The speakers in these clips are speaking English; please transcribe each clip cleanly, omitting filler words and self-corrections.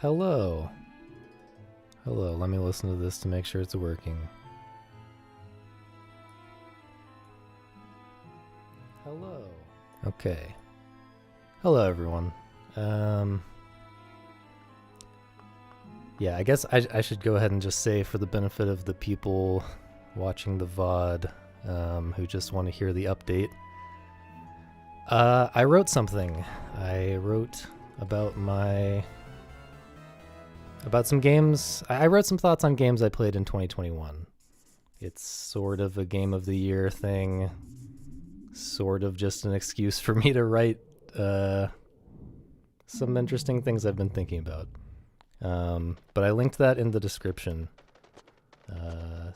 Hello. Hello, let me listen to this to make sure it's working. Hello. Okay. Hello, everyone. Yeah, I guess I should go ahead and just say, for the benefit of the people watching the VOD who just want to hear the update, I wrote something. I wrote about some games. I wrote some thoughts on games I played in 2021. It's sort of a game of the year thing, sort of just an excuse for me to write some interesting things I've been thinking about. But I linked that in the description.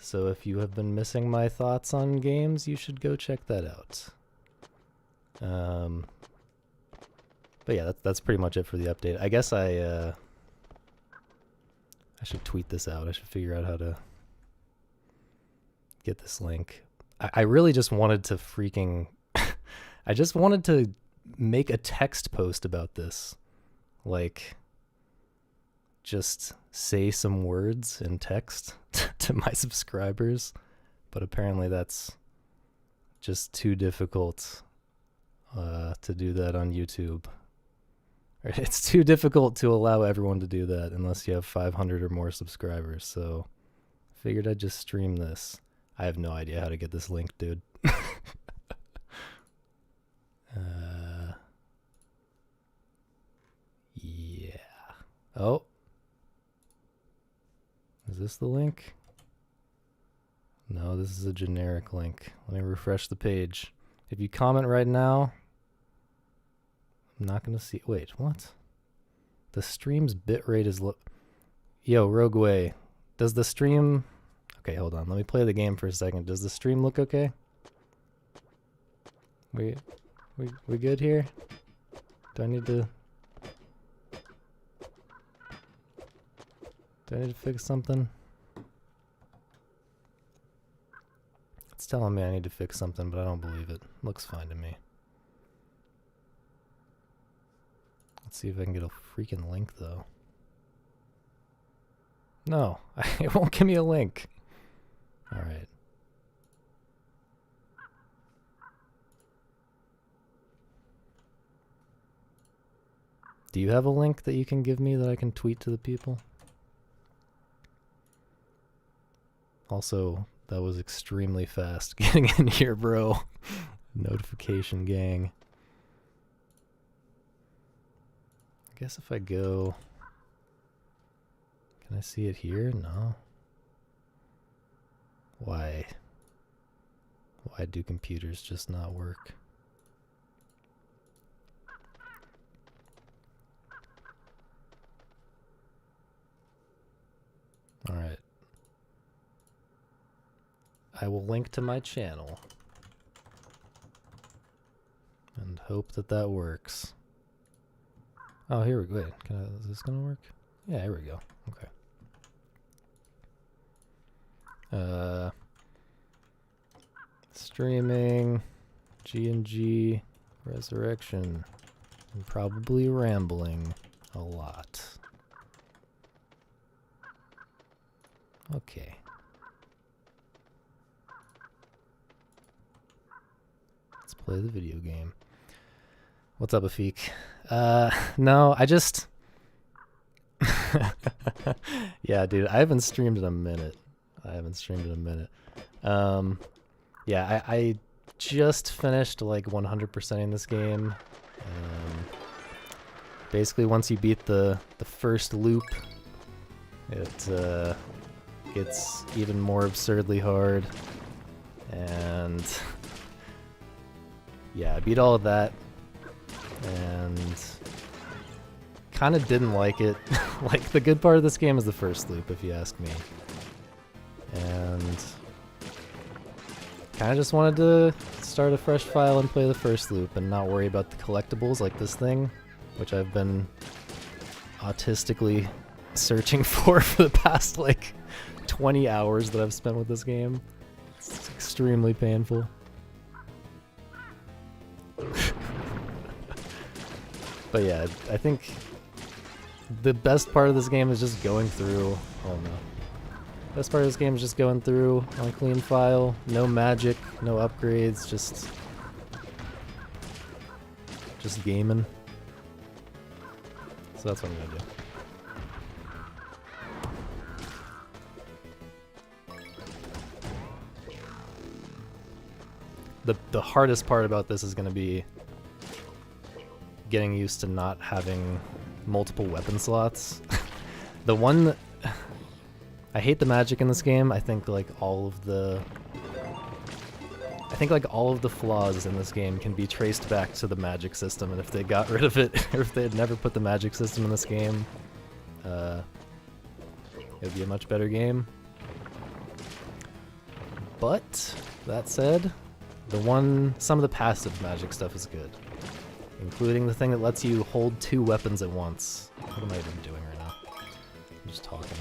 So if you have been missing my thoughts on games, you should go check that out. But yeah, that's pretty much it for the update. I guess I should tweet this out. I should figure out how to get this link. I really just wanted to I just wanted to make a text post about this. Like, just say some words in text to my subscribers, but apparently that's just too difficult to do that on YouTube. It's too difficult to allow everyone to do that unless you have 500 or more subscribers, so I figured I'd just stream this. I have no idea how to get this link, dude. Yeah. Oh. Is this the link? No, this is a generic link. Let me refresh the page. If you comment right now, I'm not going to see... Wait, what? The stream's bitrate is... Yo, Rogueway, does the stream... Okay, hold on. Let me play the game for a second. Does the stream look okay? We good here? Do I need to fix something? It's telling me I need to fix something, but I don't believe it. Looks fine to me. Let's see if I can get a freaking link, though. No, it won't give me a link. Alright. Do you have a link that you can give me that I can tweet to the people? Also, that was extremely fast getting in here, bro. Notification gang. I guess if I go... Can I see it here? No. Why? Why do computers just not work? Alright. I will link to my channel and hope that that works. Oh, here we go. Wait, is this gonna work? Yeah, here we go. Okay. Streaming, GnG, Resurrection, and probably rambling a lot. Okay. Let's play the video game. What's up, Afik? No, I just... Yeah, dude, I haven't streamed in a minute. Yeah, I just finished, like, 100%ing this game. Basically, once you beat the first loop, it gets even more absurdly hard. And... yeah, I beat all of that. And... kind of didn't like it. Like, the good part of this game is the first loop, if you ask me. And kind of just wanted to start a fresh file and play the first loop and not worry about the collectibles like this thing, which I've been autistically searching for the past, like, 20 hours that I've spent with this game. It's extremely painful. But yeah, I think The best part of this game is just going through. Oh no. Best part of this game is just going through on clean file. No magic, no upgrades, just gaming. So that's what I'm gonna do. The hardest part about this is going to be getting used to not having multiple weapon slots. The one I hate the magic in this game. I think like all of the flaws in this game can be traced back to the magic system, and if they got rid of it, or if they had never put the magic system in this game, it would be a much better game. But that said, some of the passive magic stuff is good, including the thing that lets you hold 2 weapons at once. What am I even doing right now? I'm just talking.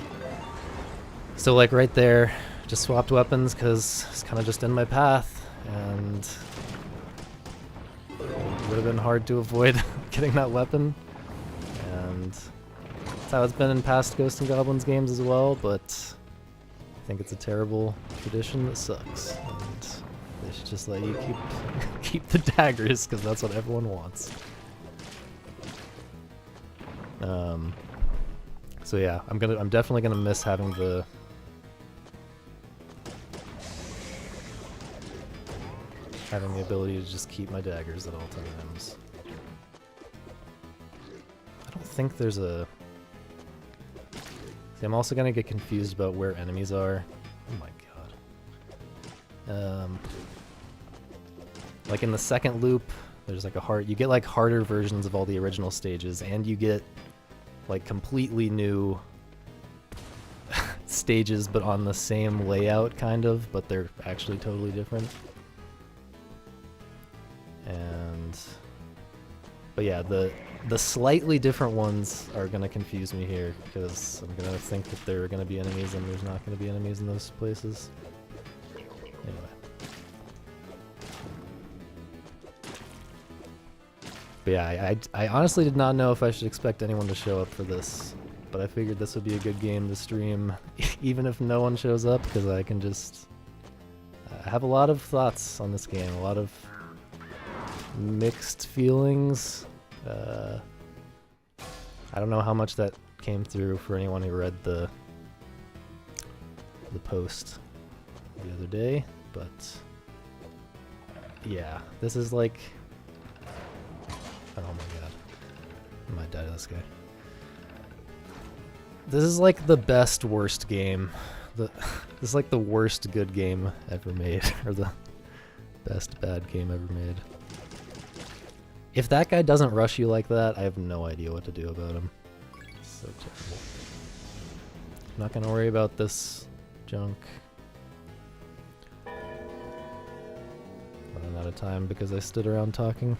So like right there, just swapped weapons because it's kind of just in my path, and it would have been hard to avoid getting that weapon. And that's how it's been in past Ghosts and Goblins games as well, but I think it's a terrible tradition that sucks. And they should just let you keep the daggers, because that's what everyone wants. So yeah, I'm definitely gonna miss having the ability to just keep my daggers at all times. I don't think there's a... See, I'm also gonna get confused about where enemies are. Oh my god. Like in the second loop, there's like you get like harder versions of all the original stages, and you get like completely new stages but on the same layout kind of, but they're actually totally different. But yeah, the slightly different ones are gonna confuse me here, because I'm gonna think that there are gonna be enemies and there's not gonna be enemies in those places. Anyway. But yeah, I honestly did not know if I should expect anyone to show up for this, but I figured this would be a good game to stream, even if no one shows up, because I can just... I have a lot of thoughts on this game, a lot of mixed feelings. I don't know how much that came through for anyone who read the post the other day, but yeah, this is like... Oh my god. I might die to this guy. This is like the best worst game. This is like the worst good game ever made, or the best bad game ever made. If that guy doesn't rush you like that, I have no idea what to do about him. It's so terrible. I'm not gonna worry about this junk. Running out of time because I stood around talking.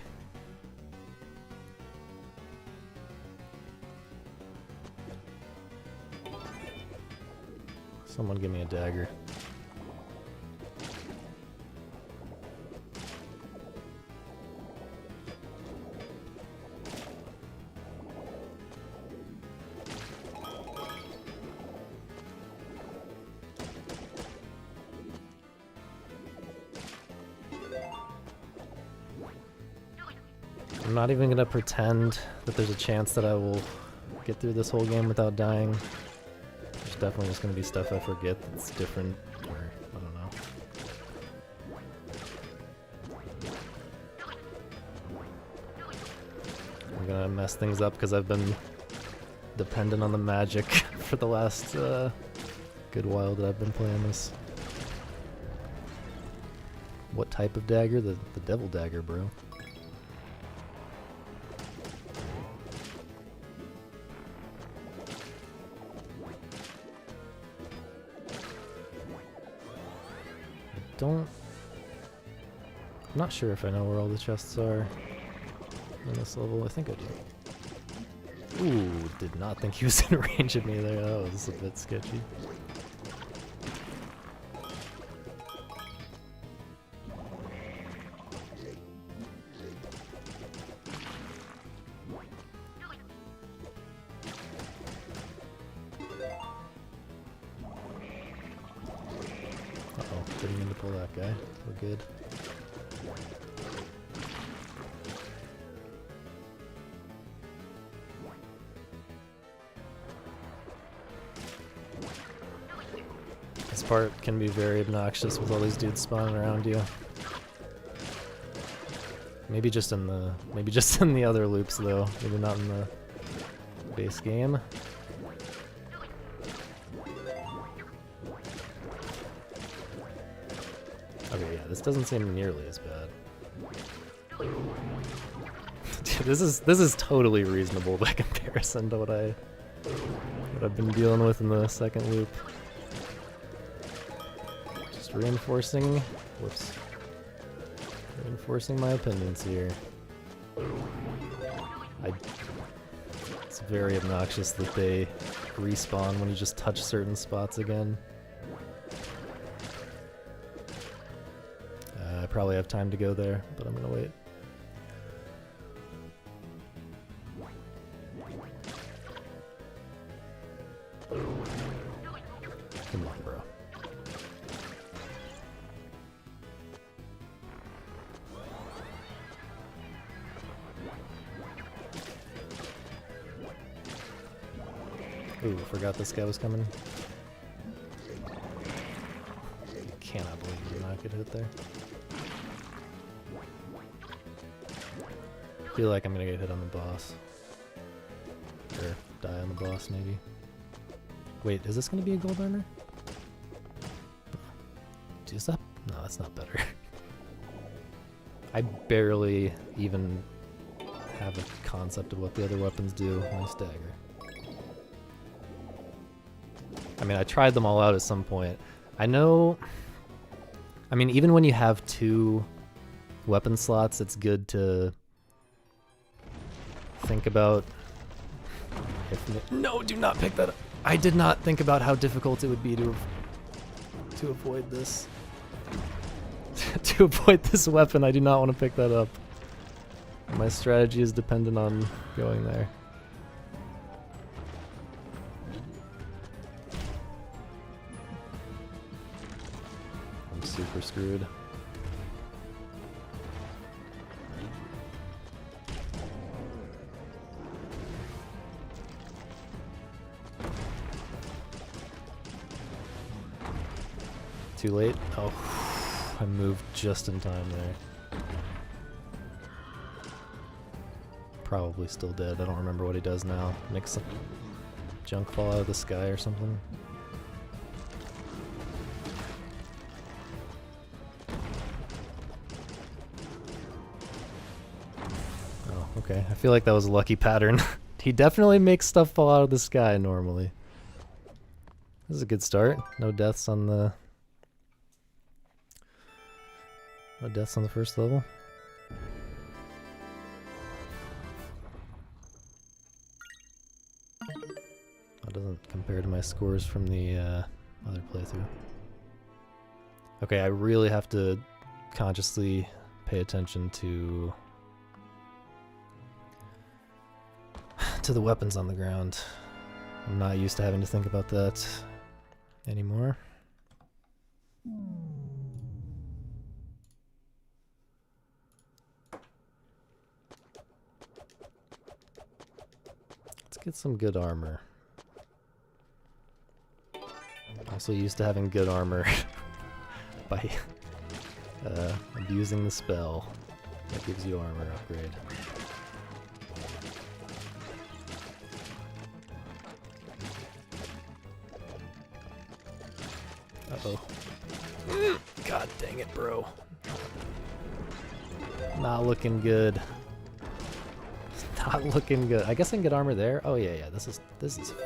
Someone give me a dagger. I'm not even gonna pretend that there's a chance that I will get through this whole game without dying. There's definitely just gonna be stuff I forget that's different, or I don't know. I'm gonna mess things up because I've been dependent on the magic for the last good while that I've been playing this. What type of dagger? The devil dagger, bro. I'm not sure if I know where all the chests are in this level. I think I do. Ooh, did not think he was in range of me there. That was a bit sketchy. Uh-oh, didn't mean to pull that guy. We're good. This part can be very obnoxious with all these dudes spawning around you. Maybe just in the other loops though. Maybe not in the base game. Okay, yeah, this doesn't seem nearly as bad. Dude, this is totally reasonable by comparison to what I've been dealing with in the second loop. Just reinforcing my opinions here. It's very obnoxious that they respawn when you just touch certain spots again. I probably have time to go there, but I'm gonna wait. Come on, bro. Ooh, forgot this guy was coming. I cannot believe you did not get hit there. I feel like I'm gonna get hit on the boss. Or die on the boss, maybe. Wait, is this gonna be a gold armor? Is that? No, that's not better. I barely even have a concept of what the other weapons do when I stagger. I mean, I tried them all out at some point. I know... I mean, even when you have 2 weapon slots, it's good to think about... No, do not pick that up! I did not think about how difficult it would be to avoid this. To avoid this weapon, I do not want to pick that up. My strategy is dependent on going there. I'm super screwed. Too late? Oh, I moved just in time there. Probably still dead. I don't remember what he does now. Makes some junk fall out of the sky or something. Oh, okay. I feel like that was a lucky pattern. He definitely makes stuff fall out of the sky normally. This is a good start. No deaths on the... No deaths on the first level. That doesn't compare to my scores from the other playthrough. Okay, I really have to consciously pay attention to the weapons on the ground. I'm not used to having to think about that anymore. Get some good armor. Also used to having good armor by abusing the spell that gives you armor upgrade. Uh-oh. God dang it, bro. Not looking good. Not looking good. I guess I can get armor there. Oh yeah, yeah. This is fine.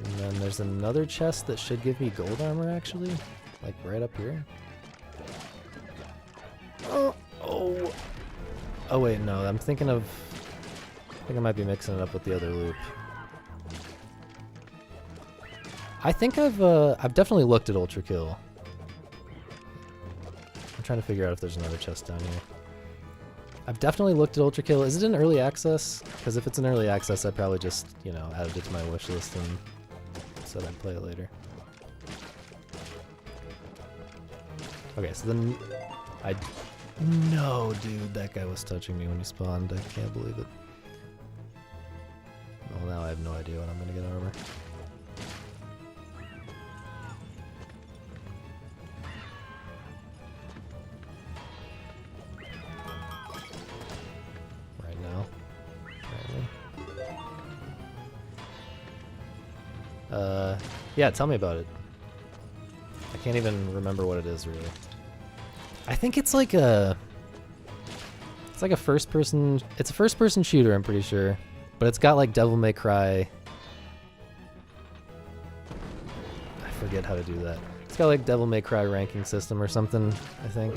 And then there's another chest that should give me gold armor actually, like right up here. Oh, oh. Oh wait, no. I'm thinking of. I think I might be mixing it up with the other loop. I think I've definitely looked at Ultra Kill. I'm trying to figure out if there's another chest down here. I've definitely looked at Ultra Kill. Is it in early access? Because if it's in early access, I probably just, you know, added it to my wish list and said I'd play it later. Okay, so then no, dude, that guy was touching me when he spawned. I can't believe it. Well, now I have no idea when I'm gonna get armor. Right now, apparently. Yeah, tell me about it. I can't even remember what it is, really. I think it's like a... It's like a first-person... It's a first-person shooter, I'm pretty sure. But it's got like Devil May Cry... I forget how to do that. It's got like Devil May Cry ranking system or something, I think.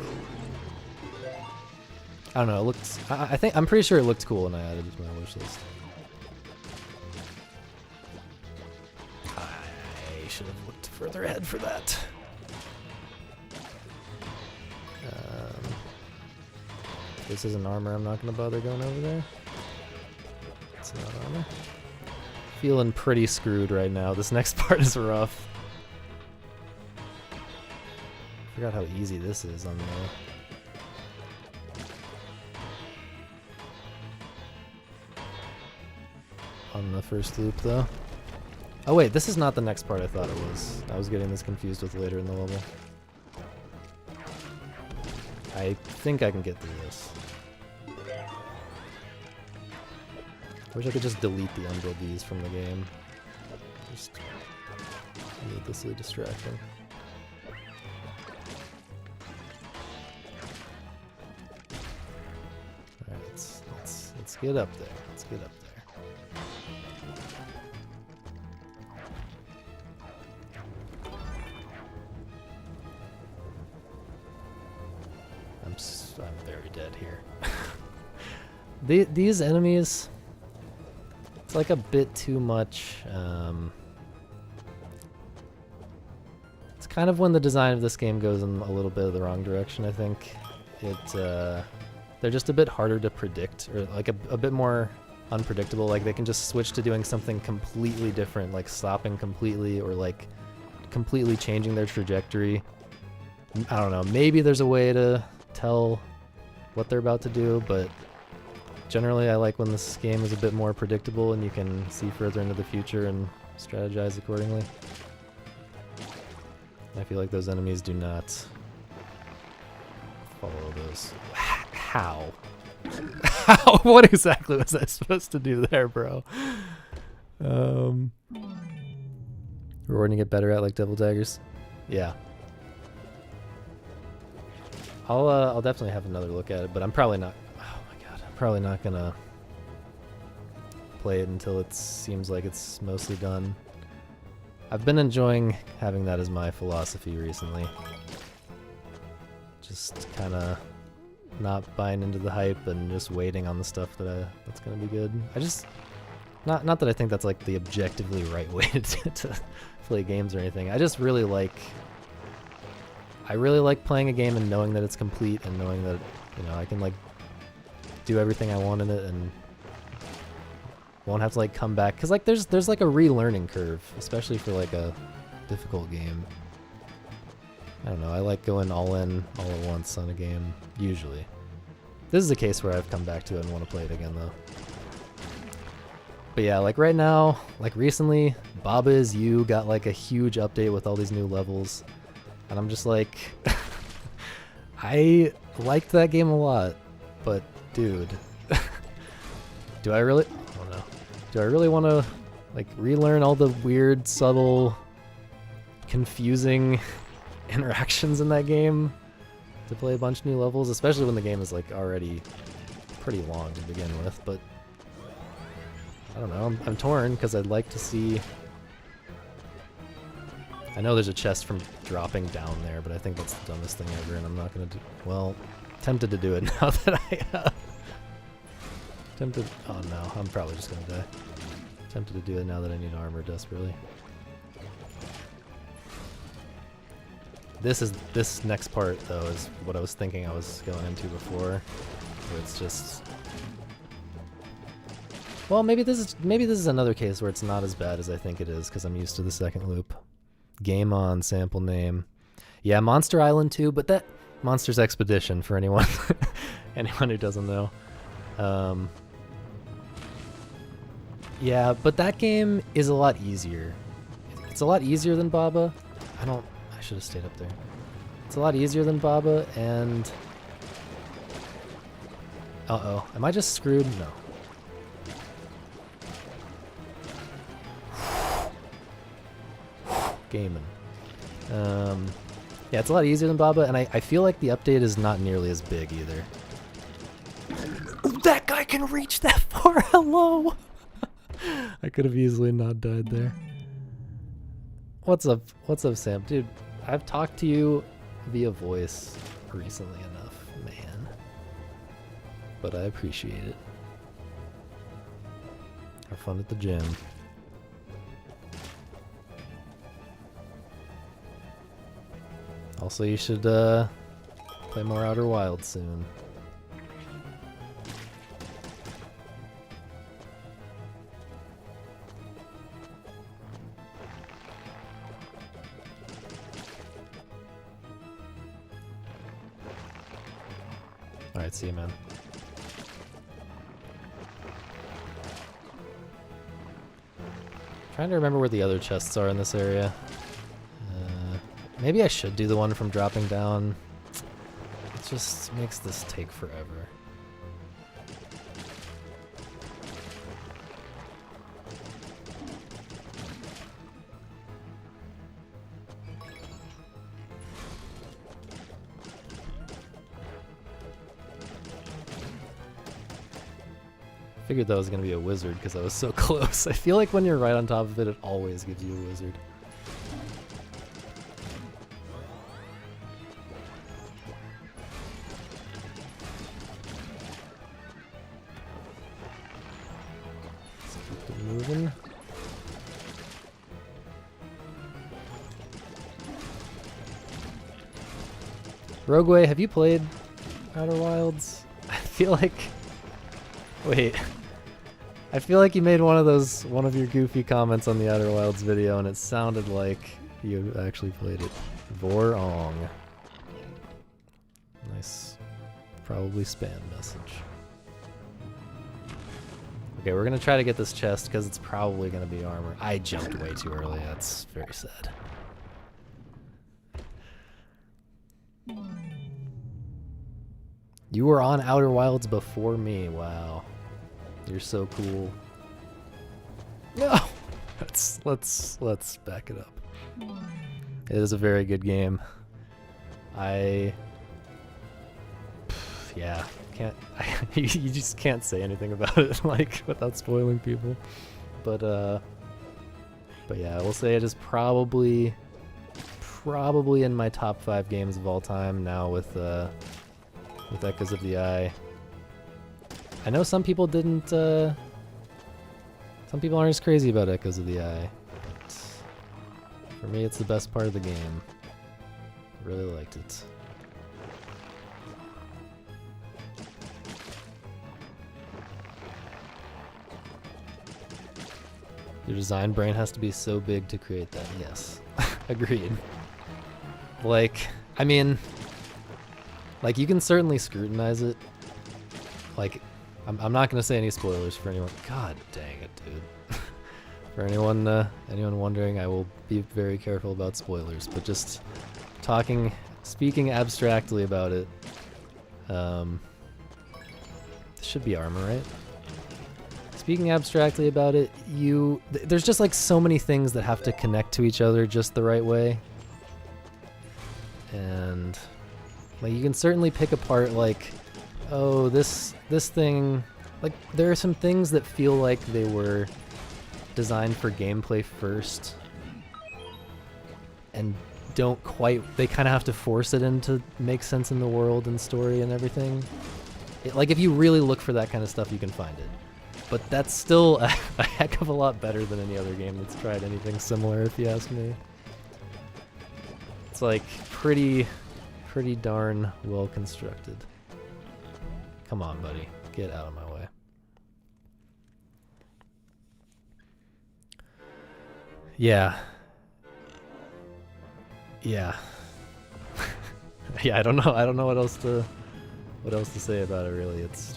I don't know, it looks... I'm pretty sure it looked cool when I added it to my wishlist. I should have looked further ahead for that. This isn't armor, I'm not going to bother going over there. It's not armor. Feeling pretty screwed right now. This next part is rough. Forgot how easy this is on the first loop, though. Oh wait, this is not the next part I thought it was. I was getting this confused with later in the level. I think I can get through this. I wish I could just delete the Umbrellas from the game. Just needlessly distracting. Alright, let's get up there. Let's get up there. I'm very dead here. These enemies, it's like a bit too much. It's kind of when the design of this game goes in a little bit of the wrong direction, I think. They're just a bit harder to predict, or like a bit more unpredictable. Like they can just switch to doing something completely different, like stopping completely or like completely changing their trajectory. I don't know, maybe there's a way to tell what they're about to do, but generally I like when this game is a bit more predictable and you can see further into the future and strategize accordingly. I feel like those enemies do not follow those. How? How? What exactly was I supposed to do there, bro? Rewarding to get better at, like Devil Daggers? Yeah. I'll definitely have another look at it, but I'm probably not... Oh my god, I'm probably not gonna play it until it seems like it's mostly done. I've been enjoying having that as my philosophy recently. Just kind of not buying into the hype and just waiting on the stuff that's gonna be good. I just... Not that I think that's like the objectively right way to play games or anything. I just really like... I really like playing a game and knowing that it's complete and knowing that, you know, I can like do everything I want in it and won't have to like come back. Cause like there's like a relearning curve, especially for like a difficult game. I don't know, I like going all in all at once on a game, usually. This is a case where I've come back to it and want to play it again though. But yeah, like right now, like recently, Baba Is You got like a huge update with all these new levels. And I'm just like, I liked that game a lot, but dude, do I really, I don't know, do I really want to like relearn all the weird, subtle, confusing interactions in that game to play a bunch of new levels, especially when the game is like already pretty long to begin with? But I don't know, I'm torn because I'd like to see... I know there's a chest from dropping down there, but I think that's the dumbest thing ever, and I'm not gonna do... Well, tempted to do it now that I... tempted... Oh no, I'm probably just gonna die. Tempted to do it now that I need armor desperately. This next part, though, is what I was thinking I was going into before, where it's just... Well, maybe this is another case where it's not as bad as I think it is because I'm used to the second loop. Game on, sample name. Yeah, Monster Island 2, but that Monster's Expedition for anyone anyone who doesn't know. Yeah, but that game is a lot easier. It's a lot easier than Baba. I should have stayed up there. It's a lot easier than Baba, and uh-oh, am I just screwed? No. Gaming. Yeah, it's a lot easier than Baba, and I feel like the update is not nearly as big either. That guy can reach that far. Hello. I could have easily not died there. What's up? What's up, Sam? Dude, I've talked to you via voice recently enough, man. But I appreciate it. Have fun at the gym. Also, you should play more Outer Wilds soon. Alright, see you, man. Trying to remember where the other chests are in this area. Maybe I should do the one from dropping down. It just makes this take forever. Figured that was going to be a wizard because I was so close. I feel like when you're right on top of it, it always gives you a wizard. Moving. Rogueway, have you played Outer Wilds? I feel like... Wait. I feel like you made one of your goofy comments on the Outer Wilds video and it sounded like you actually played it. Vorong. Nice. Probably spam message. Okay, we're gonna try to get this chest because it's probably gonna be armor. I jumped way too early. That's very sad. You were on Outer Wilds before me. Wow, you're so cool. No, let's back it up. It is a very good game. Yeah. You just can't say anything about it like without spoiling people, but yeah, I will say it is probably in my top 5 games of all time now with Echoes of the Eye. I know some people didn't some people aren't as crazy about Echoes of the Eye, but for me it's the best part of the game. I really liked it. Your design brain has to be so big to create that. Yes. Agreed. Like, I mean, like you can certainly scrutinize it. Like, I'm not gonna say any spoilers for anyone. God dang it, dude. For anyone wondering, I will be very careful about spoilers, but just speaking abstractly about it, this should be armor, right? Speaking abstractly about it, there's just like so many things that have to connect to each other just the right way. And like you can certainly pick apart like, oh, this thing, like there are some things that feel like they were designed for gameplay first and they kind of have to force it in to make sense in the world and story and everything. Like if you really look for that kind of stuff, you can find it. But that's still a heck of a lot better than any other game that's tried anything similar, if you ask me. It's like pretty darn well constructed. Come on, buddy. Get out of my way. Yeah. Yeah. Yeah, I don't know what else to say about it really. It's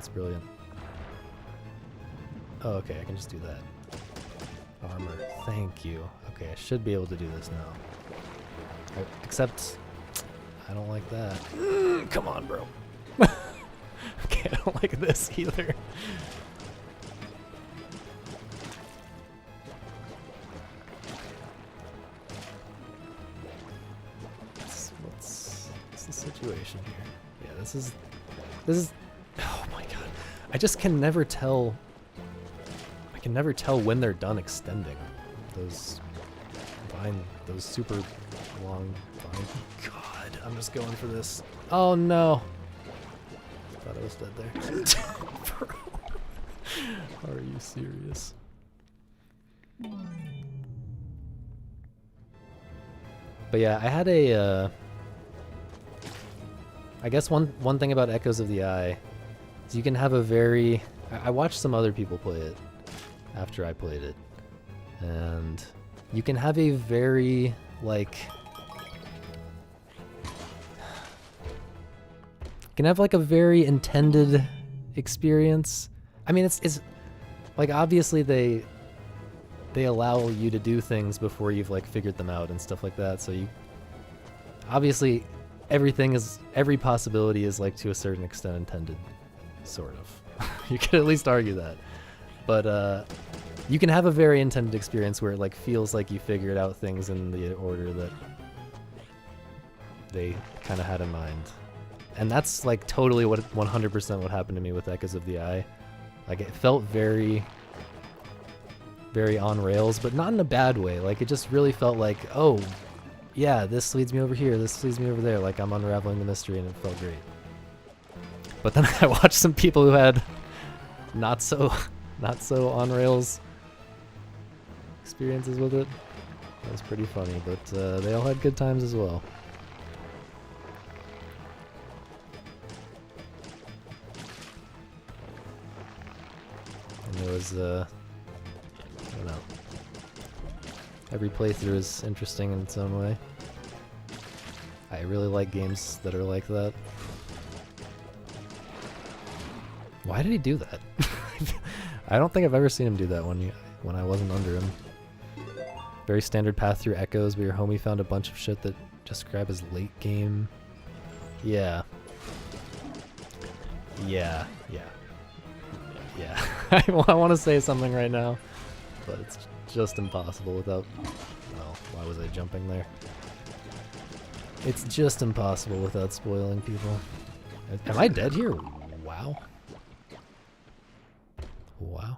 brilliant. Oh, okay, I can just do that. Armor. Thank you. Okay, I should be able to do this now. Except I don't like that. Come on, bro. Okay, I don't like this either. What's the situation here? Yeah, this is. Oh my god! I just can never tell. I can never tell when they're done extending those super long vine. God, I'm just going for this. Oh no! Thought I was dead there. Bro. Are you serious? But yeah, I had a. I guess one thing about Echoes of the Eye is you can have a very. I watched some other people play it after I played it, and you can have a very like. You can have like a very intended experience. I mean, it's like obviously they allow you to do things before you've like figured them out and stuff like that. So you obviously every possibility is like to a certain extent intended, sort of. You could at least argue that. But you can have a very intended experience where it like feels like you figured out things in the order that they kind of had in mind. And that's like totally 100% what happened to me with Echoes of the Eye. Like it felt very on rails, but not in a bad way. Like it just really felt like, oh yeah, this leads me over here, this leads me over there. Like I'm unraveling the mystery, and it felt great. But then I watched some people who had not so on rails experiences with it. That was pretty funny, but they all had good times as well. And there was I don't know. Every playthrough is interesting in its own way. I really like games that are like that. Why did he do that? I don't think I've ever seen him do that when I wasn't under him. Very standard path through Echoes, but your homie found a bunch of shit that just describe as late game. Yeah. Yeah. I want to say something right now, but it's just impossible without... Well, why was I jumping there? It's just impossible without spoiling people. Am I dead here? Wow. Wow.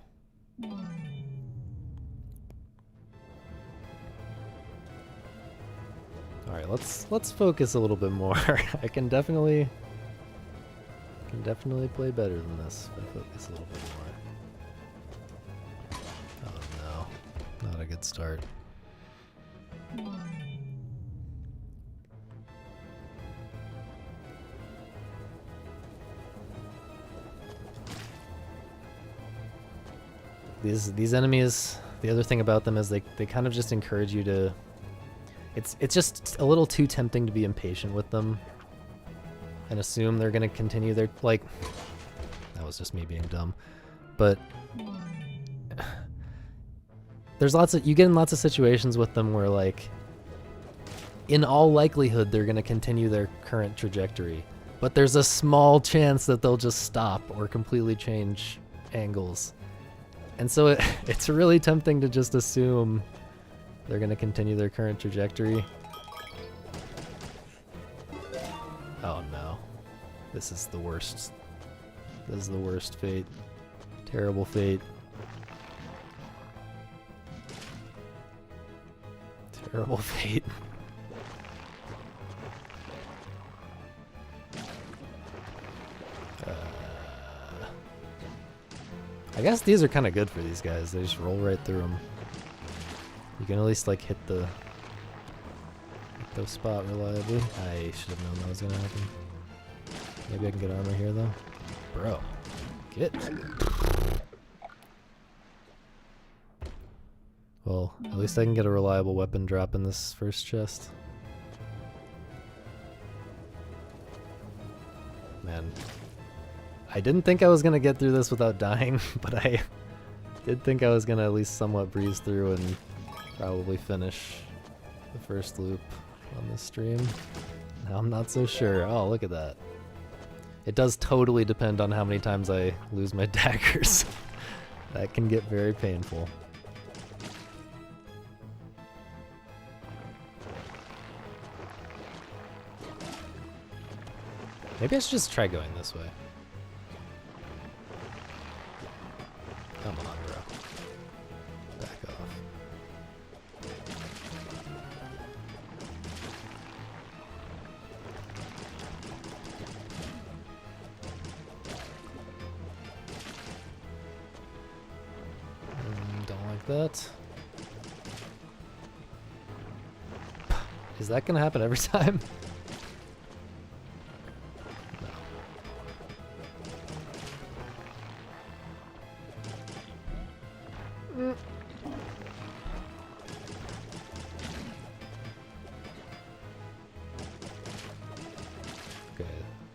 Alright, let's focus a little bit more. I can definitely play better than this if I focus a little bit more. Oh no. Not a good start. These enemies, the other thing about them is they kind of just encourage you to... It's just a little too tempting to be impatient with them and assume they're going to continue their... Like, that was just me being dumb. But there's you get in lots of situations with them where, like, in all likelihood, they're going to continue their current trajectory. But there's a small chance that they'll just stop or completely change angles. And so it's really tempting to just assume they're going to continue their current trajectory. Oh no. This is the worst. This is the worst fate. Terrible fate. Terrible fate. I guess these are kind of good for these guys. They just roll right through them. You can at least like hit the spot reliably. I should have known that was gonna happen. Maybe I can get armor here though. Bro, get. Well, at least I can get a reliable weapon drop in this first chest. Man. I didn't think I was gonna get through this without dying, but I did think I was gonna at least somewhat breeze through and probably finish the first loop on this stream. Now I'm not so sure. Oh, look at that. It does totally depend on how many times I lose my daggers. That can get very painful. Maybe I should just try going this way. Come on, bro. Back off. Don't like that. Is that gonna happen every time?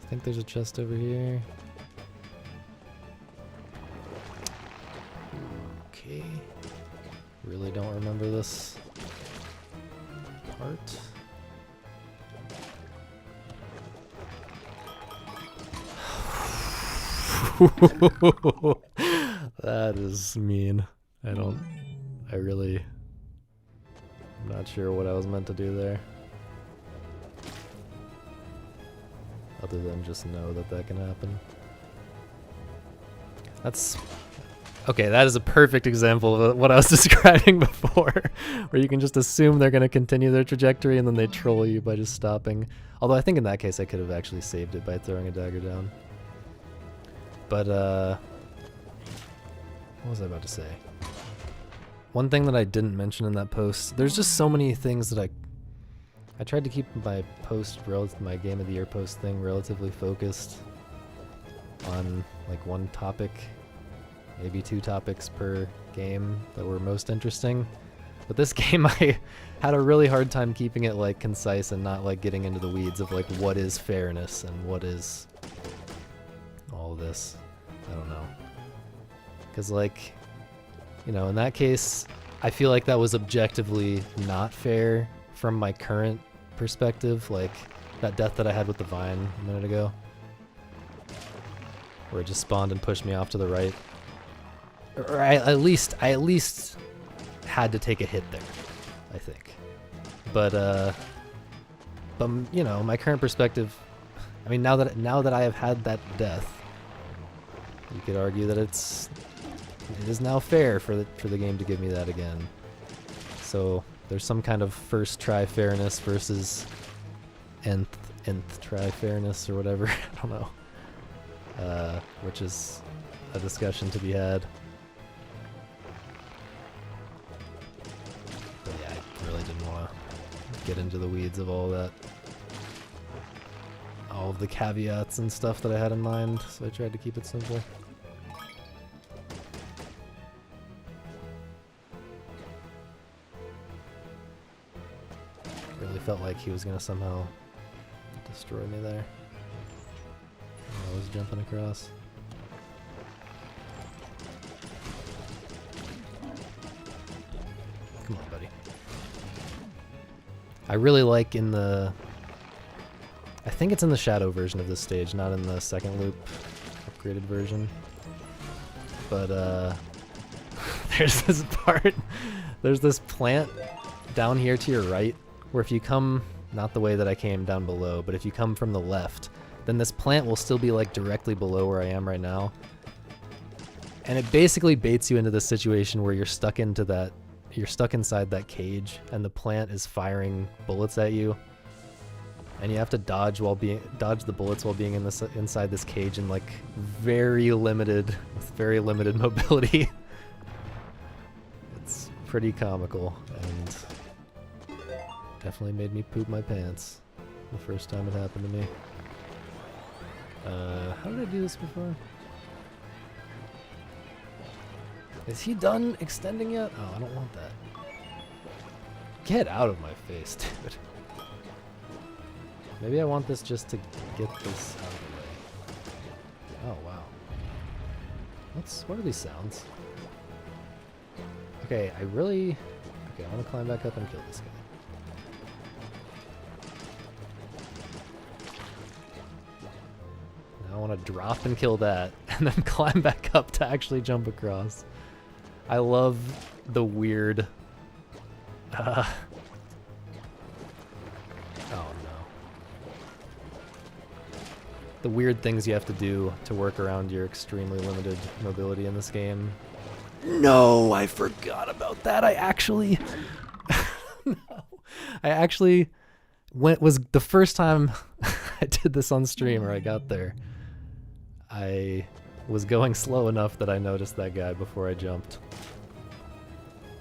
I think there's a chest over here. Okay. Really don't remember this part. That is mean. I'm not sure what I was meant to do there. Other than just know that that can happen. That's... Okay, that is a perfect example of what I was describing before, where you can just assume they're going to continue their trajectory and then they troll you by just stopping. Although I think in that case I could have actually saved it by throwing a dagger down. But, what was I about to say? One thing that I didn't mention in that post, there's just so many things that I tried to keep my my Game of the Year post thing relatively focused on like one topic, maybe 2 topics per game that were most interesting. But this game I had a really hard time keeping it like concise and not like getting into the weeds of like what is fairness and what is all of this. I don't know. 'Cause like, you know, in that case, I feel like that was objectively not fair from my current perspective, like that death that I had with the vine a minute ago, where it just spawned and pushed me off to the right. Or I at least had to take a hit there, I think. But you know, my current perspective, I mean, now that I have had that death, you could argue that it is now fair for the game to give me that again. So there's some kind of first try fairness versus nth try fairness or whatever. I don't know. Which is a discussion to be had. But yeah, I really didn't want to get into the weeds of all that. All of the caveats and stuff that I had in mind, so I tried to keep it simple. Really felt like he was gonna somehow destroy me there. I was jumping across. Come on, buddy. I really like in the... I think it's in the shadow version of this stage, not in the second loop upgraded version. But there's this part, there's this plant down here to your right, where if you come, not the way that I came down below, but if you come from the left, then this plant will still be like directly below where I am right now. And it basically baits you into this situation where you're stuck inside that cage and the plant is firing bullets at you. And you have to dodge the bullets while being inside this cage in like very limited mobility. It's pretty comical and definitely made me poop my pants the first time it happened to me. How did I do this before? Is he done extending yet? Oh, I don't want that. Get out of my face, dude. Maybe I want this just to get this out of the way. Oh, wow. What are these sounds? Okay, I want to climb back up and kill this guy. Now I want to drop and kill that, and then climb back up to actually jump across. I love the weird... oh no. The weird things you have to do to work around your extremely limited mobility in this game. No, I forgot about that. I actually... no. I actually was the first time I did this on stream, or I got there. I was going slow enough that I noticed that guy before I jumped.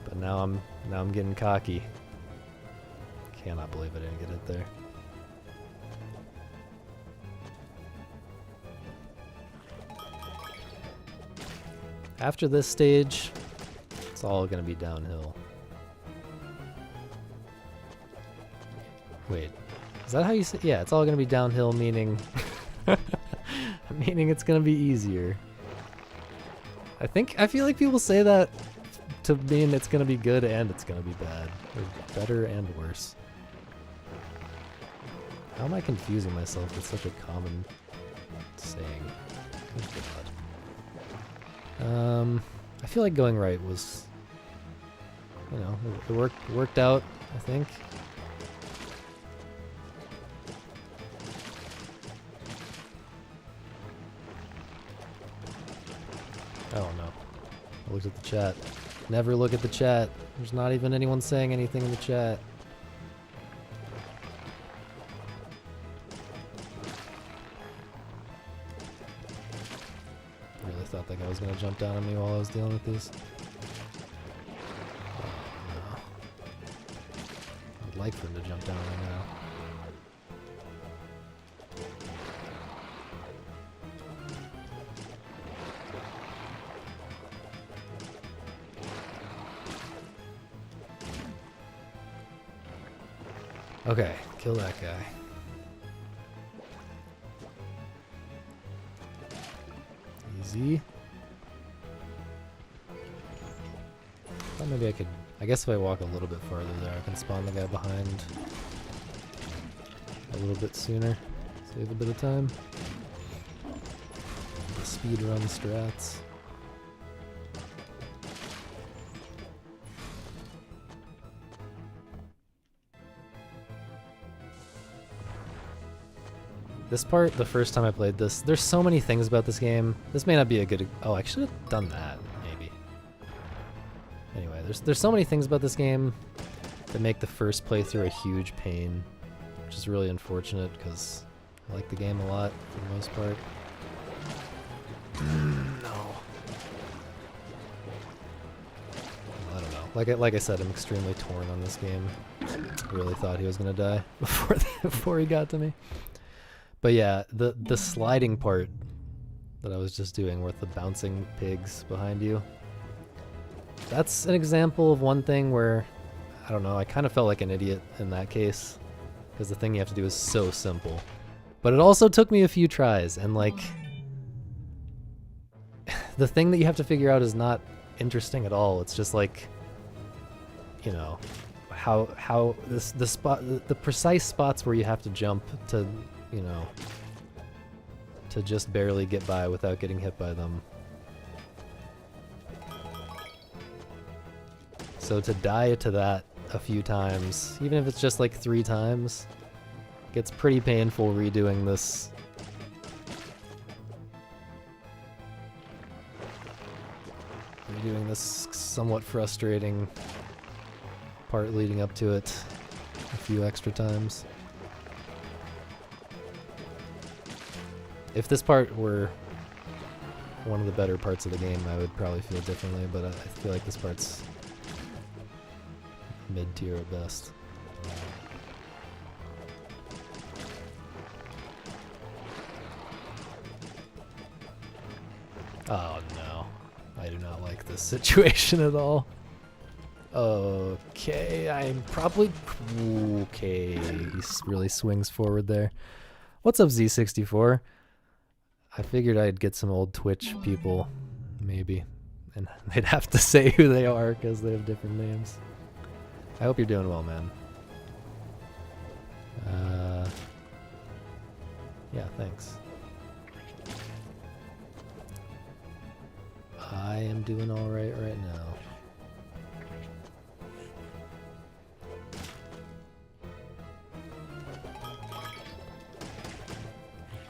But now I'm getting cocky. Cannot believe I didn't get it there. After this stage, it's all gonna be downhill. Wait, is that how you say? Yeah, it's all gonna be downhill, meaning meaning it's gonna be easier. I feel like people say that to mean it's gonna be good and it's gonna be bad, or better and worse. How am I confusing myself with such a common saying? Good God. I feel like going right was, you know, it worked out, I think. Oh no. I looked at the chat. Never look at the chat. There's not even anyone saying anything in the chat. I really thought that guy was gonna jump down on me while I was dealing with these. Oh no. I'd like for him to jump down right now. Okay, kill that guy. Easy. Thought maybe I could... I guess if I walk a little bit farther there, I can spawn the guy behind a little bit sooner. Save a bit of time. Speed run strats. This part, the first time I played this, there's so many things about this game. This may not be a good... Oh, I should have done that, maybe. Anyway, there's so many things about this game that make the first playthrough a huge pain, which is really unfortunate because I like the game a lot for the most part. No. I don't know. Like I said, I'm extremely torn on this game. I really thought he was gonna die before he got to me. But yeah, the sliding part that I was just doing with the bouncing pigs behind you, that's an example of one thing where, I don't know, I kind of felt like an idiot in that case, because the thing you have to do is so simple. But it also took me a few tries, and like, the thing that you have to figure out is not interesting at all. It's just like, you know, how the precise spots where you have to jump to, you know, to just barely get by without getting hit by them. So to die to that a few times, even if it's just like 3 times, gets pretty painful redoing this. Redoing this somewhat frustrating part leading up to it a few extra times. If this part were one of the better parts of the game, I would probably feel differently, but I feel like this part's mid-tier at best. Oh no, I do not like this situation at all. Okay, I'm probably... Okay, he really swings forward there. What's up, Z64? I figured I'd get some old Twitch people, maybe. And they'd have to say who they are because they have different names. I hope you're doing well, man. Yeah, thanks. I am doing alright right now.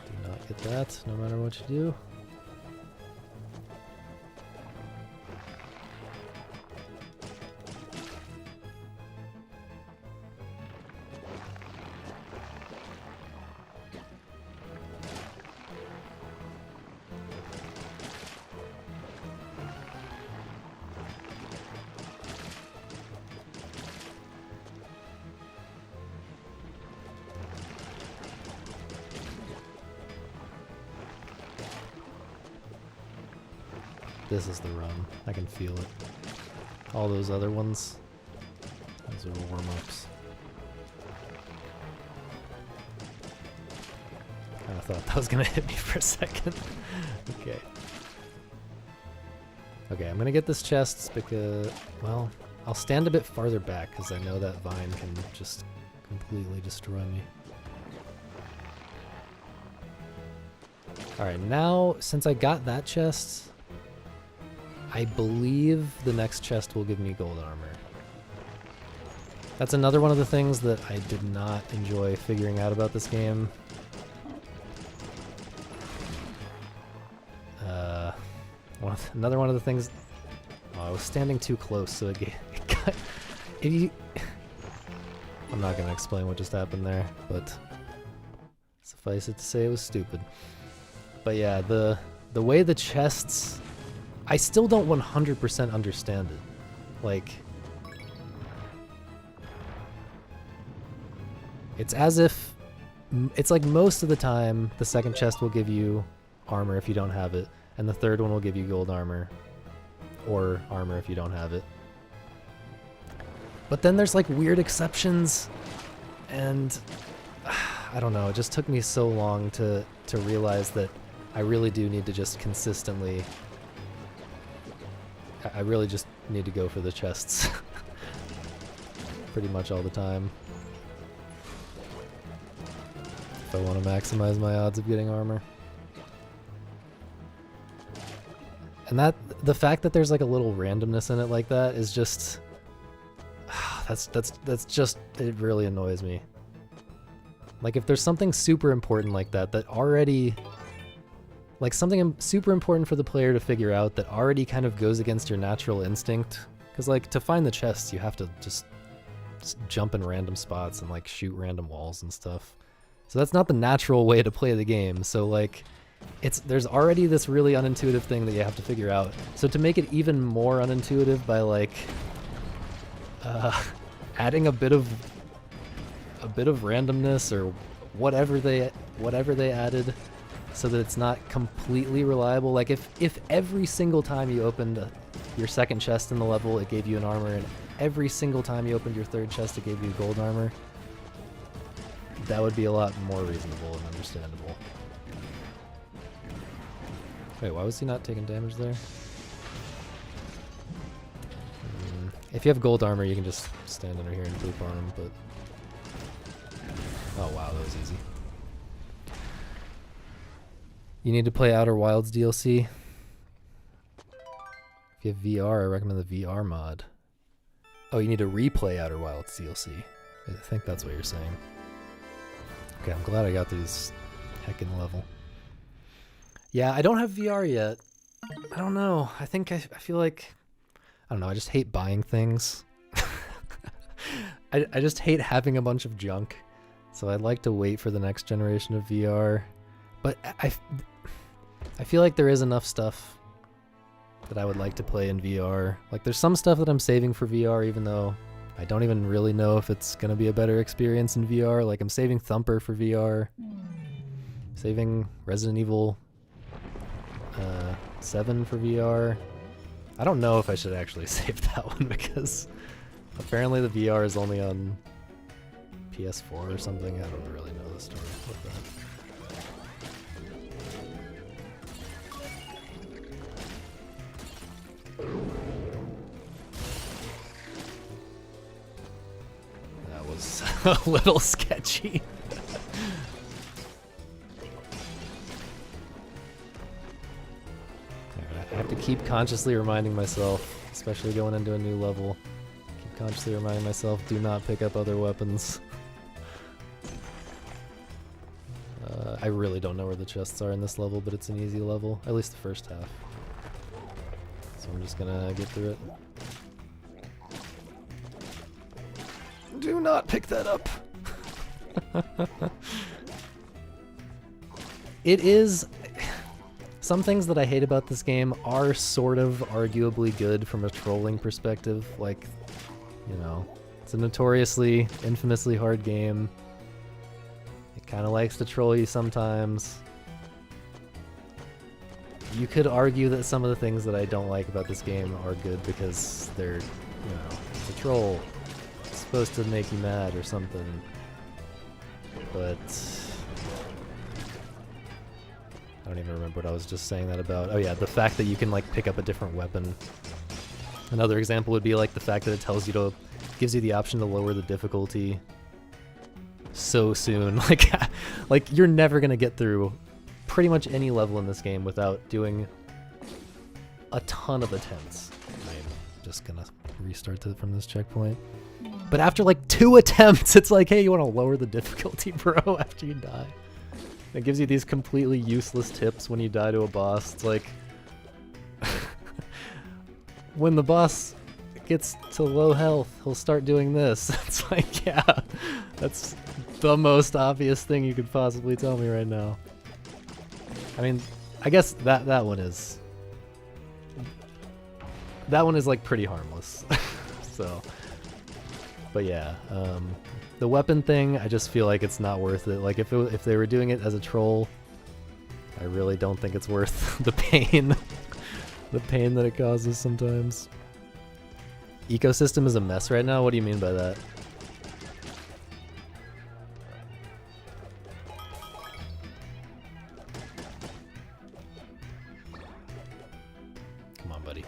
Do not get that, no matter what you do. This is the run. I can feel it. All those other ones, those are warm-ups. Kinda thought that was gonna hit me for a second. Okay. Okay, I'm gonna get this chest because, well, I'll stand a bit farther back because I know that vine can just completely destroy me. Alright, now, since I got that chest, I believe the next chest will give me gold armor. That's another one of the things that I did not enjoy figuring out about this game. Another one of the things... Oh, I was standing too close, so it got... I'm not going to explain what just happened there, but suffice it to say it was stupid. But yeah, the way the chests... I still don't 100% understand it. Like, it's as if, it's like most of the time the second chest will give you armor if you don't have it, and the third one will give you gold armor, or armor if you don't have it. But then there's like weird exceptions, and I don't know, it just took me so long to realize that I really do need to just consistently... I really just need to go for the chests pretty much all the time if I want to maximize my odds of getting armor. And the fact that there's like a little randomness in it like that is just that's just, it really annoys me. Like if there's something super important like that already, like something super important for the player to figure out that already kind of goes against your natural instinct. Because like to find the chests, you have to just jump in random spots and like shoot random walls and stuff. So that's not the natural way to play the game. So like there's already this really unintuitive thing that you have to figure out. So to make it even more unintuitive by like adding a bit of randomness or whatever they added, so that it's not completely reliable. Like if every single time you opened your second chest in the level it gave you an armor, and every single time you opened your third chest it gave you gold armor, that would be a lot more reasonable and understandable. Wait, why was he not taking damage there? If you have gold armor you can just stand under here and poop on him, but... Oh wow, that was easy. You need to play Outer Wilds DLC. If you have VR, I recommend the VR mod. Oh, you need to replay Outer Wilds DLC. I think that's what you're saying. Okay, I'm glad I got through this heckin' level. Yeah, I don't have VR yet. I don't know. I think I feel like... I don't know, I just hate buying things. I just hate having a bunch of junk. So I'd like to wait for the next generation of VR. But I feel like there is enough stuff that I would like to play in VR. Like there's some stuff that I'm saving for VR even though I don't even really know if it's gonna be a better experience in VR. Like I'm saving Thumper for VR. Saving Resident Evil 7 for VR. I don't know if I should actually save that one because Apparently the VR is only on PS4 or something. I don't really know the story with that. That was a little sketchy. I have to keep consciously reminding myself, especially going into a new level, keep consciously reminding myself, do not pick up other weapons. I really don't know where the chests are in this level, but it's an easy level, at least the first half. So I'm just gonna get through it. Do not pick that up! It is... Some things that I hate about this game are sort of arguably good from a trolling perspective. Like, you know, it's a notoriously, infamously hard game. It kind of likes to troll you sometimes. You could argue that some of the things that I don't like about this game are good because they're, you know, it's a troll. It's supposed to make you mad or something. But... I don't even remember what I was just saying that about. Oh yeah, the fact that you can like pick up a different weapon. Another example would be like the fact that it tells you to, gives you the option to lower the difficulty so soon. Like you're never gonna get through pretty much any level in this game without doing a ton of attempts. I'm just gonna restart from this checkpoint. But after like 2 attempts, it's like, hey, you wanna lower the difficulty, bro, after you die. It gives you these completely useless tips when you die to a boss. It's like... when the boss gets to low health, he'll start doing this. It's like, yeah, that's the most obvious thing you could possibly tell me right now. I mean, I guess that one is... That one is like pretty harmless. So... But yeah, the weapon thing, I just feel like it's not worth it. Like if they were doing it as a troll, I really don't think it's worth the pain, the pain that it causes sometimes. Ecosystem is a mess right now? What do you mean by that? Come on, buddy. You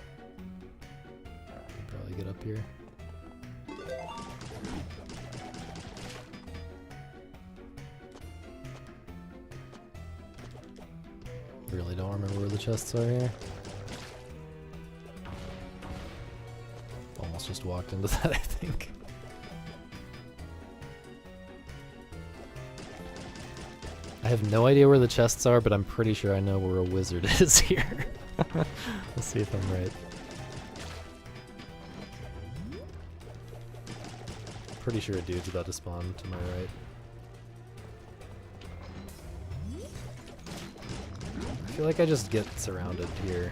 can probably get up here. Really don't remember where the chests are here. Almost just walked into that, I think. I have no idea where the chests are, but I'm pretty sure I know where a wizard is here. Let's see if I'm right. Pretty sure a dude's about to spawn to my right. I feel like I just get surrounded here.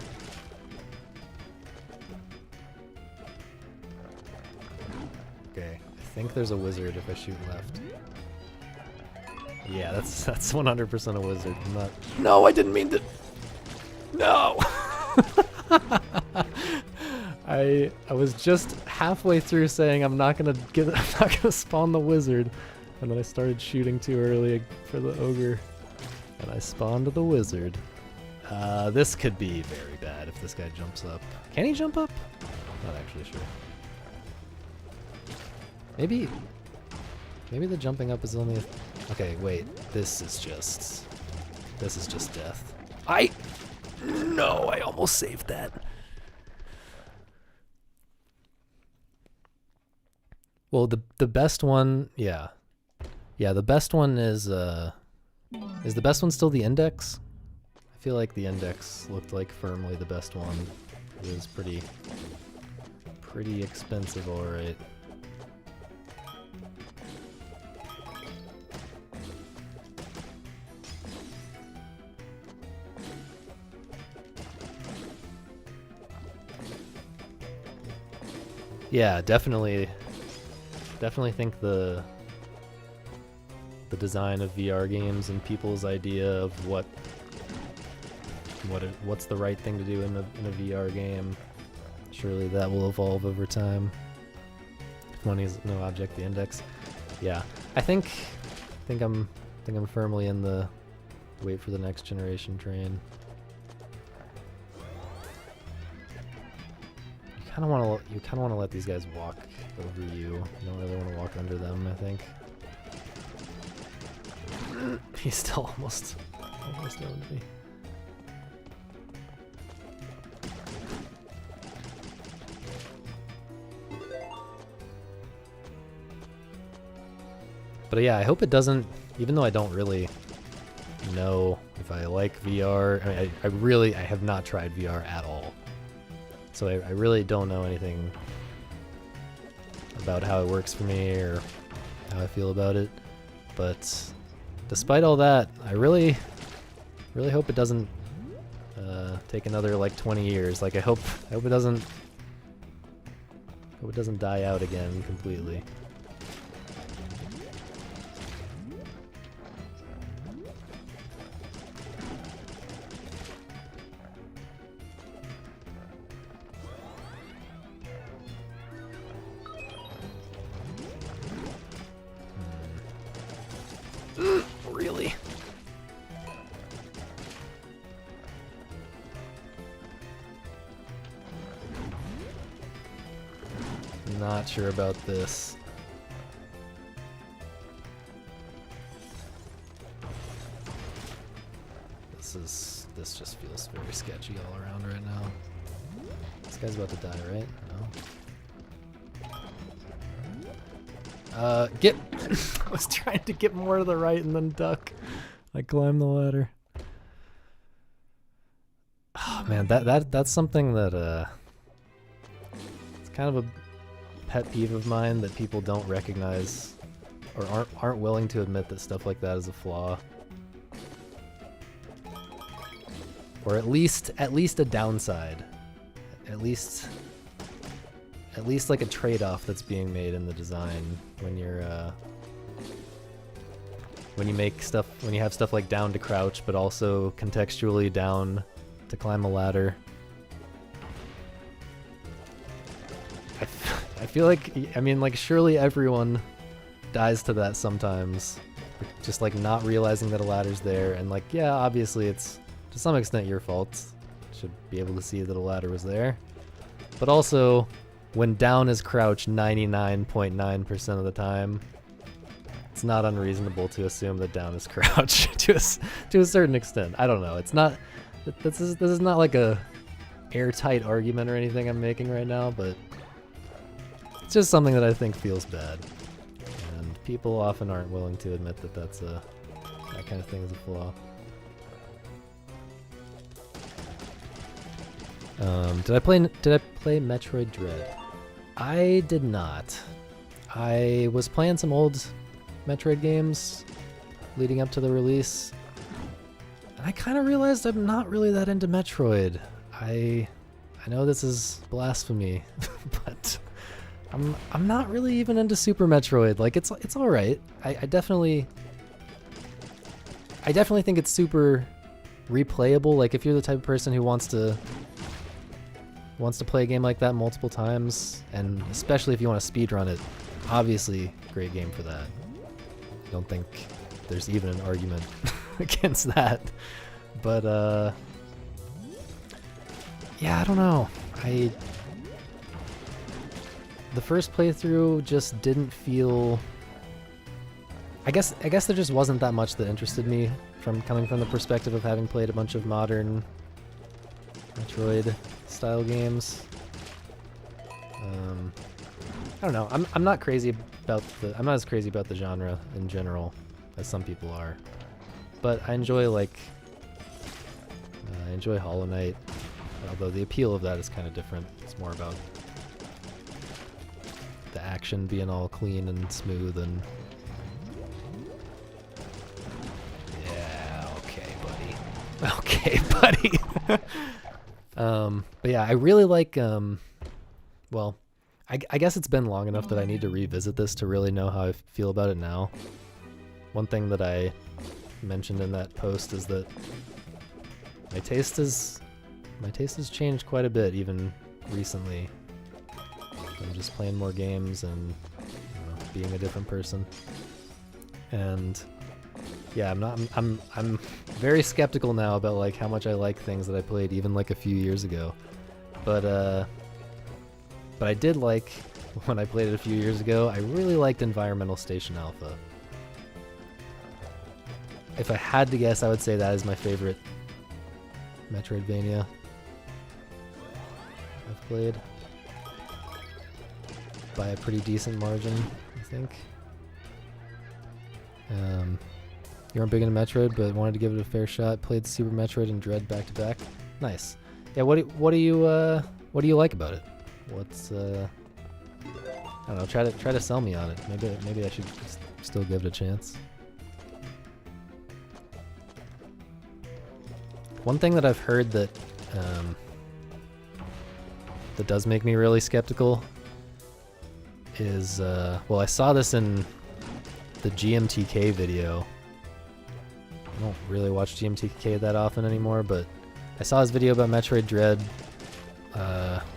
Okay, I think there's a wizard if I shoot left. Yeah, that's 100% a wizard. I'm not. No, I didn't mean to. No. I was just halfway through saying I'm not gonna spawn the wizard, and then I started shooting too early for the ogre, and I spawned the wizard. This could be very bad if this guy jumps up. Can he jump up? Not actually sure. Maybe the jumping up is only okay, wait. This is just death. No, I almost saved that. Well, the best one, yeah. Yeah, the best one is the best one still the index? I feel like the index looked like firmly the best one. It was pretty expensive, alright. Yeah, definitely think the design of VR games and people's idea of what's the right thing to do in a VR game, surely that will evolve over time. money is no object, the index. Yeah, I think I'm firmly in the wait for the next generation train. You kind of want to let these guys walk over you. You don't really want to walk under them, I think. He's still almost owned me. But yeah, I hope it doesn't, even though I don't really know if I like VR. I mean, I have not tried VR at all. So I really don't know anything about how it works for me or how I feel about it. But despite all that, I really hope it doesn't take another like 20 years. Like I hope it doesn't die out again completely. Really? Not sure about this. This just feels very sketchy all around right now. This guy's about to die, right? No. Get. I was trying to get more to the right and then duck. I climbed the ladder. Oh man, that's something that it's kind of a pet peeve of mine, that people don't recognize or aren't willing to admit that stuff like that is a flaw. Or at least a downside. At least like a trade-off that's being made in the design when you're when you have stuff like down to crouch, but also contextually down to climb a ladder. I feel like, I mean, like, surely everyone dies to that sometimes. Just like not realizing that a ladder's there, and like, yeah, obviously it's to some extent your fault. Should be able to see that a ladder was there. But also, when down is crouch 99.9% of the time, it's not unreasonable to assume that down is crouch to a certain extent. I don't know. It's not. This is not like a airtight argument or anything I'm making right now, but it's just something that I think feels bad, and people often aren't willing to admit that that kind of thing is a flaw. Did I play Metroid Dread? I did not. I was playing some old Metroid games leading up to the release, and I kind of realized I'm not really that into Metroid. I know this is blasphemy, but I'm not really even into Super Metroid. Like it's all right. I definitely think it's super replayable. Like if you're the type of person who wants to play a game like that multiple times, and especially if you want to speedrun it, obviously great game for that. I don't think there's even an argument against that. But yeah, I don't know. The first playthrough just didn't feel. I guess there just wasn't that much that interested me coming from the perspective of having played a bunch of modern Metroid style games. I don't know. I'm not crazy about I'm not as crazy about the genre in general as some people are, but I enjoy I enjoy Hollow Knight, although the appeal of that is kind of different. It's more about the action being all clean and smooth and yeah, okay, buddy. Okay, buddy. But yeah, I really like, well, I guess it's been long enough that I need to revisit this to really know how I feel about it now. One thing that I mentioned in that post is that my taste has changed quite a bit even recently. I'm just playing more games and being a different person. And yeah, I'm very skeptical now about like how much I like things that I played even like a few years ago. But I did like when I played it a few years ago. I really liked Environmental Station Alpha. If I had to guess, I would say that is my favorite Metroidvania I've played by a pretty decent margin, I think. You weren't big into Metroid, but wanted to give it a fair shot. Played Super Metroid and Dread back to back. Nice. Yeah. What do you like about it? What's I don't know. Try to sell me on it. Maybe I should still give it a chance. One thing that I've heard that that does make me really skeptical is well, I saw this in the GMTK video. I don't really watch GMTK that often anymore, but I saw his video about Metroid Dread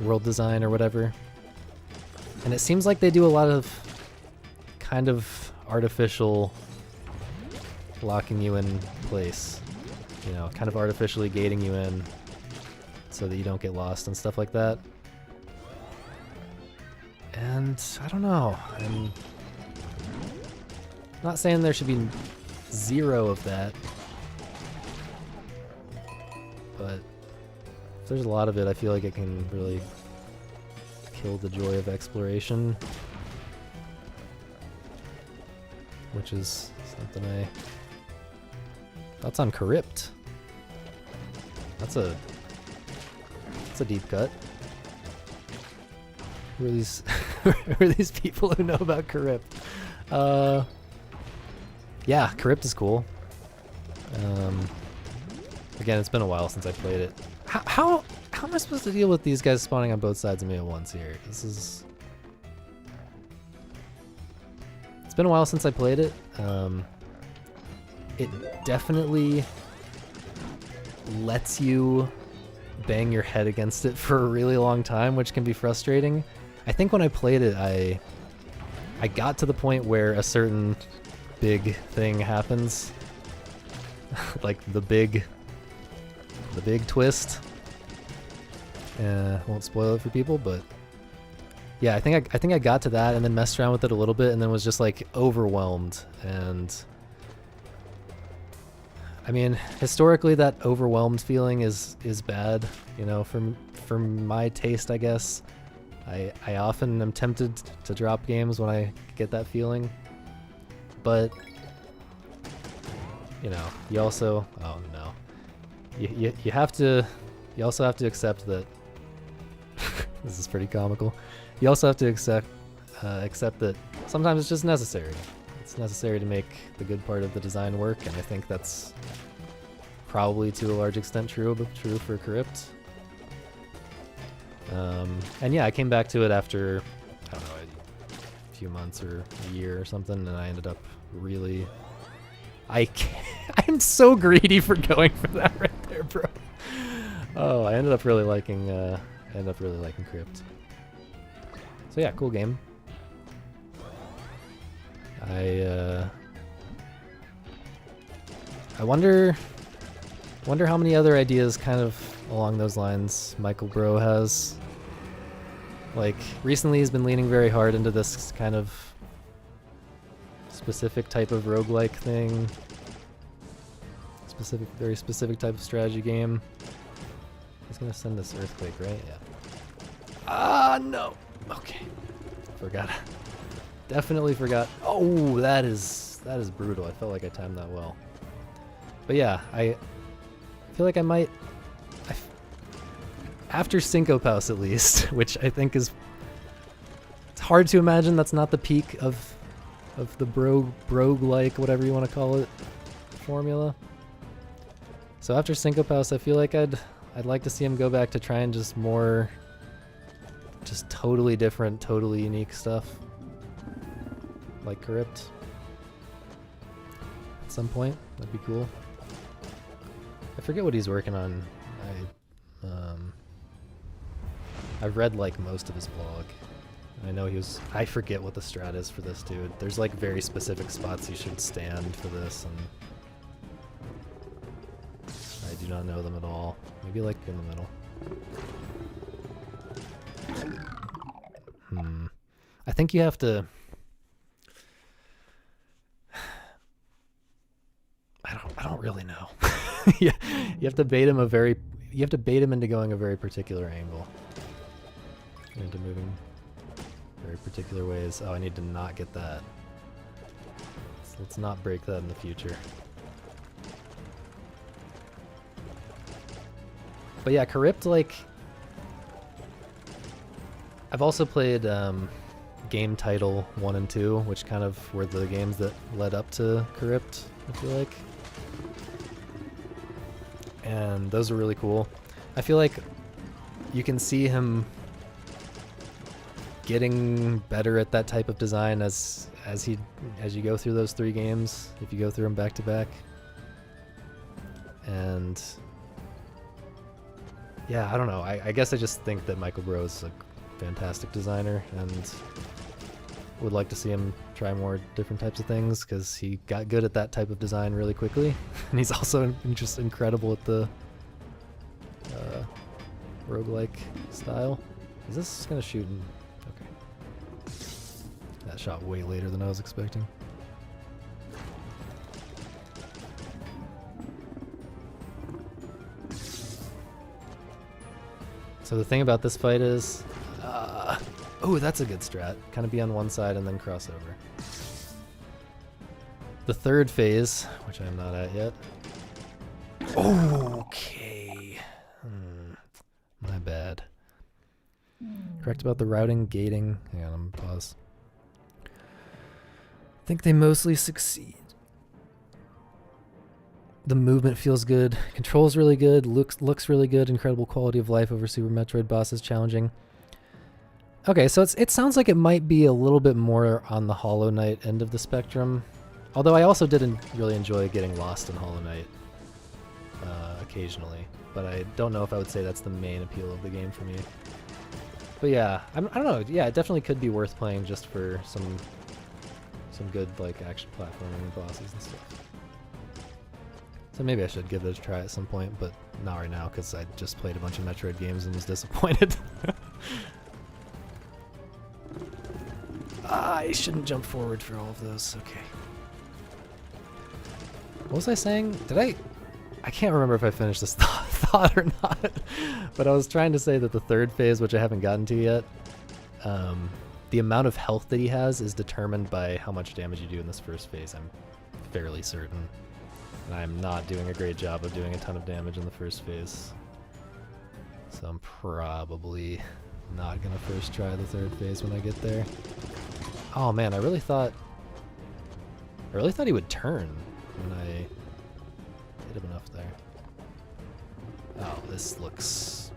world design or whatever, and it seems like they do a lot of kind of artificial locking you in place, you know, kind of artificially gating you in so that you don't get lost and stuff like that. And I don't know, I'm not saying there should be zero of that, but if there's a lot of it, I feel like it can really kill the joy of exploration, which is something Thoughts on Crypt? That's a deep cut. Who are these who are these people who know about Crypt? Yeah, Crypt is cool. Again, it's been a while since I played it. How am I supposed to deal with these guys spawning on both sides of me at once here? It's been a while since I played it. It definitely lets you bang your head against it for a really long time, which can be frustrating. I think when I played it, I got to the point where a certain big thing happens, like the big twist. Won't spoil it for people, but yeah, I think I got to that and then messed around with it a little bit and then was just like overwhelmed. And I mean, historically, that overwhelmed feeling is bad, you know, for my taste, I guess. I often am tempted to drop games when I get that feeling, but you know, you also, oh no, you also have to accept that this is pretty comical. You also have to accept that sometimes it's just necessary. It's necessary to make the good part of the design work, and I think that's probably to a large extent true for Crypt. And yeah, I came back to it after, I don't know, a few months or a year or something, and I ended up really... I'm so greedy for going for that right there, bro. Oh, I ended up really liking Crypt. So yeah, cool game. I wonder how many other ideas kind of along those lines Michael Bro has. Like, recently he's been leaning very hard into this kind of specific type of roguelike thing. Very specific type of strategy game. He's gonna send this earthquake, right? Yeah. Ah, no! Okay. Forgot. Definitely forgot. Oh, that is brutal. I felt like I timed that well. But yeah, I feel like I might... After Syncopaus, at least, which I think is... It's hard to imagine that's not the peak of the brogue-like, whatever you want to call it, formula. So after Syncopaus, I feel like I'd like to see him go back to trying just more... just totally different, totally unique stuff. Like Crypt. At some point, that'd be cool. I forget what he's working on. I've read like most of his blog. I know he was... I forget what the strat is for this dude. There's like very specific spots you should stand for this, and I do not know them at all. Maybe like in the middle. I think you have to... I don't really know. Yeah, you have to bait him into going a very particular angle. Into moving very particular ways. Oh, I need to not get that. Let's not break that in the future. But yeah, Corrupt, like... I've also played Game Title 1 and 2, which kind of were the games that led up to Corrupt, I feel like. And those are really cool. I feel like you can see him getting better at that type of design as you go through those 3 games, if you go through them back to back. And yeah, I don't know. I guess I just think that Michael Bro is a fantastic designer, and would like to see him try more different types of things, because he got good at that type of design really quickly. And he's also just incredible at the roguelike style. Is this gonna shoot in... Okay. That shot way later than I was expecting. So the thing about this fight is... oh, that's a good strat. Kind of be on one side and then cross over. The third phase, which I'm not at yet. Okay. My bad. Correct about the routing, gating. Hang on, I'm gonna pause. I think they mostly succeed. The movement feels good. Control's really good. Looks really good. Incredible quality of life over Super Metroid bosses. Challenging. Okay, so it sounds like it might be a little bit more on the Hollow Knight end of the spectrum. Although I also didn't really enjoy getting lost in Hollow Knight occasionally. But I don't know if I would say that's the main appeal of the game for me. But yeah, I don't know. Yeah, it definitely could be worth playing just for some good like action platforming bosses and stuff. So maybe I should give it a try at some point, but not right now because I just played a bunch of Metroid games and was disappointed. I shouldn't jump forward for all of those. Okay. What was I saying? I can't remember if I finished this thought or not, but I was trying to say that the third phase, which I haven't gotten to yet, the amount of health that he has is determined by how much damage you do in this first phase, I'm fairly certain. And I'm not doing a great job of doing a ton of damage in the first phase. So I'm probably not going to first try the third phase when I get there. Oh man, I really thought he would turn when I hit him enough there. Oh, this looks...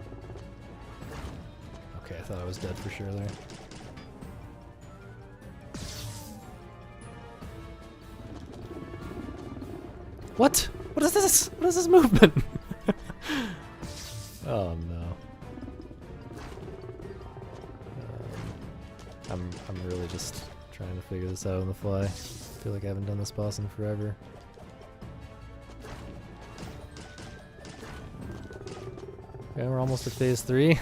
Okay, I thought I was dead for sure there. What? What is this? What is this movement? Oh no. I'm really just trying to figure this out on the fly. I feel like I haven't done this boss in forever. Okay, we're almost at phase 3.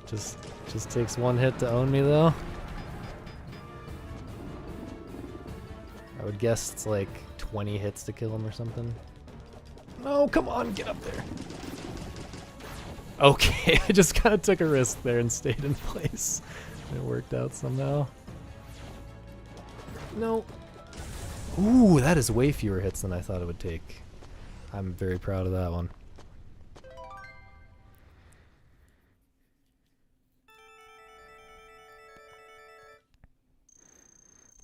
Just takes one hit to own me though. I would guess it's like 20 hits to kill him or something. No, come on, get up there. Okay, I just kind of took a risk there and stayed in place. It worked out somehow. No. Ooh, that is way fewer hits than I thought it would take. I'm very proud of that one.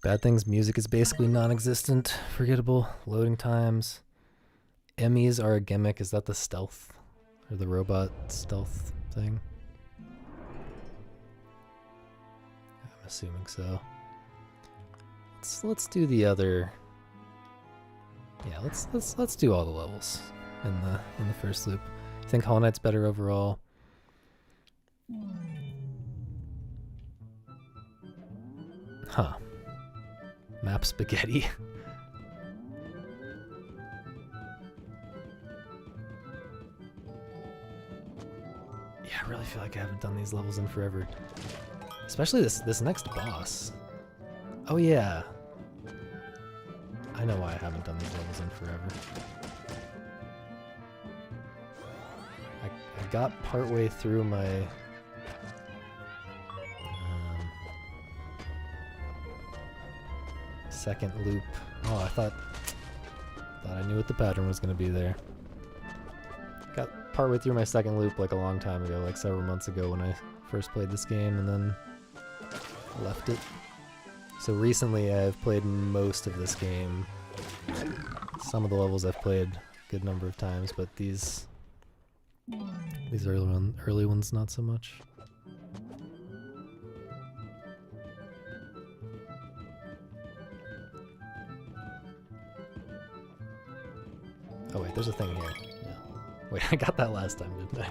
Bad things, music is basically non-existent, forgettable, loading times. Emmys are a gimmick. Is that the stealth? Or the robot stealth thing? I'm assuming so. Let's do the other. Yeah, let's do all the levels in the first loop. I think Hollow Knight's better overall. Huh. Map spaghetti. Yeah, I really feel like I haven't done these levels in forever. Especially this next boss. Oh yeah. I know why I haven't done these levels in forever. I got partway through my second loop. Oh, I thought I knew what the pattern was going to be there. Got partway through my second loop like a long time ago, like several months ago when I first played this game, and then left it. So recently I've played most of this game. Some of the levels I've played a good number of times, but these early ones not so much. Oh wait, there's a thing here. Yeah. Wait, I got that last time, didn't I?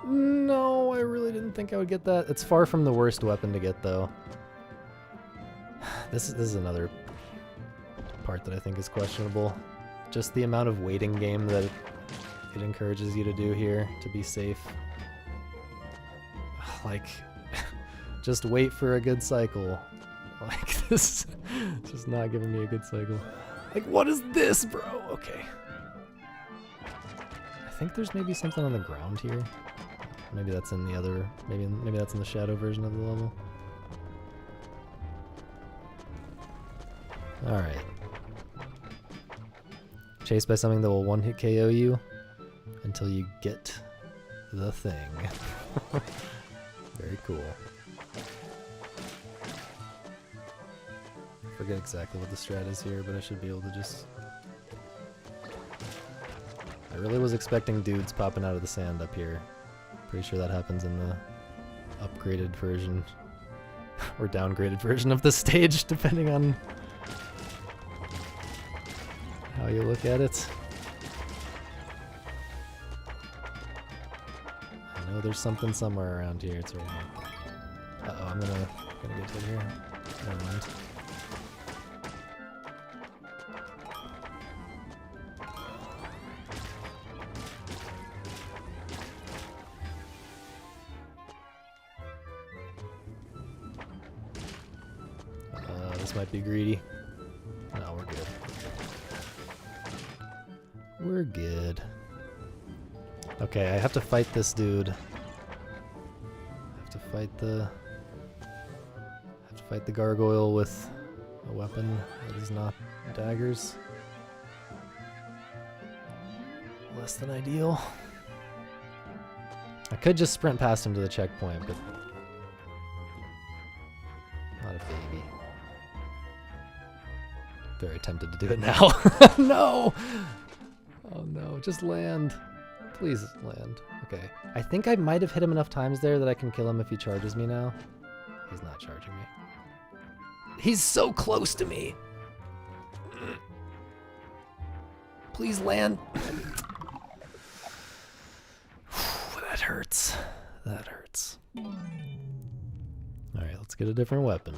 No, I really didn't think I would get that. It's far from the worst weapon to get, though. This is another part that I think is questionable. Just the amount of waiting game that it encourages you to do here to be safe. Like, just wait for a good cycle. Like, this is just not giving me a good cycle. Like, what is this, bro? Okay. I think there's maybe something on the ground here. Maybe that's in the other, maybe that's in the shadow version of the level. Alright. Chased by something that will one-hit KO you until you get the thing. Very cool. I forget exactly what the strat is here, but I should be able to just... I really was expecting dudes popping out of the sand up here. Pretty sure that happens in the upgraded version or downgraded version of the stage, depending on how you look at it. I know there's something somewhere around here. It's right here. Uh-oh, I'm gonna get to here. Never mind. This might be greedy. No, we're good. We're good. Okay, I have to fight this dude. I have to fight the gargoyle with a weapon that is not daggers. Less than ideal. I could just sprint past him to the checkpoint, but not a baby. Very tempted to do it now. No! Oh no, just land. Please land. Okay. I think I might have hit him enough times there that I can kill him if he charges me now. He's not charging me. He's so close to me! Please land. That hurts. That hurts. Alright, let's get a different weapon.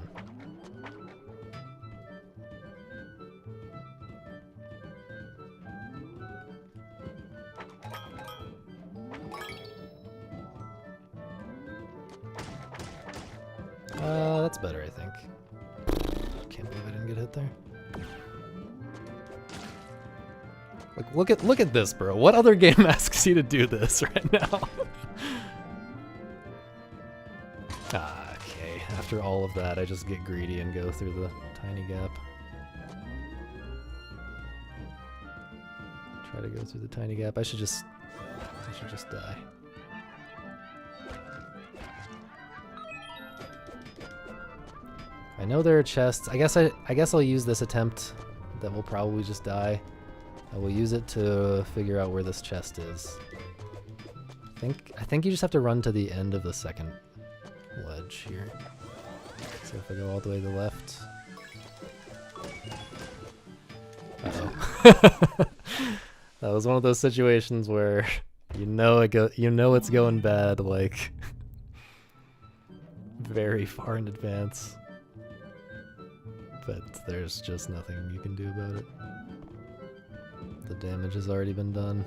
That's better, I think. Can't believe I didn't get hit there. Like, look at this, bro. What other game asks you to do this right now? Okay. After all of that, I just get greedy and go through the tiny gap. Try to go through the tiny gap. I should just die. I know there are chests. I guess I'll use this attempt that will probably just die. I will use it to figure out where this chest is. I think you just have to run to the end of the second ledge here. So if I go all the way to the left. Uh-oh. That was one of those situations where you know it's going bad, like very far in advance. But there's just nothing you can do about it. The damage has already been done.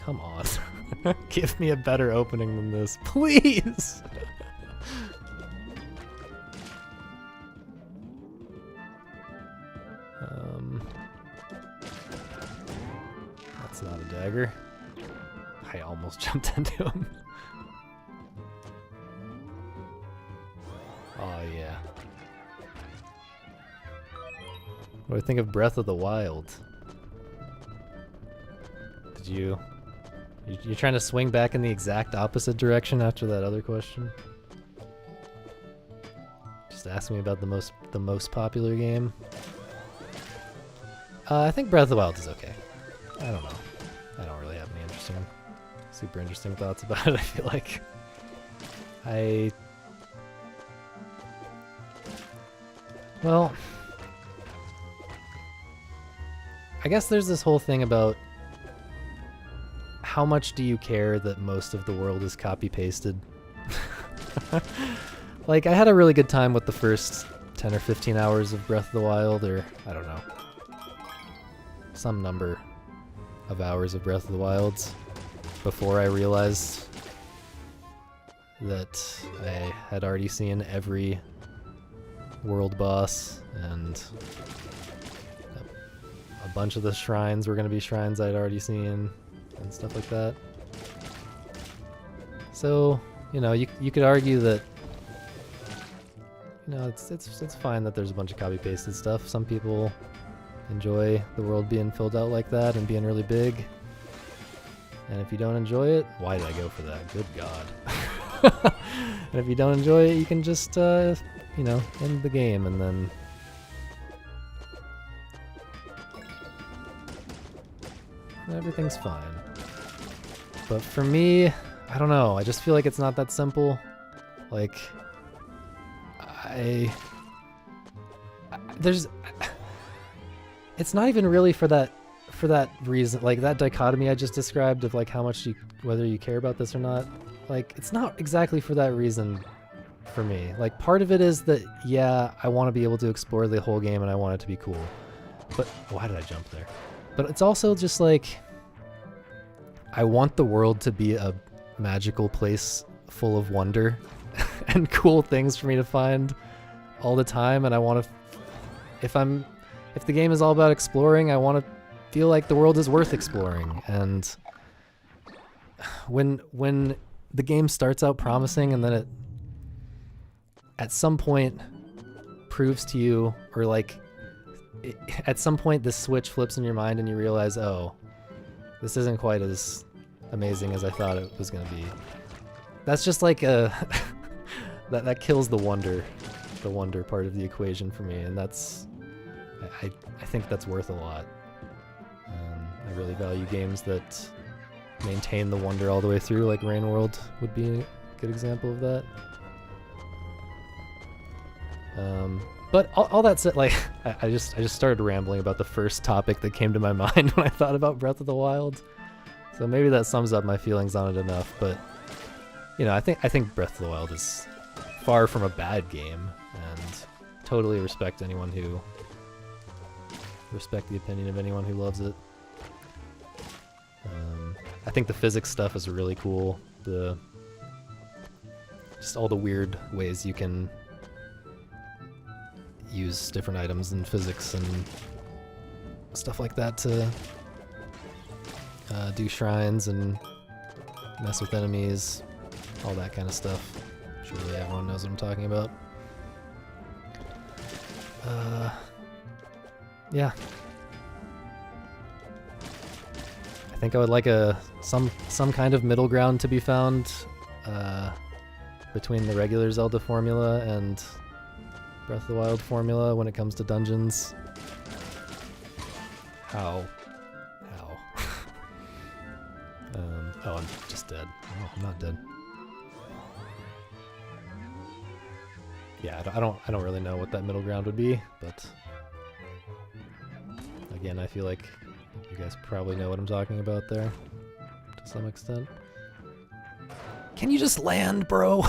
Come on. Give me a better opening than this, please! That's not a dagger. I almost jumped into him. Oh yeah. What do I think of Breath of the Wild? Did you... You're trying to swing back in the exact opposite direction after that other question? Just ask me about the most popular game. I think Breath of the Wild is okay. I don't know. I don't really have any super interesting thoughts about it, I feel like. Well, I guess there's this whole thing about how much do you care that most of the world is copy-pasted? Like, I had a really good time with the first 10 or 15 hours of Breath of the Wild, or, I don't know, some number of hours of Breath of the Wild before I realized that I had already seen every world boss, and a bunch of the shrines were going to be shrines I'd already seen, and stuff like that. So, you know, you could argue that, you know, it's fine that there's a bunch of copy-pasted stuff. Some people enjoy the world being filled out like that and being really big. And if you don't enjoy it, why did I go for that? Good God. And if you don't enjoy it, you can just, you know, end the game and then... everything's fine. But for me, I don't know, I just feel like it's not that simple. Like, it's not even really for that reason, like that dichotomy I just described of like how much whether you care about this or not, like it's not exactly for that reason for me. Like part of it is that, yeah, I want to be able to explore the whole game and I want it to be cool. But why did I jump there? But it's also just like, I want the world to be a magical place full of wonder and cool things for me to find all the time, and I want to, if the game is all about exploring, I want to feel like the world is worth exploring. And when the game starts out promising and then it at some point proves to you, or like at some point this switch flips in your mind and you realize, oh, this isn't quite as amazing as I thought it was going to be. That's just like a that kills the wonder part of the equation for me, and that's I think that's worth a lot. I really value games that maintain the wonder all the way through, like Rain World would be a good example of that. But all that said, like I just started rambling about the first topic that came to my mind when I thought about Breath of the Wild. So maybe that sums up my feelings on it enough. But you know, I think Breath of the Wild is far from a bad game, and totally respect the opinion of anyone who loves it. I think the physics stuff is really cool. Just all the weird ways you can use different items in physics and stuff like that to do shrines and mess with enemies, all that kind of stuff. Surely everyone knows what I'm talking about. Yeah. I think I would like some kind of middle ground to be found between the regular Zelda formula and Breath of the Wild formula when it comes to dungeons. How? Oh, I'm just dead. Oh, I'm not dead. Yeah, I don't really know what that middle ground would be, but again, I feel like you guys probably know what I'm talking about there to some extent. Can you just land, bro?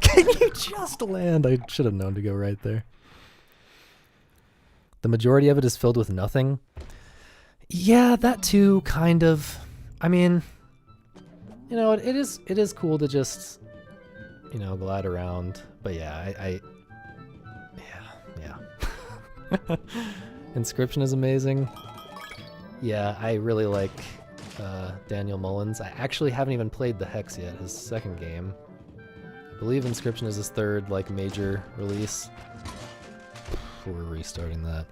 Can you just land? I should have known to go right there. The majority of it is filled with nothing. Yeah, that too, kind of. I mean, you know, it is cool to just, you know, glide around. But yeah, yeah. Inscription is amazing. Yeah, I really like Daniel Mullins. I actually haven't even played the Hex yet, his second game. I believe Inscription is his third, like, major release. We're restarting that.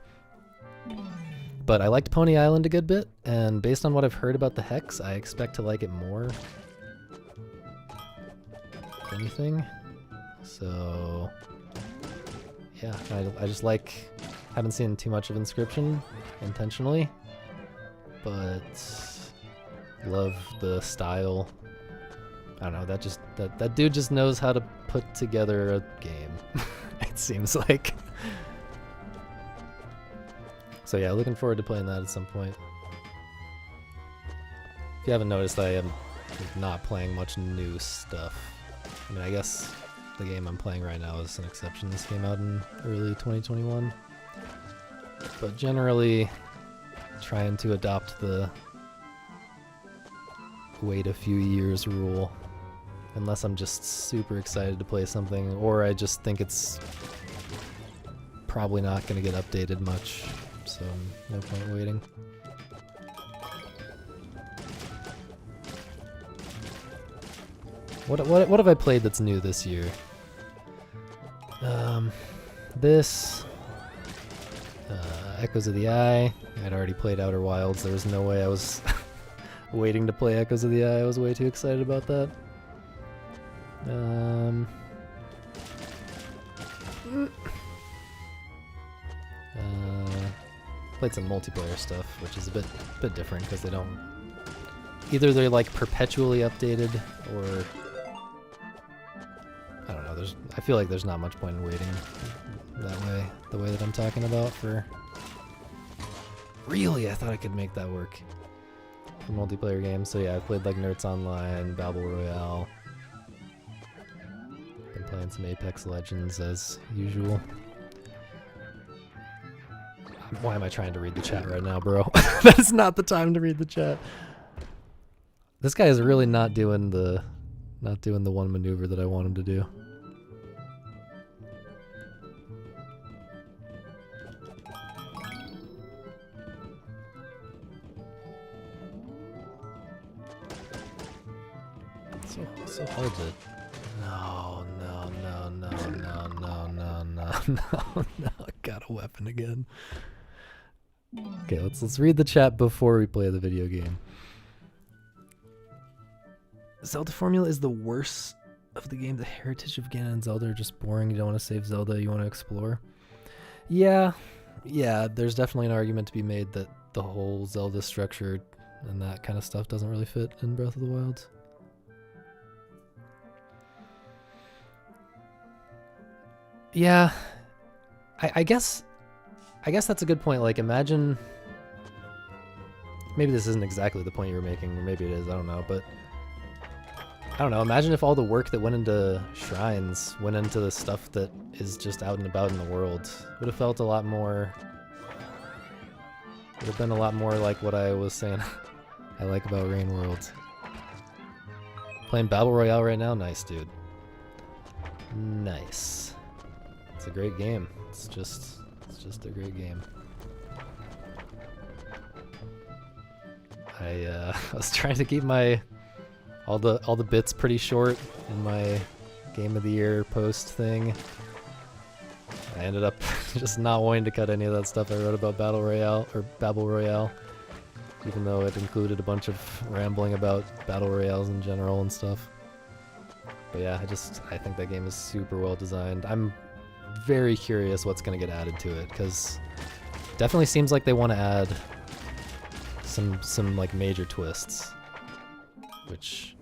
But I liked Pony Island a good bit, and based on what I've heard about the Hex, I expect to like it more. If anything. So yeah, I just like, haven't seen too much of Inscription intentionally, but love the style. I don't know, that dude just knows how to put together a game. It seems like. So yeah, looking forward to playing that at some point. If you haven't noticed, I am not playing much new stuff. I mean, I guess the game I'm playing right now is an exception. This came out in early 2021. But generally, trying to adopt the wait a few years rule. Unless I'm just super excited to play something, or I just think it's probably not going to get updated much. So no point waiting. What have I played that's new this year? This Echoes of the Eye. I'd already played Outer Wilds. There was no way I was waiting to play Echoes of the Eye. I was way too excited about that. Played some multiplayer stuff, which is a bit different because they don't, either they're like perpetually updated, or I don't know. I feel like there's not much point in waiting that way, the way that I'm talking about for. Really, I thought I could make that work for multiplayer games. So yeah, I played like Nerds Online, Babel Royale. Been playing some Apex Legends as usual. Why am I trying to read the chat right now, bro? That is not the time to read the chat. This guy is really not doing the one maneuver that I want him to do. It's so hard to. No. I got a weapon again. Okay, let's read the chat before we play the video game. Zelda formula is the worst of the game. The heritage of Ganon and Zelda are just boring. You don't want to save Zelda, you want to explore. Yeah, there's definitely an argument to be made that the whole Zelda structure and that kind of stuff doesn't really fit in Breath of the Wild. Yeah, I guess that's a good point. Like, imagine, maybe this isn't exactly the point you were making, or maybe it is, I don't know, but I don't know, imagine if all the work that went into shrines went into the stuff that is just out and about in the world. Would have felt a lot more, would have been a lot more like what I was saying I like about Rain World. Playing Battle Royale right now? Nice, dude. Nice. It's a great game. It's just a great game. I was trying to keep my all the bits pretty short in my Game of the Year post thing. I ended up just not wanting to cut any of that stuff I wrote about Battle Royale, even though it included a bunch of rambling about Battle Royales in general and stuff. But yeah, I think that game is super well designed. I'm very curious what's going to get added to it, because it definitely seems like they want to add some like major twists. which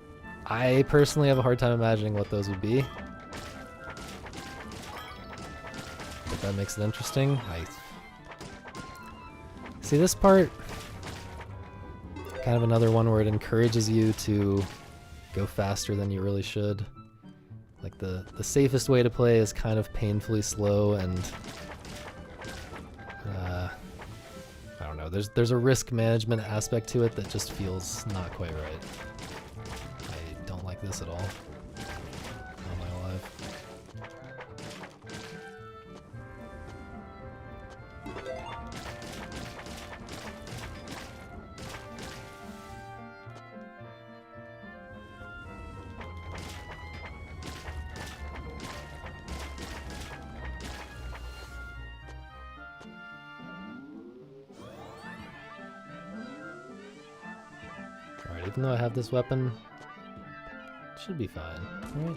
I personally have a hard time imagining what those would be. But that makes it interesting. I see this part, kind of another one where it encourages you to go faster than you really should. Like the safest way to play is kind of painfully slow, and I don't know, there's a risk management aspect to it that just feels not quite right. I don't like this at all. Not my life. Alright, even though I have this weapon, it should be fine, right?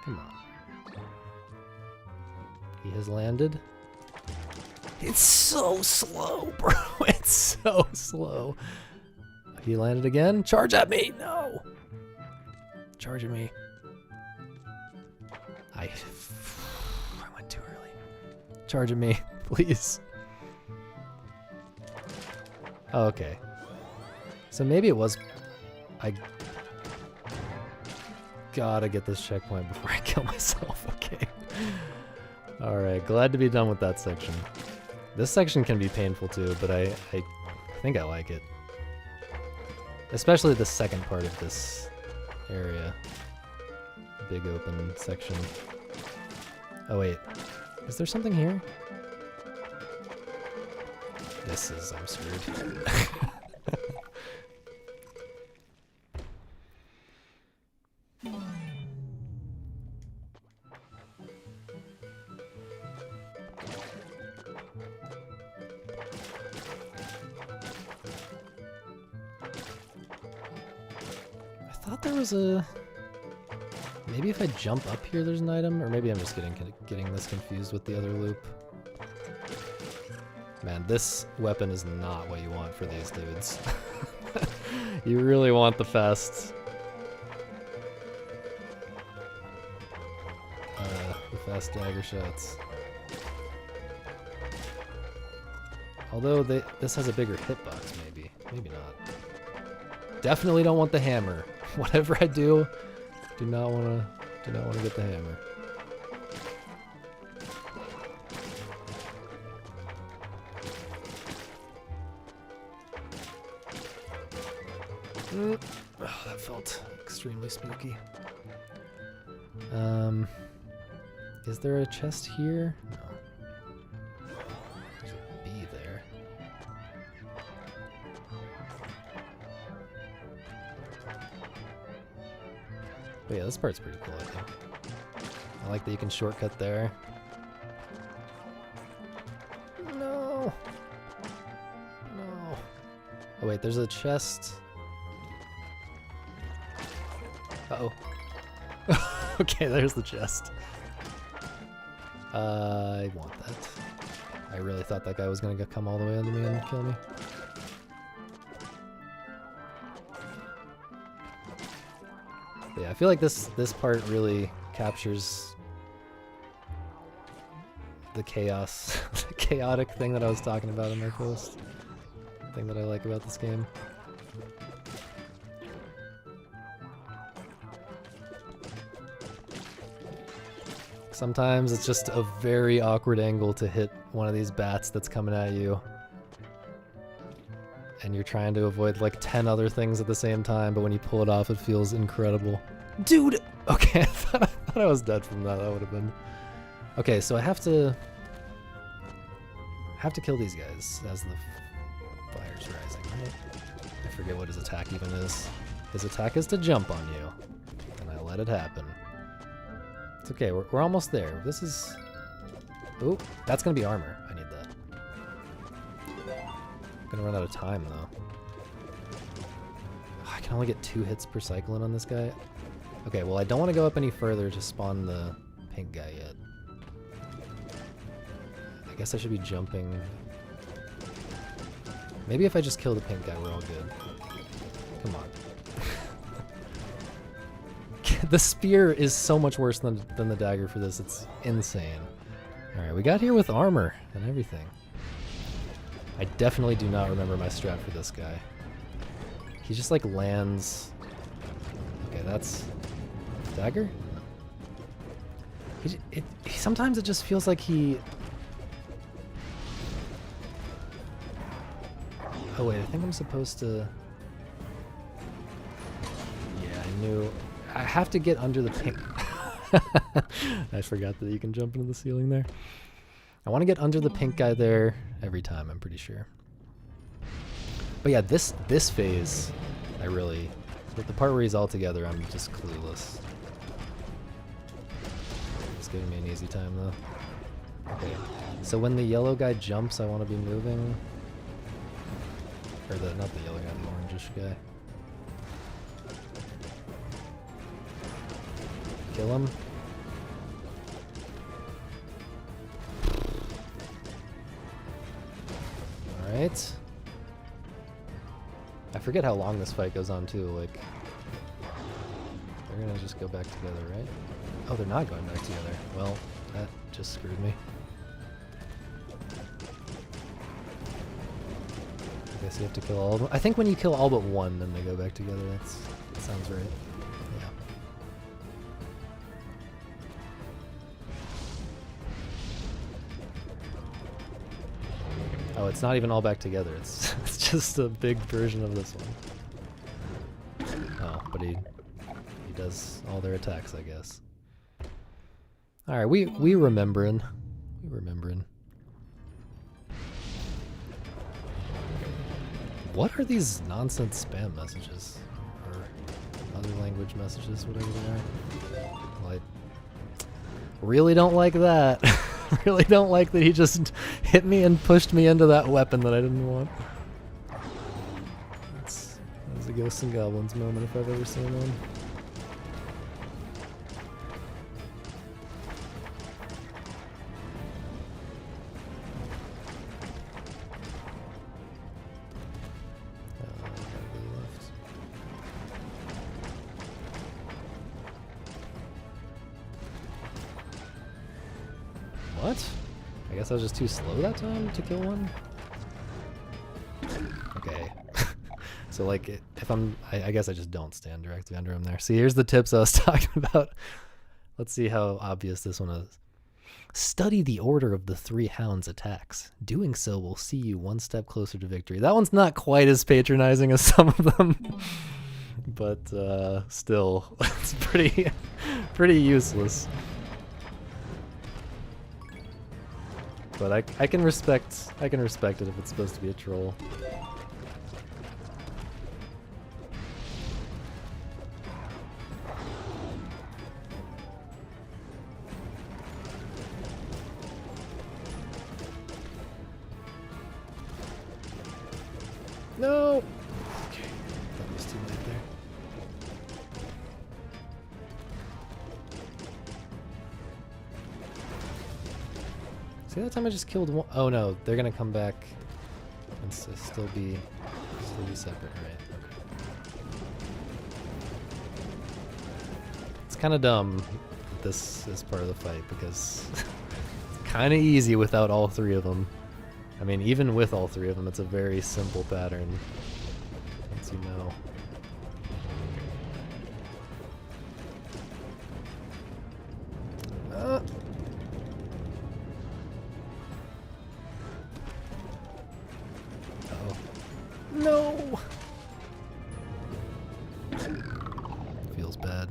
Come on. He has landed. It's so slow, bro. It's so slow. He landed again. Charge at me! No! Charge at me. I went too early. Charge at me, please. Oh, okay. So maybe it was... I gotta get this checkpoint before I kill myself, okay. Alright, glad to be done with that section. This section can be painful too, but I think I like it. Especially the second part of this area. Big open section. Oh wait, is there something here? This is... I'm screwed. I thought there was a... Maybe if I jump up here there's an item? Or maybe I'm just getting this confused with the other loop. Man, this weapon is not what you want for these dudes. You really want the fast... fast dagger shots. Although this has a bigger hitbox, maybe. Maybe not. Definitely don't want the hammer. Whatever I do, do not want to get the hammer. Oh, that felt extremely spooky. Is there a chest here? No. There's a bee there. But yeah, this part's pretty cool, I think. I like that you can shortcut there. No! No. Oh wait, there's a chest. Uh-oh. Okay, there's the chest. I want that. I really thought that guy was gonna come all the way into me and kill me. But yeah, I feel like this part really captures the chaos, the chaotic thing that I was talking about in my post. The thing that I like about this game. Sometimes it's just a very awkward angle to hit one of these bats that's coming at you. And you're trying to avoid like 10 other things at the same time, but when you pull it off, it feels incredible. Dude! Okay, I thought I was dead from that. That would have been... Okay, so I have to kill these guys as the fire's rising, right? I forget what his attack even is. His attack is to jump on you. And I let it happen. It's okay, we're almost there. This is... Ooh, that's gonna be armor. I need that. I'm gonna run out of time, though. I can only get 2 hits per cyclone on this guy. Okay, well, I don't want to go up any further to spawn the pink guy yet. I guess I should be jumping. Maybe if I just kill the pink guy, we're all good. Come on. The spear is so much worse than the dagger for this. It's insane. Alright, we got here with armor and everything. I definitely do not remember my strat for this guy. He just like lands... Okay, that's... Dagger? Sometimes it just feels like he... Oh wait, I think I'm supposed to... Yeah, I knew... I have to get under the pink... I forgot that you can jump into the ceiling there. I want to get under the pink guy there every time, I'm pretty sure. But yeah, this phase, I really... But the part where he's all together, I'm just clueless. It's giving me an easy time, though. Okay, so when the yellow guy jumps, I want to be moving... Or not the yellow guy, the orangish guy. Kill him. Alright. I forget how long this fight goes on too, like... They're gonna just go back together, right? Oh, they're not going back together. Well, that just screwed me. I guess you have to kill all of them. I think when you kill all but one, then they go back together. That sounds right. Yeah. Oh, it's not even all back together. It's just a big version of this one. Oh, but he does all their attacks, I guess. All right, we remembering. We remembering. What are these nonsense spam messages? Or other language messages, whatever they are? Like, really don't like that. Really don't like that he just hit me and pushed me into that weapon that I didn't want. That was a Ghosts and Goblins moment if I've ever seen one. What? I guess I was just too slow that time to kill one? Okay. So like, if I guess I just don't stand directly under him there. See, here's the tips I was talking about. Let's see how obvious this one is. Study the order of the 3 hounds' attacks. Doing so will see you one step closer to victory. That one's not quite as patronizing as some of them. But still, it's pretty useless. But I can respect it if it's supposed to be a troll. No. Okay, that was too late there. See, that time I just killed one. Oh no, they're gonna come back and still be separate, right? Okay. It's kind of dumb that this is part of the fight because it's kind of easy without all 3 of them. I mean, even with all 3 of them, it's a very simple pattern once you know. No! Feels bad.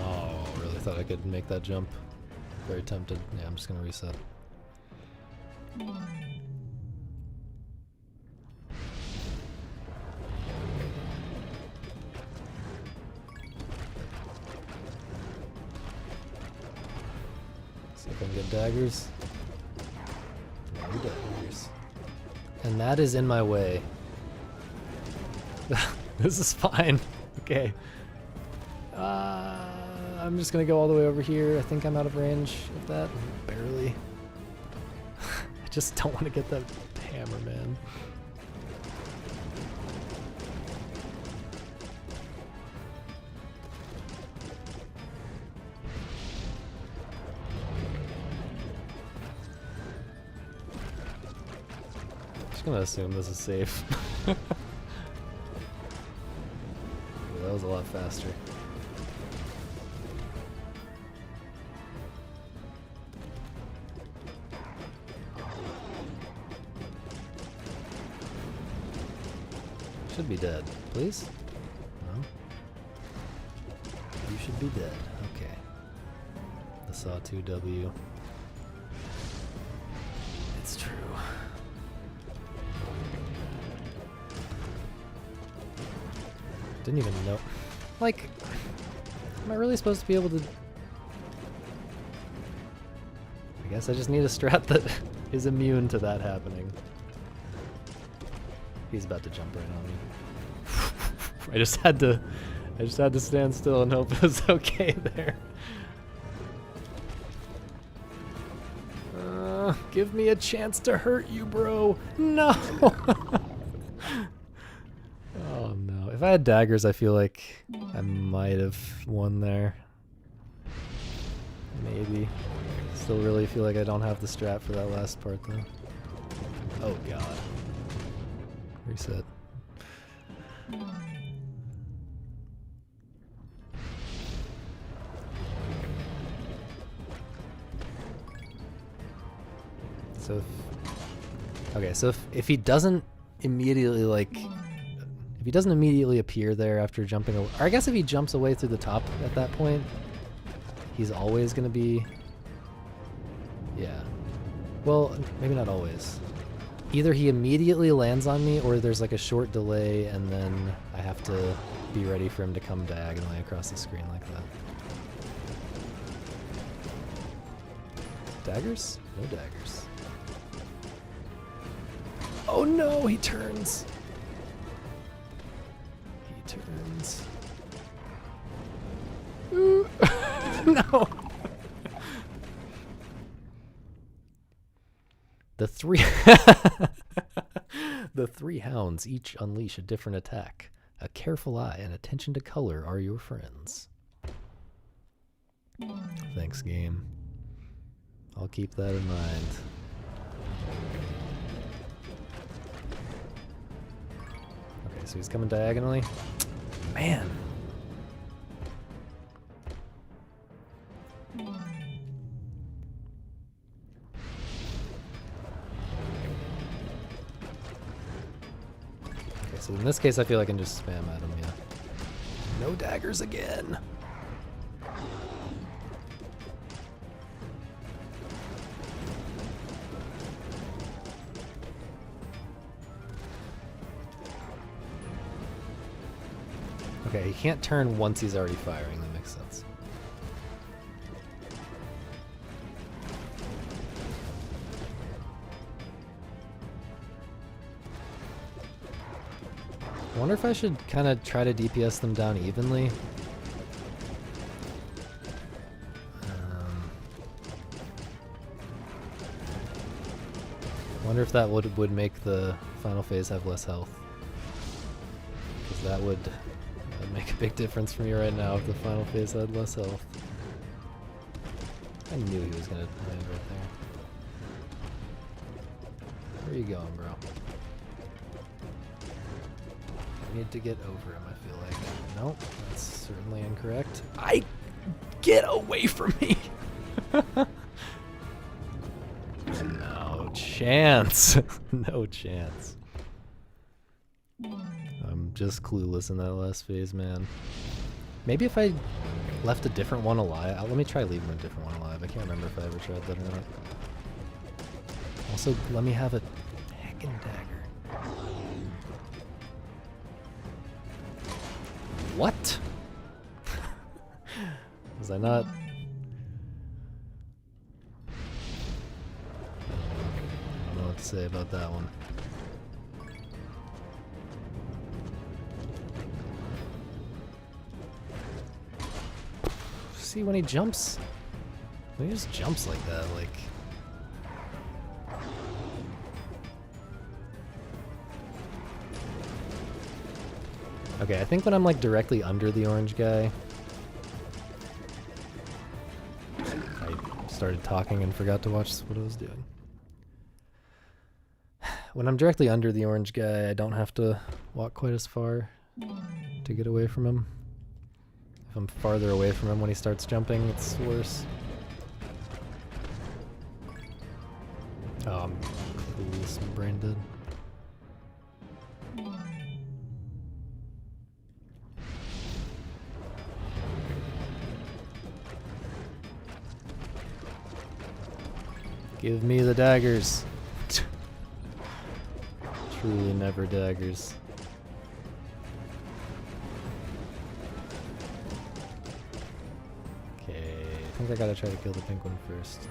Oh, really thought I could make that jump. Very tempted. Yeah, I'm just gonna reset. See if I can get daggers. No daggers. And that is in my way. This is fine. Okay. I'm just gonna go all the way over here. I think I'm out of range of that. Barely. I just don't want to get that hammer, man. Just gonna assume this is safe. Ooh, that was a lot faster. Should be dead, please? No? You should be dead. Okay. The Saw 2W. It's true. Didn't even know. Like, am I really supposed to be able to... I guess I just need a strat that is immune to that happening. He's about to jump right on me. I just had to stand still and hope it was okay there. Give me a chance to hurt you, bro. No. Oh no. If I had daggers, I feel like I might have won there. Maybe. Still really feel like I don't have the strat for that last part though. Oh god. Reset. So if he doesn't immediately if he doesn't immediately appear there after jumping away, or I guess if he jumps away through the top at that point, he's always gonna be, yeah. Well, maybe not always. Either he immediately lands on me or there's like a short delay and then I have to be ready for him to come diagonally across the screen like that. Daggers? No daggers. Oh no, he turns. He turns. Ooh. No. The three hounds each unleash a different attack. A careful eye and attention to color are your friends. Thanks, game. I'll keep that in mind. Okay, so he's coming diagonally. Man. So in this case, I feel like I can just spam at him, yeah. No daggers again. Okay, he can't turn once he's already firing. That makes sense. I wonder if I should kind of try to DPS them down evenly. I wonder if that would make the final phase have less health. Because that would make a big difference for me right now if the final phase had less health. I knew he was going to land right there. Where are you going, bro? I need to get over him, I feel like. Nope, that's certainly incorrect. Get away from me! No chance. No chance. I'm just clueless in that last phase, man. Maybe if I left a different one alive. Let me try leaving a different one alive. I can't remember if I ever tried that or not. Also, let me have a heckin' dagger. What? Was I not? I don't know what to say about that one. See, when he jumps, when he just jumps like that, like... Okay, I think when I'm like directly under the orange guy, I started talking and forgot to watch what I was doing. When I'm directly under the orange guy, I don't have to walk quite as far to get away from him. If I'm farther away from him when he starts jumping, it's worse. Oh, I'm cool, brain dead. Give me the daggers. Truly never daggers. Okay, I think I gotta try to kill the pink one first.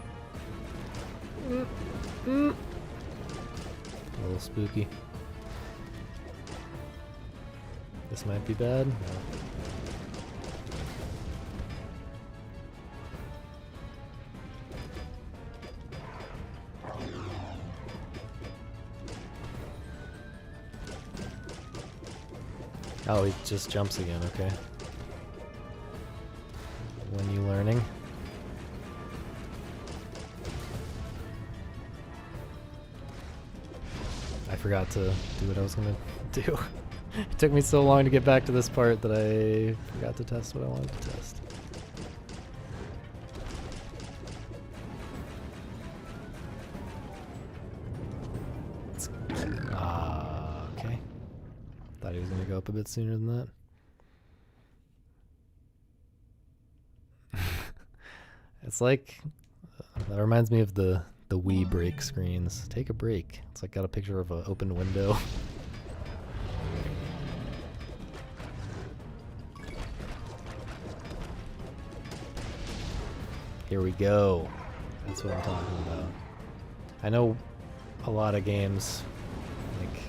A little spooky. This might be bad. No. Oh, he just jumps again, okay. When you learning? I forgot to do what I was gonna do. It took me so long to get back to this part that I forgot to test what I wanted to test. Okay. Thought he was gonna go up a bit sooner than that. It's like, that reminds me of the Wii break screens. Take a break. It's like got a picture of an open window. Here we go. That's what I'm talking about. I know a lot of games, like,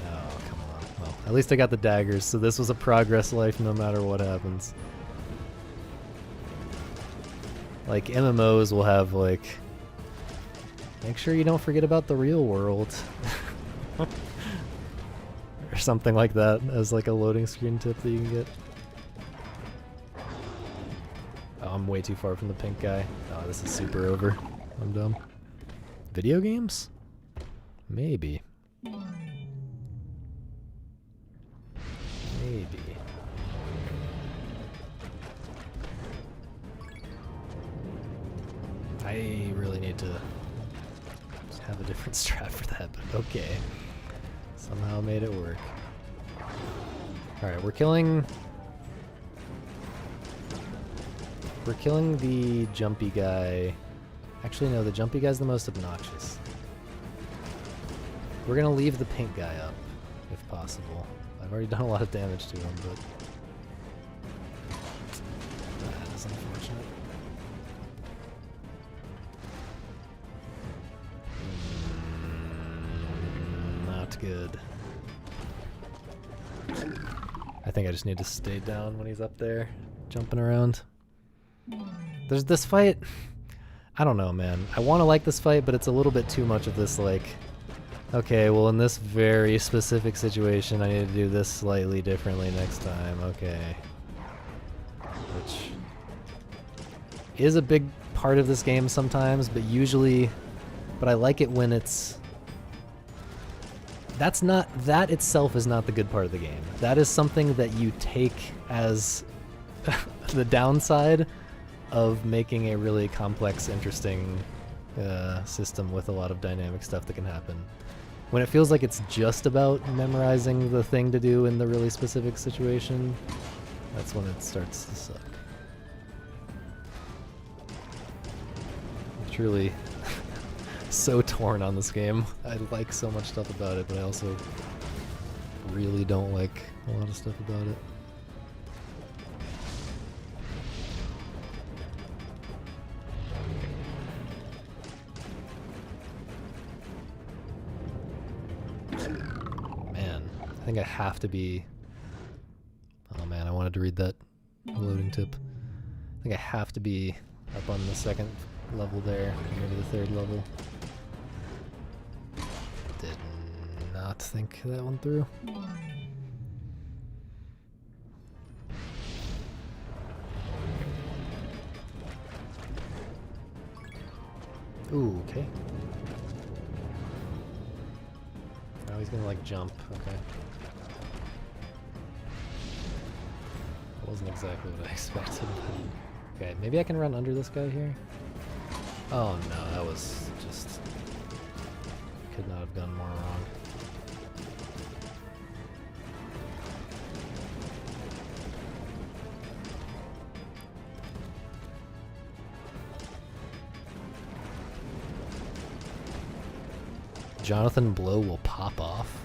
oh, come on. Well, at least I got the daggers, so this was a progress life no matter what happens. Like, MMOs will have, like, make sure you don't forget about the real world. Or something like that as, like, a loading screen tip that you can get. Oh, I'm way too far from the pink guy. Oh, this is super over. I'm dumb. Video games? Maybe. Maybe. I really need to just have a different strat for that, but okay. Somehow made it work. Alright, we're killing the jumpy guy. Actually, no, the jumpy guy's the most obnoxious. We're gonna leave the pink guy up, if possible. I've already done a lot of damage to him, but that is unfortunate. Not good. I think I just need to stay down when he's up there, jumping around. There's this fight. I don't know, man. I want to like this fight, but it's a little bit too much of this, like, okay, well, in this very specific situation, I need to do this slightly differently next time. Okay. Which is a big part of this game sometimes, but usually, but I like it when it's, that itself is not the good part of the game. That is something that you take as the downside of making a really complex, interesting system with a lot of dynamic stuff that can happen. When it feels like it's just about memorizing the thing to do in the really specific situation, that's when it starts to suck. I'm truly so torn on this game. I like so much stuff about it, but I also really don't like a lot of stuff about it. I think I have to be... Oh man, I wanted to read that loading tip. I think I have to be up on the second level there, maybe the third level. Did not think that one through. Ooh, okay. Now he's gonna like jump, okay. That wasn't exactly what I expected. Okay, maybe I can run under this guy here? Oh no, that was just... could not have gone more wrong. Jonathan Blow will pop off?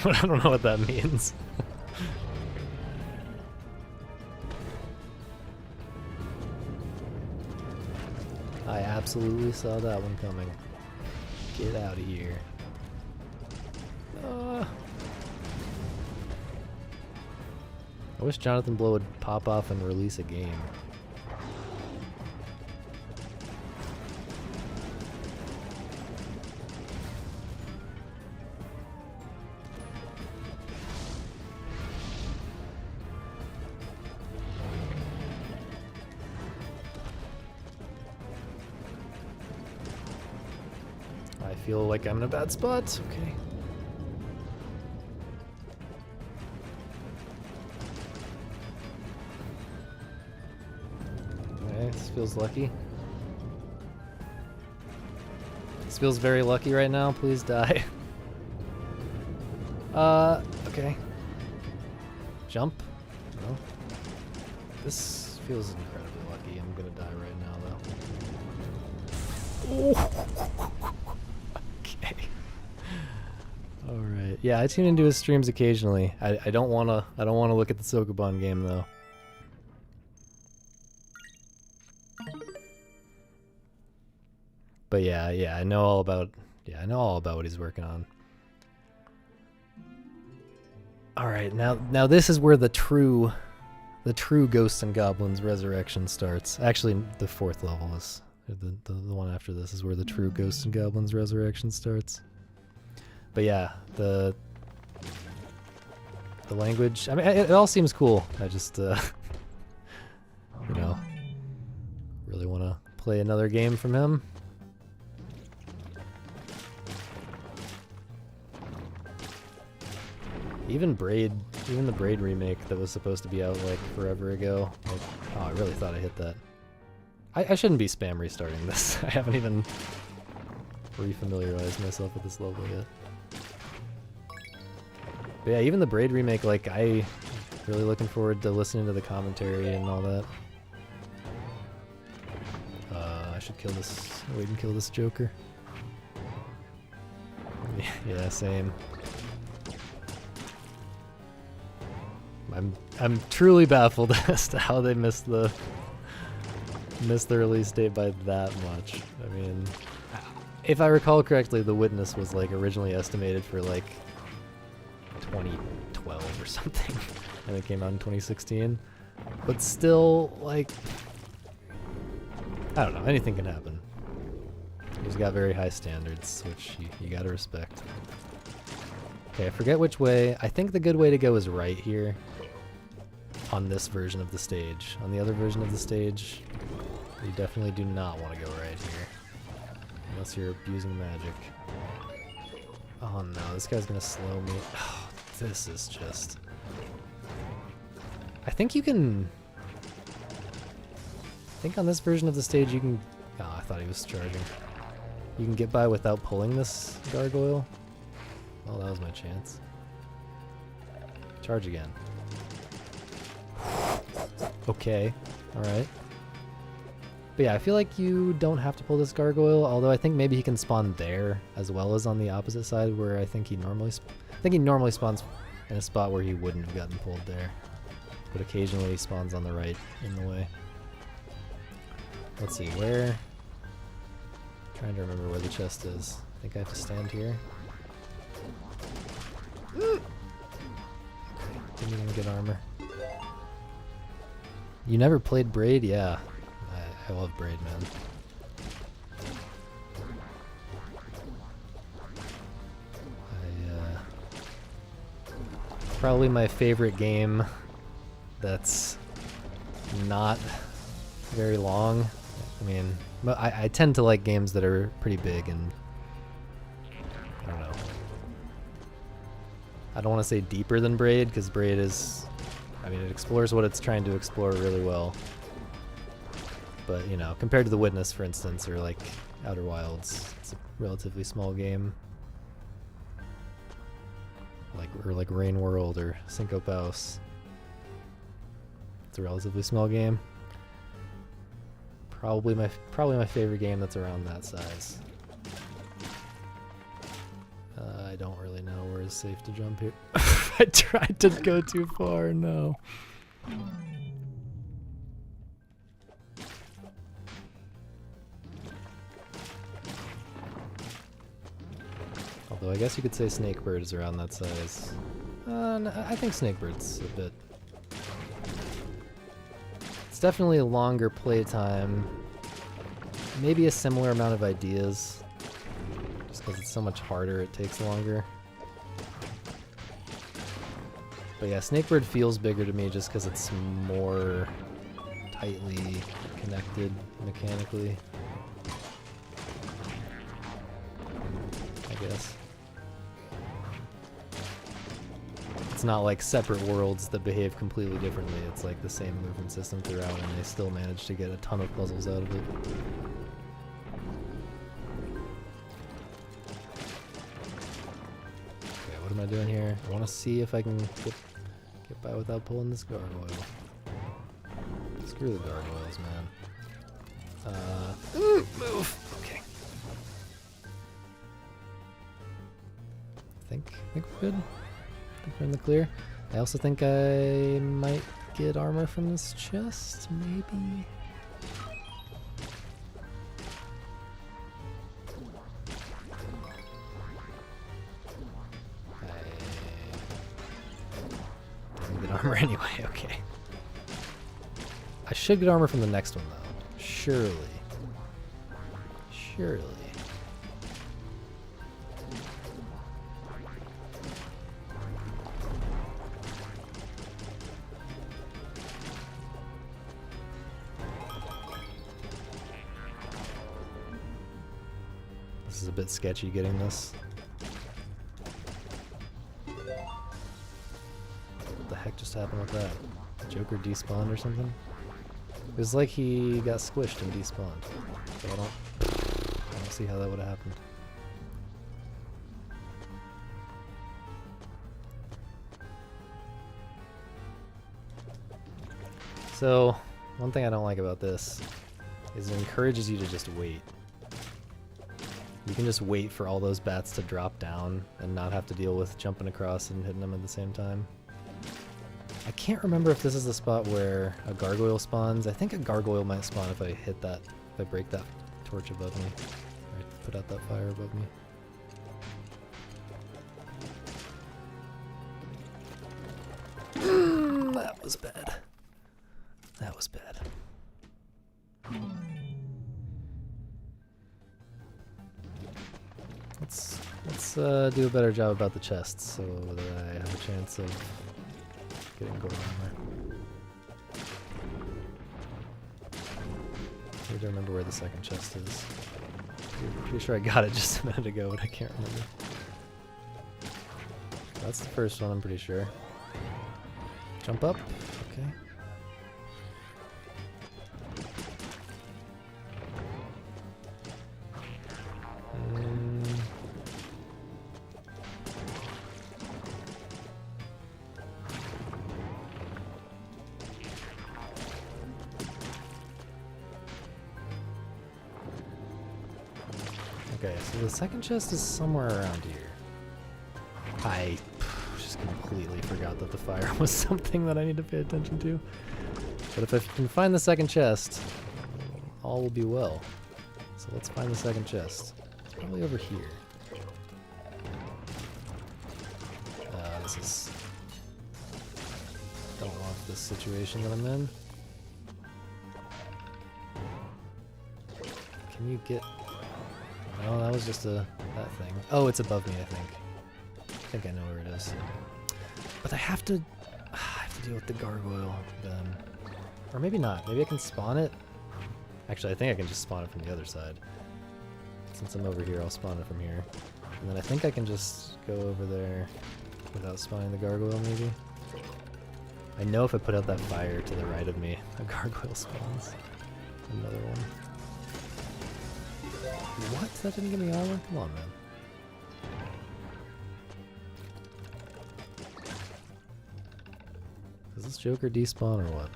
I don't know what that means. I absolutely saw that one coming. Get out of here. I wish Jonathan Blow would pop off and release a game. I feel like I'm in a bad spot. Okay. Okay, this feels lucky. This feels very lucky right now. Please die. Okay. Jump? No. This feels incredibly lucky. I'm gonna die right now, though. Okay. Alright. Yeah, I tune into his streams occasionally. I don't wanna look at the Sokoban game though. But yeah, I know all about what he's working on. Alright, now this is where the true Ghosts and Goblins resurrection starts. Actually, the fourth level is the one after this is where the true Ghosts and Goblins resurrection starts. But yeah, the language, I mean, it all seems cool. I just you know, really want to play another game from him. Even the Braid remake that was supposed to be out like forever ago. Like, oh, I really thought I hit that. I shouldn't be spam restarting this. I haven't even refamiliarized myself with this level yet. But yeah, even the Braid remake, like, I really looking forward to listening to the commentary and all that. I should wait and kill this Joker. Yeah, same. I'm truly baffled as to how they missed the release date by that much. I mean, if I recall correctly, The Witness was like originally estimated for like 2012 or something, and it came out in 2016. But still, like, I don't know, anything can happen. He's got very high standards, which you gotta respect. Okay, I forget which way. I think the good way to go is right here. On this version of the stage. On the other version of the stage, you definitely do not want to go right here. Unless you're abusing magic. Oh no, this guy's gonna slow me. Oh, this is just... I think you can... I think on this version of the stage you can... Oh, I thought he was charging. You can get by without pulling this gargoyle. Oh, that was my chance. Charge again. Okay, alright. But yeah, I feel like you don't have to pull this gargoyle, although I think maybe he can spawn there as well as on the opposite side where I think he normally spawns in a spot where he wouldn't have gotten pulled there. But occasionally he spawns on the right in the way. Let's see, where? I'm trying to remember where the chest is. I think I have to stand here. Okay, didn't even get armor. You never played Braid? Yeah. I love Braid, man. Probably my favorite game that's not very long. I mean, I tend to like games that are pretty big and I don't know. I don't want to say deeper than Braid because Braid is, I mean, it explores what it's trying to explore really well. But, you know, compared to The Witness, for instance, or like Outer Wilds, it's a relatively small game. Like Rain World or Cinco Paus. It's a relatively small game. Probably my favorite game that's around that size. I don't really know where it's safe to jump here. I tried to go too far, no. Although I guess you could say Snakebird is around that size. No, I think Snakebird's a bit... It's definitely a longer playtime. Maybe a similar amount of ideas. Just because it's so much harder, it takes longer. But yeah, Snakebird feels bigger to me just because it's more tightly connected mechanically. I guess. It's not like separate worlds that behave completely differently. It's like the same movement system throughout, and they still manage to get a ton of puzzles out of it. Okay, what am I doing here? I want to see if I can get by without pulling this gargoyle. Screw the gargoyles, man. Move! Okay. I think we're good. I think we're in the clear. I also think I might get armor from this chest, maybe? I didn't get armor anyway, okay. I should get armor from the next one, though. Surely. Surely. This is a bit sketchy getting this. What the heck just happened with that? Joker despawned or something? It was like he got squished and despawned. So I don't see how that would have happened. So, one thing I don't like about this is it encourages you to just wait. You can just wait for all those bats to drop down and not have to deal with jumping across and hitting them at the same time. I can't remember if this is the spot where a gargoyle spawns. I think a gargoyle might spawn if I hit that, if I break that torch above me. Or put out that fire above me. That was bad. That was bad. Let's do a better job about the chests so that I have a chance of getting gold armor. I need to remember where the second chest is. I'm pretty sure I got it just a minute ago, but I can't remember. That's the first one, I'm pretty sure. Jump up. Okay. Okay, so the second chest is somewhere around here. I just completely forgot that the fire was something that I need to pay attention to. But if I can find the second chest, all will be well. So let's find the second chest. It's probably over here. This is... Don't want this situation that I'm in. Can you get... No, that was just that thing. Oh, it's above me, I think. I think I know where it is. But I have to deal with the gargoyle then. Or maybe not. Maybe I can spawn it? Actually, I think I can just spawn it from the other side. Since I'm over here, I'll spawn it from here. And then I think I can just go over there without spawning the gargoyle, maybe? I know if I put out that fire to the right of me, a gargoyle spawns. Another one. What? That didn't give me armor? Come on, man. Does this Joker despawn or what?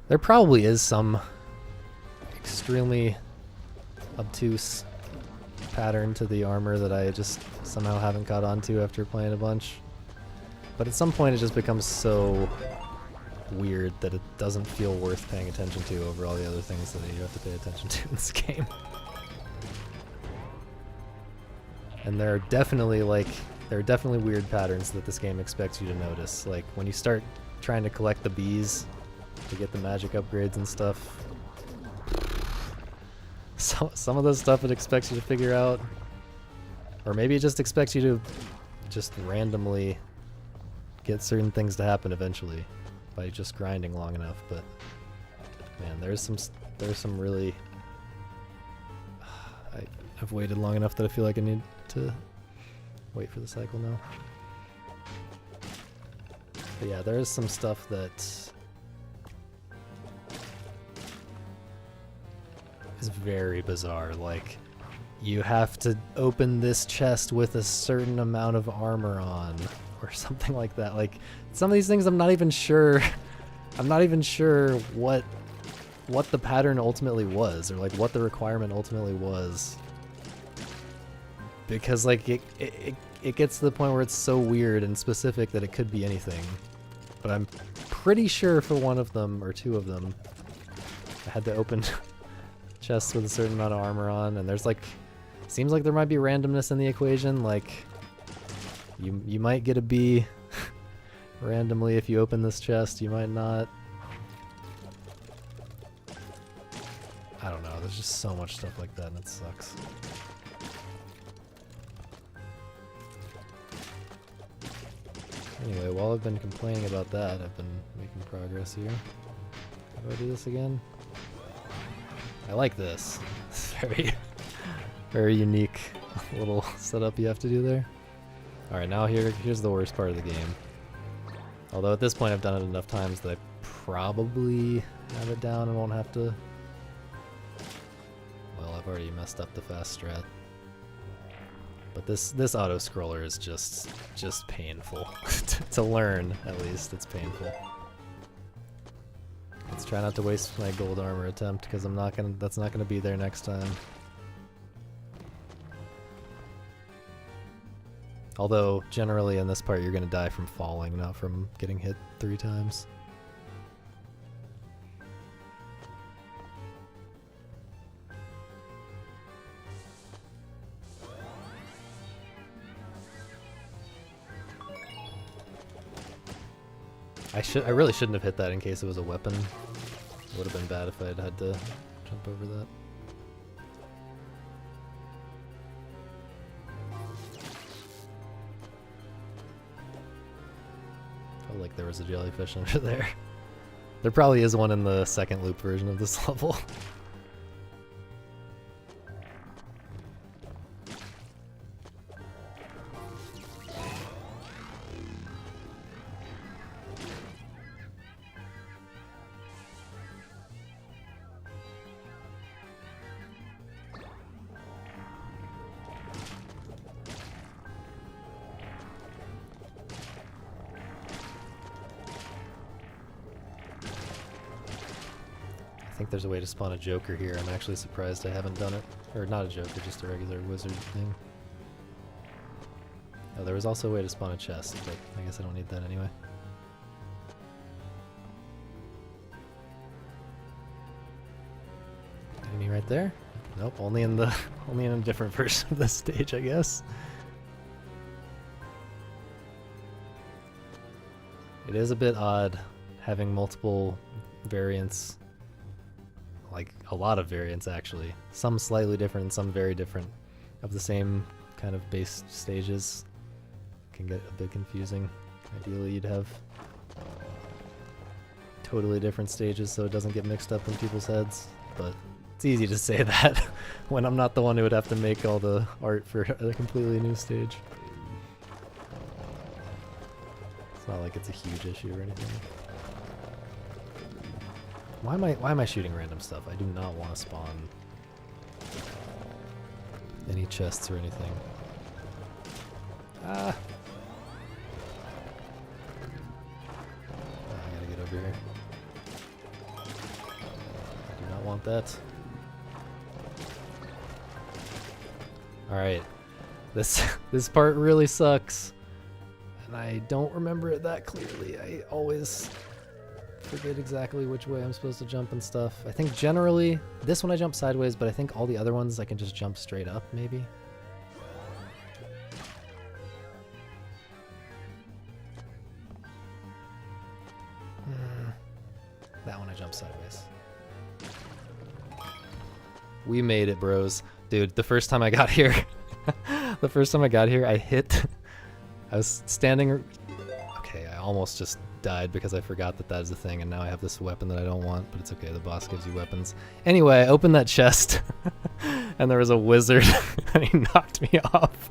There probably is some extremely obtuse pattern to the armor that I just somehow haven't caught on to after playing a bunch. But at some point it just becomes so weird that it doesn't feel worth paying attention to over all the other things that you have to pay attention to in this game. And there are definitely weird patterns that this game expects you to notice. Like when you start trying to collect the bees to get the magic upgrades and stuff. Some of the stuff it expects you to figure out. Or maybe it just expects you to just randomly get certain things to happen eventually by just grinding long enough, but man, there's some really I've waited long enough that I feel like I need to wait for the cycle now. But yeah, there is some stuff that is very bizarre. Like, you have to open this chest with a certain amount of armor on, or something like that. Like, some of these things I'm not even sure what the pattern ultimately was, or like what the requirement ultimately was. Because like it gets to the point where it's so weird and specific that it could be anything. But I'm pretty sure for one of them, or two of them, I had to open chests with a certain amount of armor on, and there's like, seems like there might be randomness in the equation. Like, you might get a B randomly if you open this chest, you might not. I don't know, there's just so much stuff like that and it sucks. Anyway, while I've been complaining about that, I've been making progress here. How do I do this again? I like this. It's very unique little setup you have to do there. Alright, now here's the worst part of the game. Although at this point I've done it enough times that I probably have it down and won't have to... Well, I've already messed up the fast strat. But this auto-scroller is just painful. To learn, at least, it's painful. Let's try not to waste my gold armor attempt, because that's not gonna be there next time. Although, generally in this part you're gonna die from falling, not from getting hit 3 times. I really shouldn't have hit that in case it was a weapon. It would have been bad if I had to jump over that. Felt like there was a jellyfish under there. There probably is one in the second loop version of this level. I think there's a way to spawn a Joker here. I'm actually surprised I haven't done it. Or not a Joker, just a regular wizard thing. Oh, there was also a way to spawn a chest, but I guess I don't need that anyway. right there? Nope, only in the only in a different version of this stage, I guess. It is a bit odd having multiple variants. Like a lot of variants actually. Some slightly different, some very different of the same kind of base stages. Can get a bit confusing. Ideally you'd have totally different stages so it doesn't get mixed up in people's heads, but it's easy to say that when I'm not the one who would have to make all the art for a completely new stage. It's not like it's a huge issue or anything. Why am I shooting random stuff? I do not want to spawn any chests or anything. Ah! I gotta get over here. I do not want that. Alright. This part really sucks. And I don't remember it that clearly. I always forget exactly which way I'm supposed to jump and stuff. I think generally, this one I jump sideways, but I think all the other ones I can just jump straight up, maybe. That one I jump sideways. We made it, bros. Dude, the first time I got here, I was standing, okay, I almost just died because I forgot that that is a thing, and now I have this weapon that I don't want, but it's okay, the boss gives you weapons. Anyway, I opened that chest, and there was a wizard, and he knocked me off.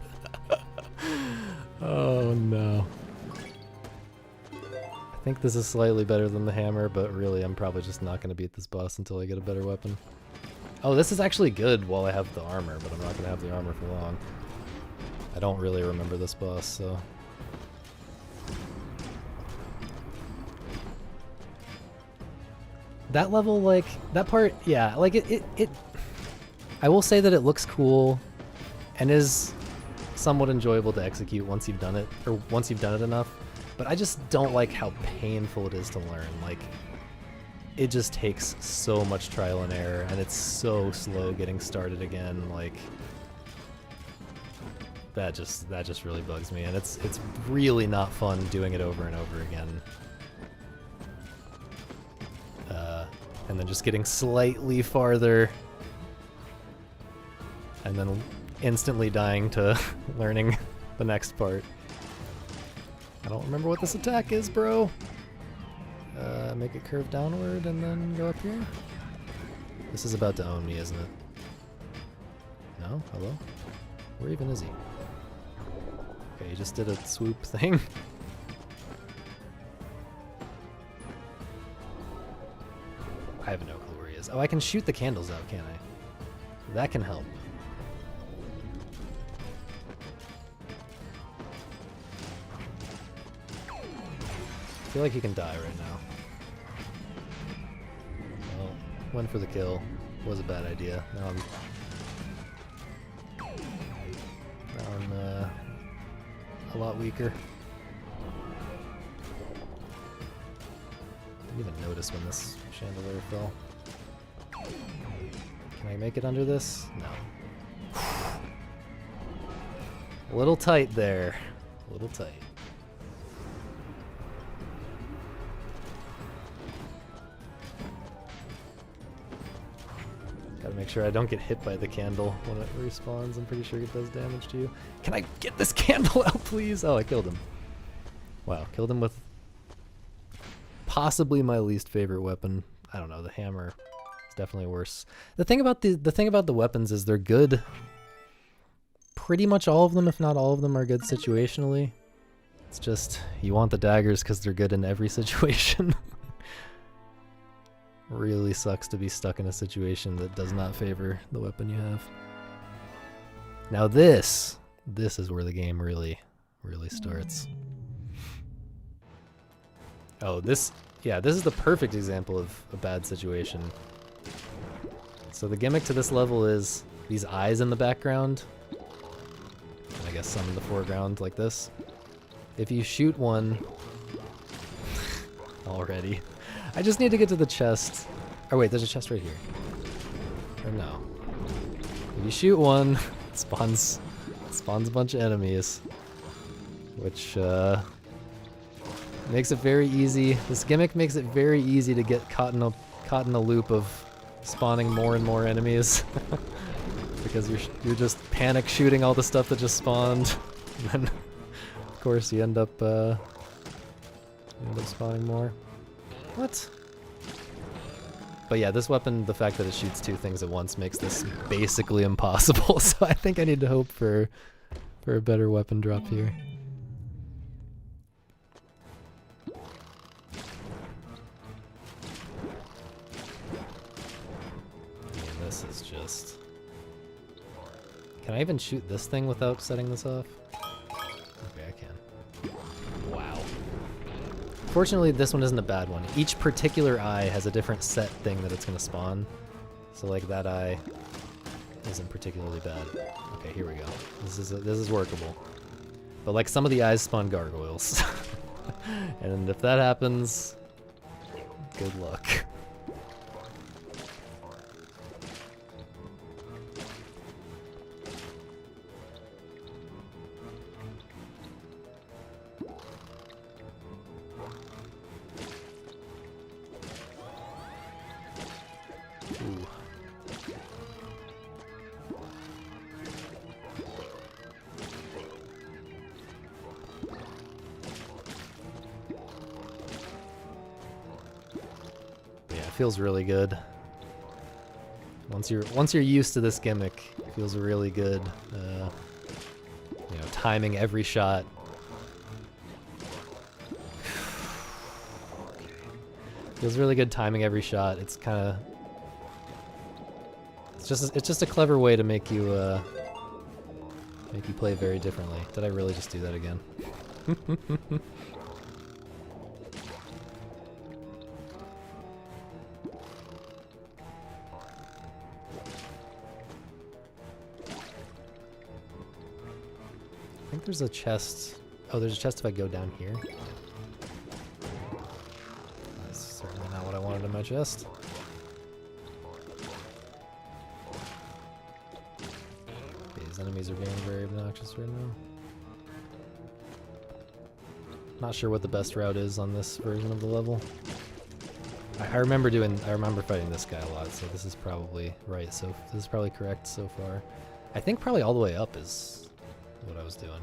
Oh no. I think this is slightly better than the hammer, but really I'm probably just not going to beat this boss until I get a better weapon. Oh, this is actually good while I have the armor, but I'm not going to have the armor for long. I don't really remember this boss, so... That level, like, that part, yeah, like it I will say that it looks cool and is somewhat enjoyable to execute once you've done it, or once you've done it enough, but I just don't like how painful it is to learn. Like, it just takes so much trial and error, and it's so slow getting started again, like... That just really bugs me, and it's really not fun doing it over and over again. And then just getting slightly farther, and then instantly dying to learning the next part. I don't remember what this attack is, bro. Make it curve downward and then go up here. This is about to own me, isn't it? No? Hello? Where even is he? Okay, he just did a swoop thing. I have no clue where he is. Oh, I can shoot the candles out, can't I? That can help. I feel like he can die right now. Well, went for the kill. Was a bad idea. Now I'm a lot weaker. Didn't even notice when this chandelier fell. Can I make it under this? No. A little tight there. A little tight. Gotta make sure I don't get hit by the candle when it respawns. I'm pretty sure it does damage to you. Can I get this candle out, please? Oh, I killed him. Wow, killed him with possibly my least favorite weapon. I don't know, the hammer is definitely worse. The thing about the weapons is they're good. Pretty much all of them, if not all of them, are good situationally. It's just you want the daggers because they're good in every situation. Really sucks to be stuck in a situation that does not favor the weapon you have. Now this is where the game really starts. Oh, this is the perfect example of a bad situation. So the gimmick to this level is these eyes in the background, and I guess some in the foreground like this. If you shoot one already, I just need to get to the chest. Oh wait, there's a chest right here. Or no. If you shoot one, it spawns a bunch of enemies. Which, makes it very easy. This gimmick makes it very easy to get caught in a loop of spawning more and more enemies. Because you're just panic shooting all the stuff that just spawned. And then, of course, you end up spawning more. What? But yeah, this weapon, the fact that it shoots two things at once makes this basically impossible. So I think I need to hope for a better weapon drop here. This is just... Can I even shoot this thing without setting this off? Okay, I can. Wow. Fortunately, this one isn't a bad one. Each particular eye has a different set thing that it's going to spawn. So like that eye isn't particularly bad. Okay, here we go. This is workable. But like some of the eyes spawn gargoyles. And if that happens, good luck. Ooh. Yeah, it feels really good. Once you're used to this gimmick, it feels really good. You know, timing every shot. Feels really good timing every shot. It's kind of it's just a clever way to make you play very differently. Did I really just do that again? I think there's a chest. Oh, there's a chest if I go down here. That's certainly not what I wanted in my chest. These enemies are being very obnoxious right now. Not sure what the best route is on this version of the level. I remember fighting this guy a lot, so this is probably right. So this is probably correct so far. I think probably all the way up is what I was doing.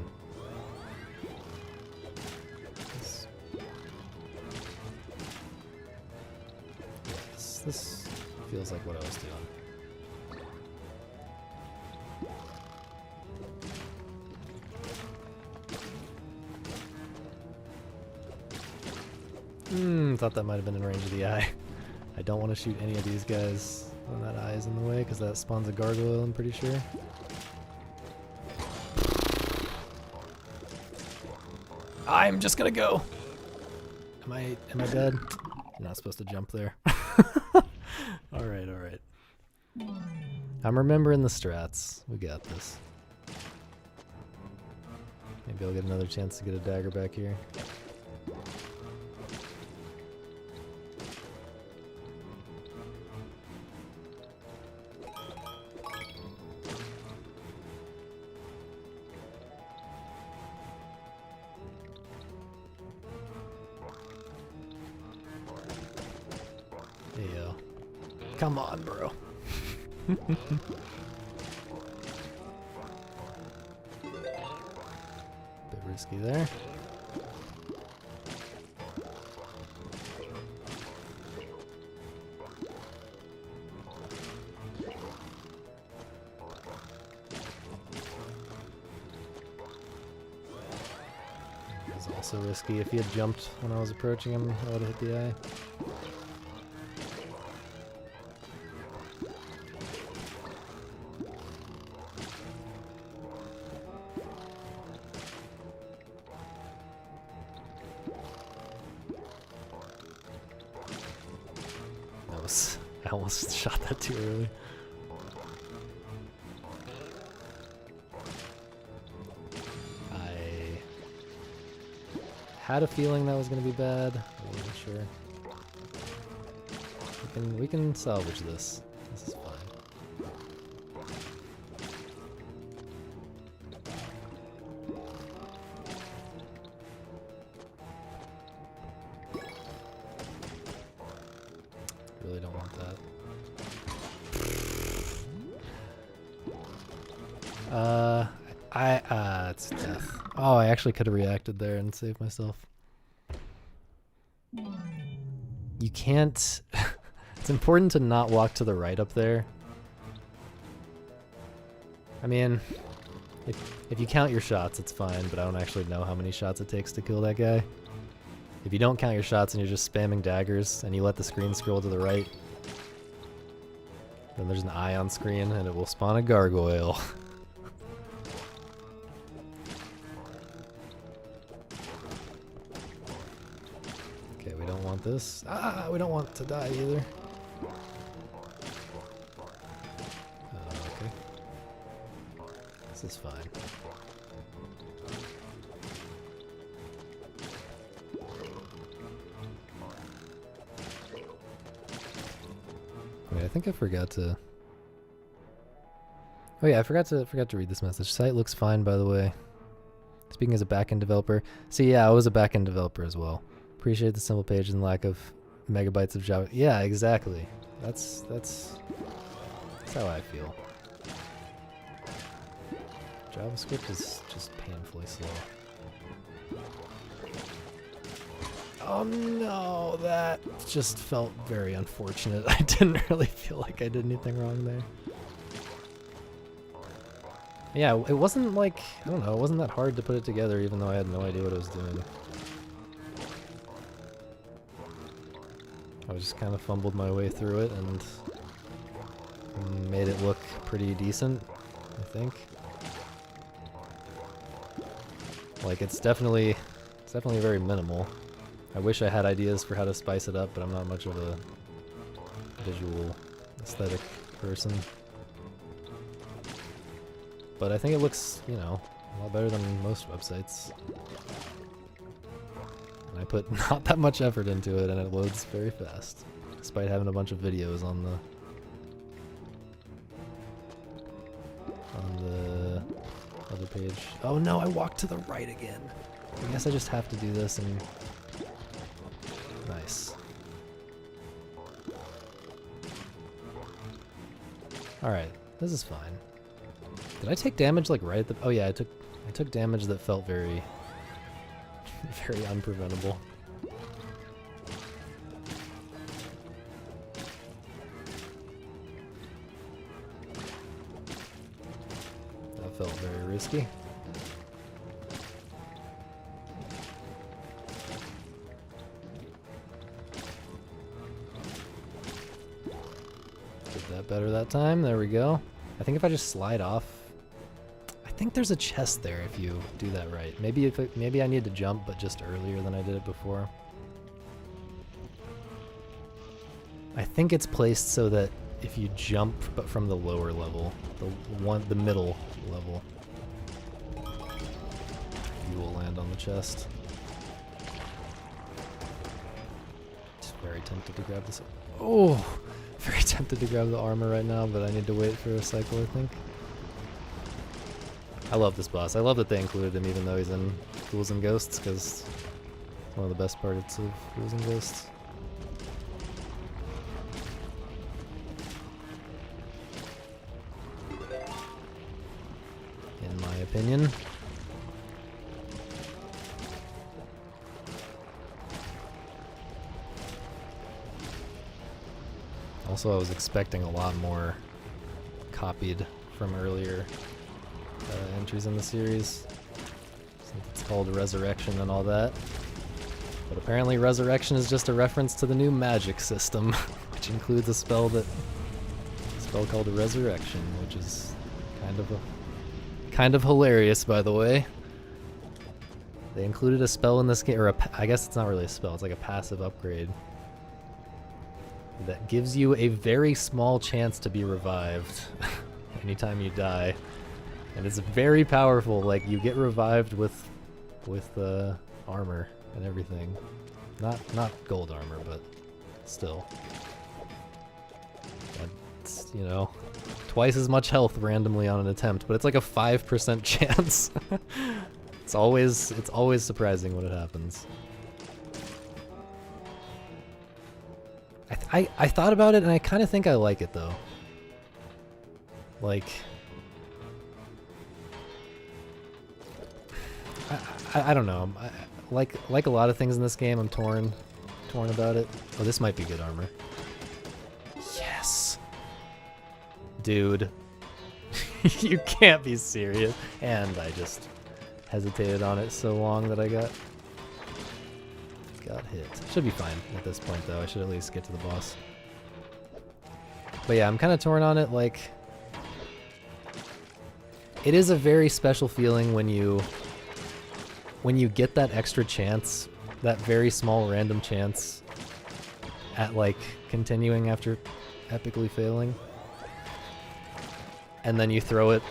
This feels like what I was doing. Thought that might have been in range of the eye. I don't want to shoot any of these guys when that eye is in the way, because that spawns a gargoyle, I'm pretty sure. I'm just gonna go! Am I dead? I'm not supposed to jump there. Alright, alright. I'm remembering the strats. We got this. Maybe I'll get another chance to get a dagger back here. Heyo. Come on, bro. Bit risky there. It was also risky. If he had jumped when I was approaching him, I would have hit the eye. I almost shot that too early. I had a feeling that was going to be bad. I wasn't sure. We can salvage this. This is fine. really don't want that. It's death. Oh, I actually could have reacted there and saved myself. You can't... It's important to not walk to the right up there. I mean, if you count your shots, it's fine, but I don't actually know how many shots it takes to kill that guy. If you don't count your shots and you're just spamming daggers and you let the screen scroll to the right, then there's an eye on screen and it will spawn a gargoyle. Okay, we don't want this. Ah, we don't want to die either. Okay. This is fine. Wait, I think I forgot to... Oh yeah, I forgot to read this message. Site looks fine, by the way. Speaking as a backend developer. See, yeah, I was a backend developer as well. Appreciate the simple page and lack of megabytes of Java. Yeah, exactly. That's how I feel. JavaScript is just painfully slow. Oh no, that just felt very unfortunate. I didn't really feel like I did anything wrong there. Yeah, it wasn't like, I don't know, it wasn't that hard to put it together even though I had no idea what I was doing. I just kind of fumbled my way through it and made it look pretty decent, I think. Like, it's definitely very minimal. I wish I had ideas for how to spice it up, but I'm not much of a visual aesthetic person. But I think it looks, you know, a lot better than most websites. And I put not that much effort into it, and it loads very fast, despite having a bunch of videos on the other page. Oh no, I walked to the right again. I guess I just have to do this and... Nice. Alright, this is fine. Did I take damage like right at the... Oh yeah, I took damage that felt very... very unpreventable. That felt very risky. Did that better that time. There we go. I think if I just slide off... I think there's a chest there if you do that right. Maybe maybe I need to jump, but just earlier than I did it before. I think it's placed so that if you jump, but from the lower level, the middle level, you will land on the chest. Just very tempted to grab this. Oh, very tempted to grab the armor right now, but I need to wait for a cycle, I think. I love this boss. I love that they included him even though he's in Ghouls and Ghosts, because it's one of the best parts of Ghouls and Ghosts. In my opinion. Also, I was expecting a lot more copied from earlier entries in the series, since it's called Resurrection and all that. But apparently Resurrection is just a reference to the new magic system, which includes a spell called Resurrection, which is kind of hilarious, by the way. They included a spell in this game, or I guess it's not really a spell, it's like a passive upgrade that gives you a very small chance to be revived anytime you die. And it's very powerful. Like, you get revived with armor and everything. Not gold armor, but still. It's, you know, twice as much health randomly on an attempt, but it's like a 5% chance. It's always surprising when it happens. I thought about it and I kind of think I like it though. Like, I don't know. Like a lot of things in this game, I'm torn about it. Oh, this might be good armor. Yes, dude. You can't be serious. And I just hesitated on it so long that I got hit. Should be fine at this point though. I should at least get to the boss. But yeah, I'm kind of torn on it. Like, it is a very special feeling when you get that extra chance, that very small random chance at like continuing after epically failing. And then you throw it,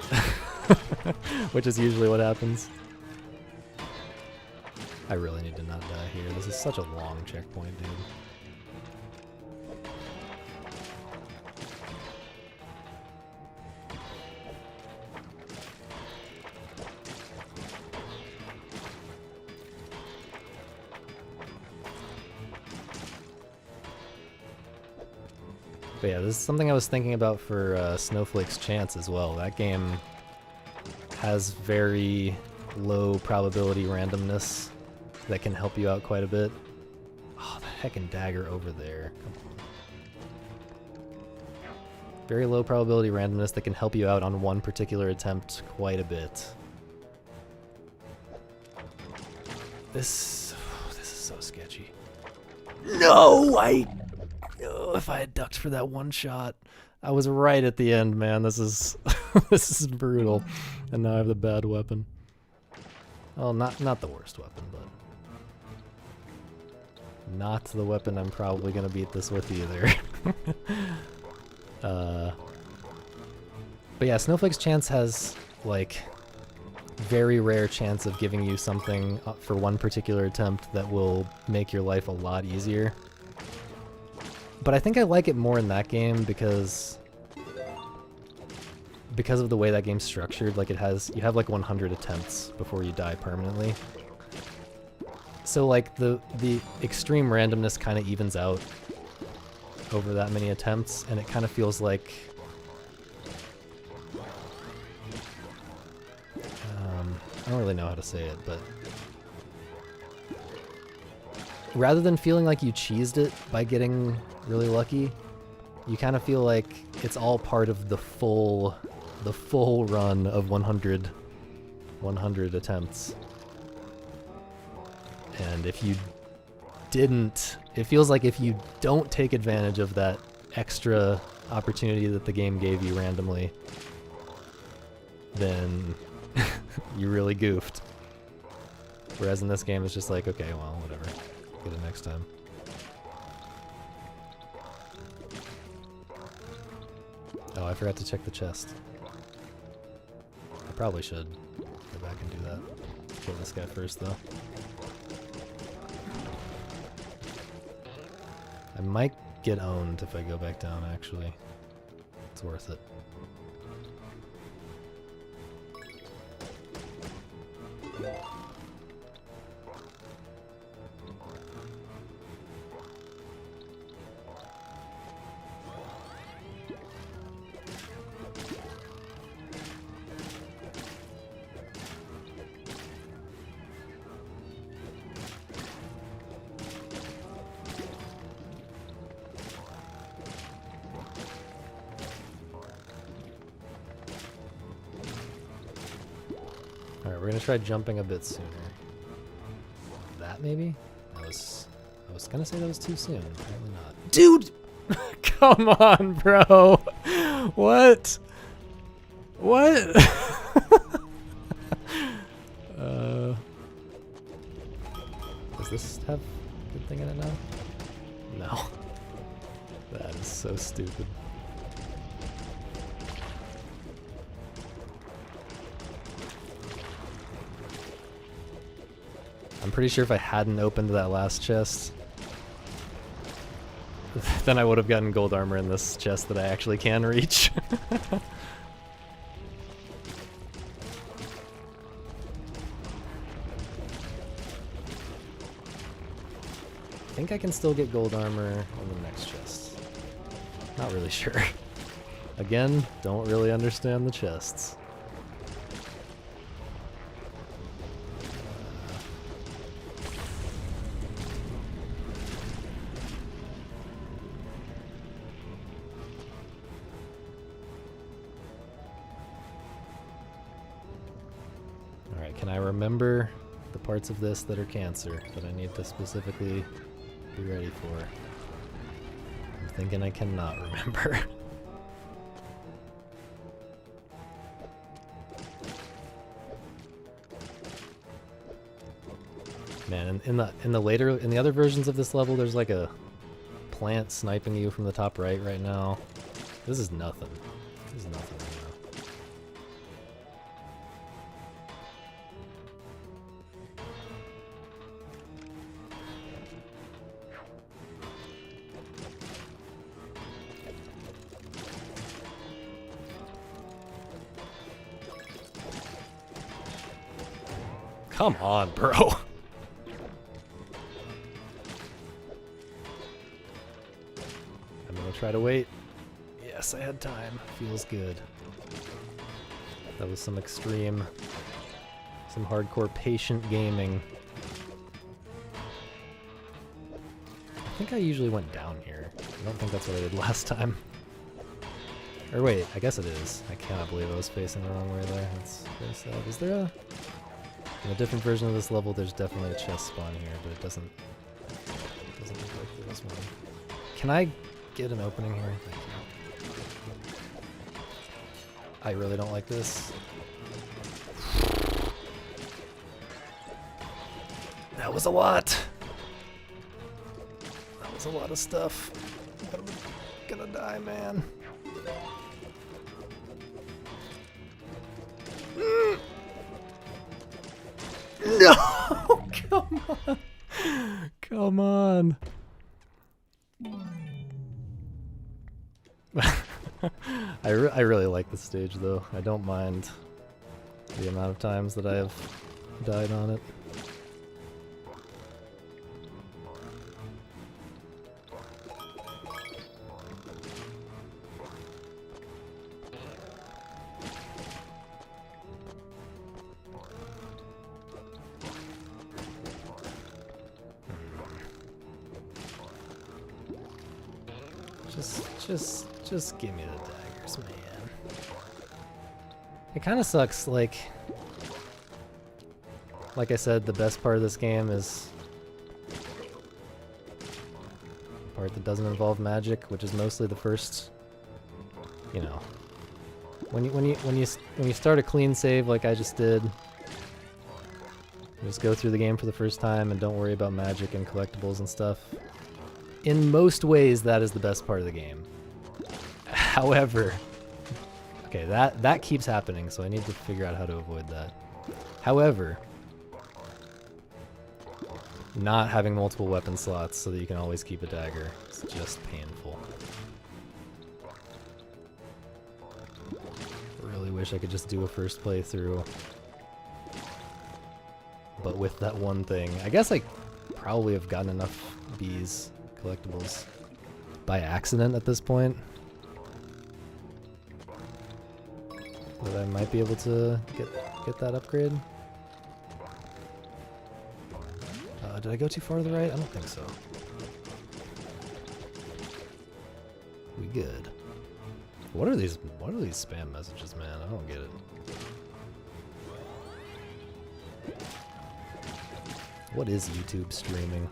which is usually what happens. I really need to not die here. This is such a long checkpoint, dude. But yeah, this is something I was thinking about for Snowflake's Chance as well. That game has very low probability randomness that can help you out quite a bit. Oh, the heckin' dagger over there. Come on. Very low probability randomness that can help you out on one particular attempt quite a bit. This is so sketchy. No, if I had ducked for that one shot, I was right at the end, man. This is this is brutal. And now I have the bad weapon. Well, not the worst weapon, but not the weapon I'm probably gonna beat this with either. But yeah, Snowflake's Chance has like very rare chance of giving you something for one particular attempt that will make your life a lot easier. But I think I like it more in that game because of the way that game's structured. Like, you have like 100 attempts before you die permanently. So like the extreme randomness kind of evens out over that many attempts, and it kind of feels like I don't really know how to say it, but rather than feeling like you cheesed it by getting really lucky, you kind of feel like it's all part of the full run of 100 attempts. And if you didn't, it feels like if you don't take advantage of that extra opportunity that the game gave you randomly, then you really goofed. Whereas in this game, it's just like, okay, well, whatever. Get it next time. Oh, I forgot to check the chest. I probably should go back and do that. Kill this guy first, though. I might get owned if I go back down, actually. It's worth it. Alright, we're gonna try jumping a bit sooner. That maybe? I was gonna say that was too soon. Apparently not. Dude! Come on, bro! What? What? Does this have a good thing in it now? No. That is so stupid. I'm pretty sure if I hadn't opened that last chest, then I would have gotten gold armor in this chest that I actually can reach. think I can still get gold armor on the next chest. Not really sure. Again, don't really understand the chests. Alright, can I remember the parts of this that are cancer that I need to specifically be ready for? I'm thinking I cannot remember. Man, in the other versions of this level, there's like a plant sniping you from the top right now. This is nothing. This is nothing right now. Come on, bro. Try to wait. Yes, I had time. Feels good. That was some extreme, some hardcore patient gaming. I think I usually went down here. I don't think that's what I did last time. Or wait, I guess it is. I cannot believe I was facing the wrong way there. That's very sad. Is there a... In a different version of this level, there's definitely a chest spawn here, but it doesn't look like this one. Can I get an opening here? Thank you. I really don't like this. That was a lot. That was a lot of stuff. I'm gonna die, man. No! Come on! Come on! I really like this stage though. I don't mind the amount of times that I have died on it. Just give me the daggers, man. It kind of sucks, like I said, the best part of this game is the part that doesn't involve magic, which is mostly the first, you know, when you start a clean save like I just did, you just go through the game for the first time and don't worry about magic and collectibles and stuff. In most ways, that is the best part of the game. However, okay, that keeps happening, so I need to figure out how to avoid that. However, not having multiple weapon slots so that you can always keep a dagger is just painful. Really wish I could just do a first playthrough, but with that one thing. I guess I probably have gotten enough bees collectibles by accident at this point that I might be able to get that upgrade. Did I go too far to the right? I don't think so. We good. What are these spam messages, man? I don't get it. What is YouTube streaming?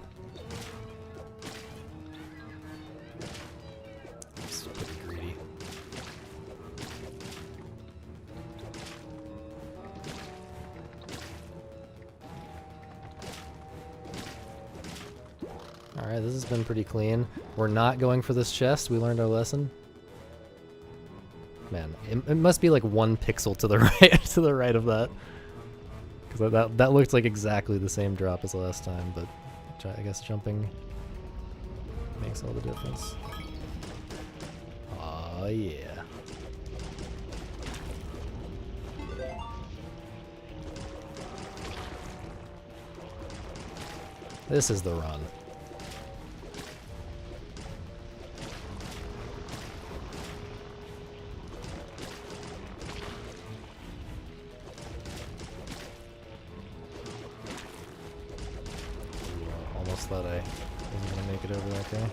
It's pretty greedy. Alright, this has been pretty clean. We're not going for this chest. We learned our lesson. Man, it must be like 1 pixel to the right to the right of that. Because that looked like exactly the same drop as last time, but I guess jumping makes all the difference. Oh yeah. This is the run. I'm gonna make it over that guy.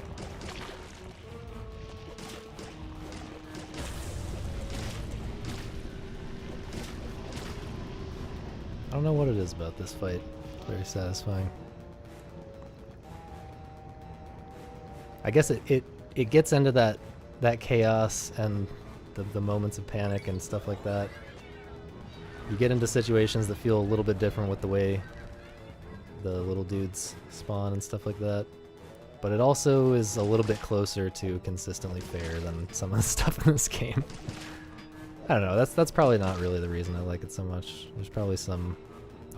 I don't know what it is about this fight. It's very satisfying. I guess it gets into that chaos and the moments of panic and stuff like that. You get into situations that feel a little bit different with the way the little dudes spawn and stuff like that. But it also is a little bit closer to consistently fair than some of the stuff in this game. I don't know, that's probably not really the reason I like it so much. There's probably some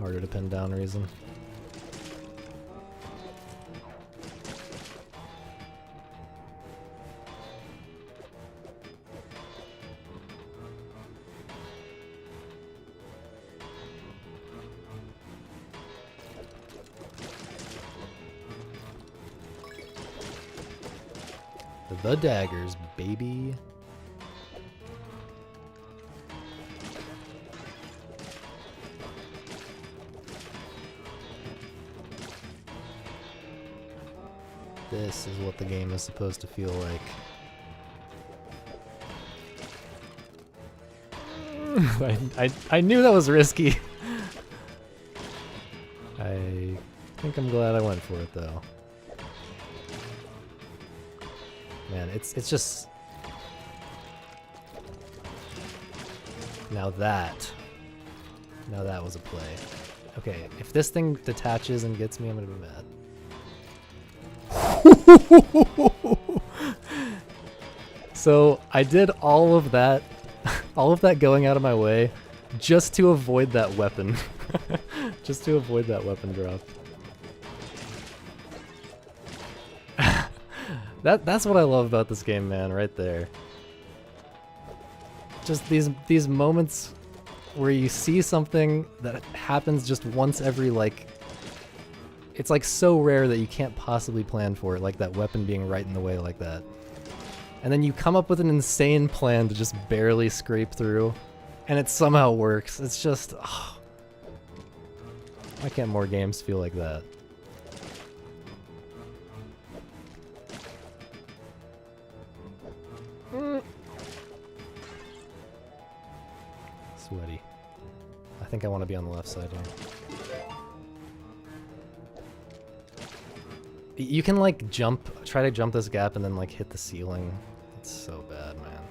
harder to pin down reason. The daggers, baby. This is what the game is supposed to feel like. I knew that was risky. I think I'm glad I went for it though. Man, it's just... Now that was a play. Okay, if this thing detaches and gets me, I'm gonna be mad. So I did all of that going out of my way just to avoid that weapon. Just to avoid that weapon drop. That's what I love about this game, man, right there. Just these moments where you see something that happens just once every, like... It's like so rare that you can't possibly plan for it, like that weapon being right in the way like that. And then you come up with an insane plan to just barely scrape through, and it somehow works. It's just... Oh. Why can't more games feel like that? Sweaty. I think I want to be on the left side here. You can like try to jump this gap and then like hit the ceiling. It's so bad, man.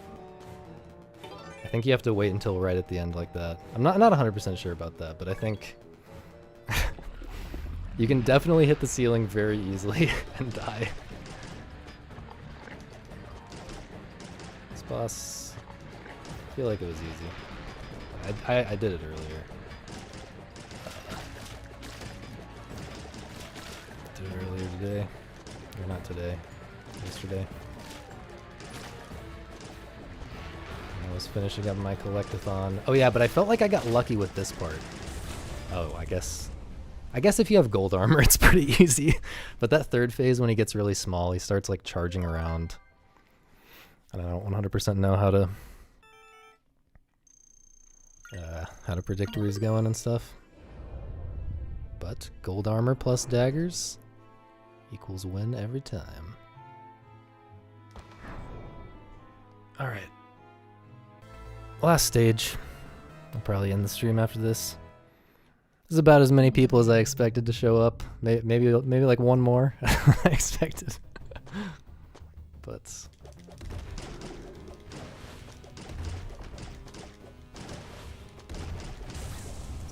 I think you have to wait until right at the end like that. I'm not 100% sure about that, but I think you can definitely hit the ceiling very easily and die. This boss, I feel like it was easy. I did it earlier. Did it earlier today. Or not today. Yesterday. I was finishing up my collectathon. Oh yeah, but I felt like I got lucky with this part. Oh, I guess if you have gold armor, it's pretty easy. But that third phase, when he gets really small, he starts like charging around. And I don't 100% know how to predict where he's going and stuff. But gold armor plus daggers equals win every time. Alright. Last stage. I'll probably end the stream after this. This is about as many people as I expected to show up. Maybe like one more I expected. But...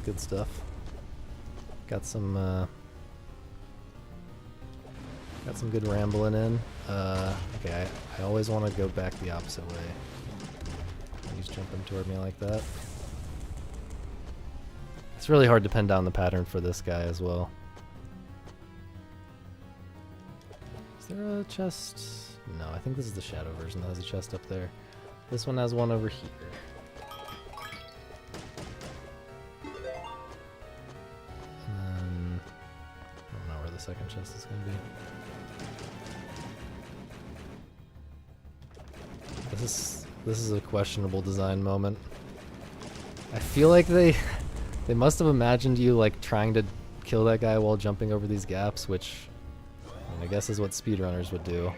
good stuff. Got some good rambling in. Okay, I always want to go back the opposite way. He's jumping toward me like that. It's really hard to pin down the pattern for this guy as well. Is there a chest? No, I think this is the shadow version that has a chest up there. This one has one over here. Second chest is gonna be. This is a questionable design moment. I feel like they must have imagined you like trying to kill that guy while jumping over these gaps, which I guess is what speedrunners would do.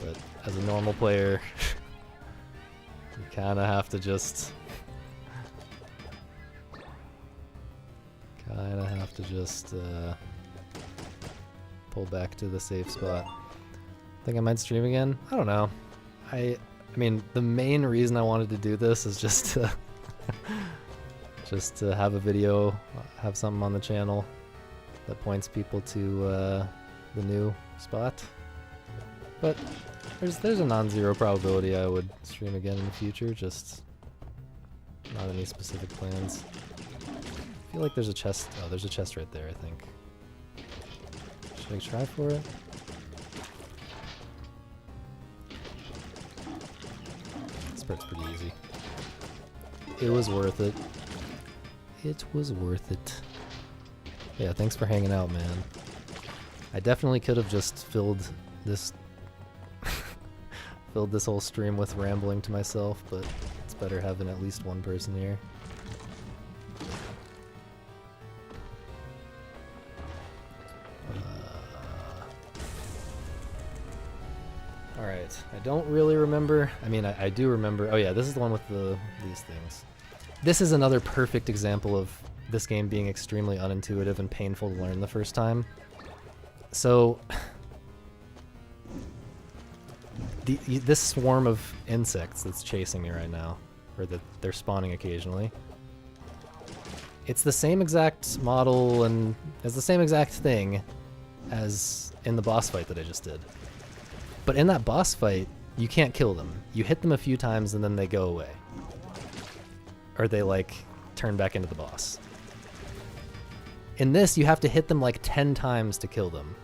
But as a normal player, you kind of have to just... pull back to the safe spot. Think I might stream again? I don't know. I mean, the main reason I wanted to do this is just to just to have a video, have something on the channel that points people to the new spot. But there's a non-zero probability I would stream again in the future, just not any specific plans. I feel like there's a chest. Oh, there's a chest right there, I think. Should I try for it? This part's pretty easy. It was worth it. It was worth it. Yeah, thanks for hanging out, man. I definitely could have just filled this filled this whole stream with rambling to myself, but it's better having at least one person here. Alright, I don't really remember. I mean, I do remember. Oh yeah, this is the one with these things. This is another perfect example of this game being extremely unintuitive and painful to learn the first time. So, this swarm of insects that's chasing me right now, or that they're spawning occasionally, it's the same exact model and it's the same exact thing as in the boss fight that I just did. But in that boss fight, you can't kill them. You hit them a few times and then they go away. Or they, like, turn back into the boss. In this, you have to hit them like 10 times to kill them.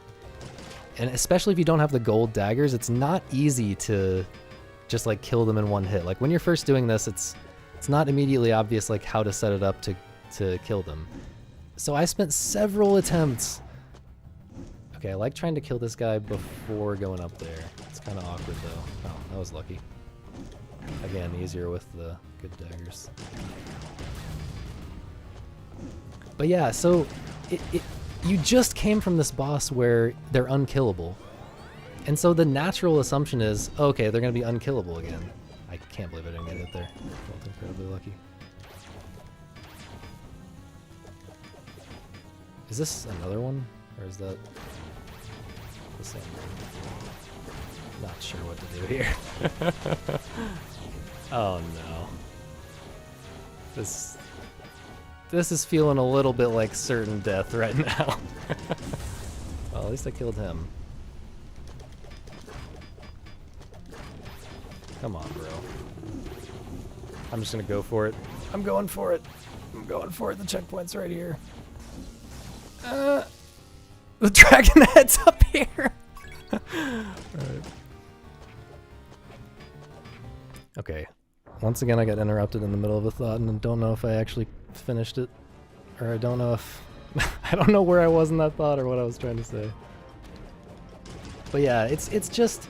And especially if you don't have the gold daggers, it's not easy to just, like, kill them in one hit. Like, when you're first doing this, it's not immediately obvious, like, how to set it up to kill them. So I spent several attempts. Okay, I like trying to kill this guy before going up there. It's kind of awkward, though. Oh, that was lucky. Again, easier with the good daggers. But yeah, so you just came from this boss where they're unkillable. And so the natural assumption is, okay, they're going to be unkillable again. I can't believe I didn't get hit there. I felt incredibly lucky. Is this another one? Or is that the same one? Not sure what to do here. Oh no. This is feeling a little bit like certain death right now. Well, at least I killed him. Come on, bro. I'm just gonna go for it. I'm going for it. I'm going for it. The checkpoint's right here. The dragon head's up here. Alright. Okay. Once again, I got interrupted in the middle of a thought and don't know if I actually finished it. Or I don't know if... I don't know where I was in that thought or what I was trying to say. But yeah, it's just...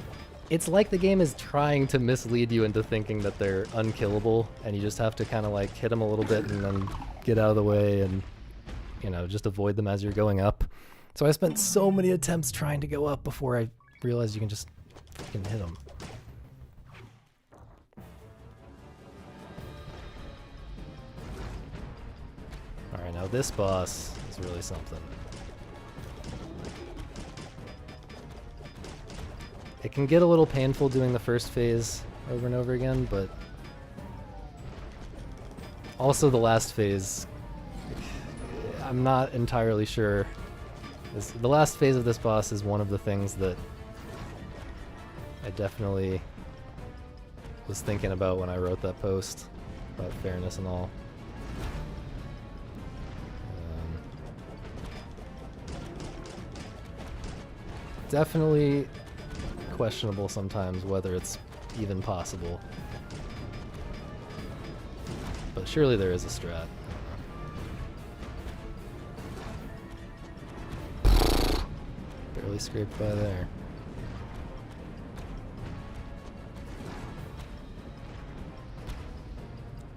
It's like the game is trying to mislead you into thinking that they're unkillable, and you just have to kind of like hit them a little bit and then get out of the way and, you know, just avoid them as you're going up. So I spent so many attempts trying to go up before I realized you can just fucking hit them. Alright, now this boss is really something. It can get a little painful doing the first phase over and over again, but also the last phase, I'm not entirely sure. The last phase of this boss is one of the things that I definitely was thinking about when I wrote that post about fairness and all. Definitely questionable sometimes whether it's even possible. But surely there is a strat. Barely scraped by there.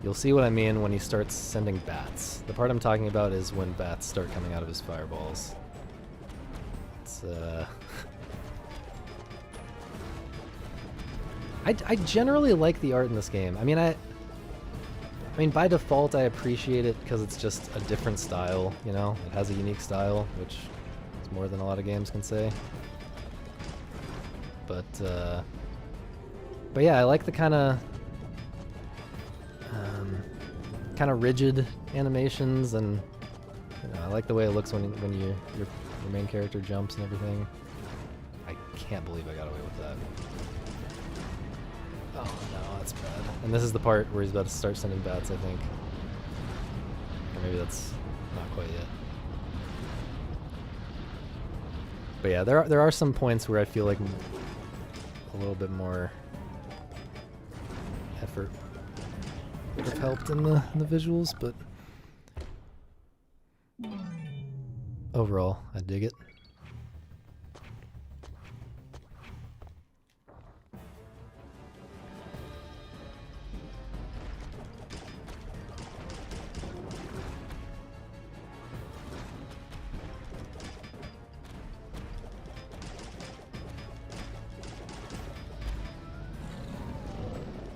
You'll see what I mean when he starts sending bats. The part I'm talking about is when bats start coming out of his fireballs. It's I generally like the art in this game. I mean, by default, I appreciate it because it's just a different style, you know? It has a unique style, which is more than a lot of games can say. But yeah, I like the kind of rigid animations, and you know, I like the way it looks when your main character jumps and everything. I can't believe I got away with that. Oh no, that's bad. And this is the part where he's about to start sending bats, I think. Or maybe that's not quite yet. But yeah, there are some points where I feel like a little bit more effort would have helped in the visuals, but overall, I dig it.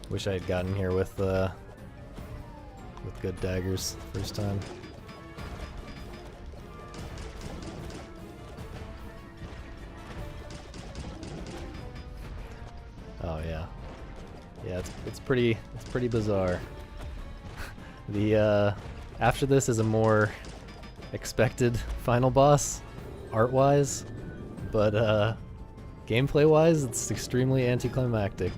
Wish I had gotten here with good daggers first time. Oh yeah, yeah. It's pretty bizarre. The after this is a more expected final boss, art-wise, but gameplay-wise, it's extremely anticlimactic.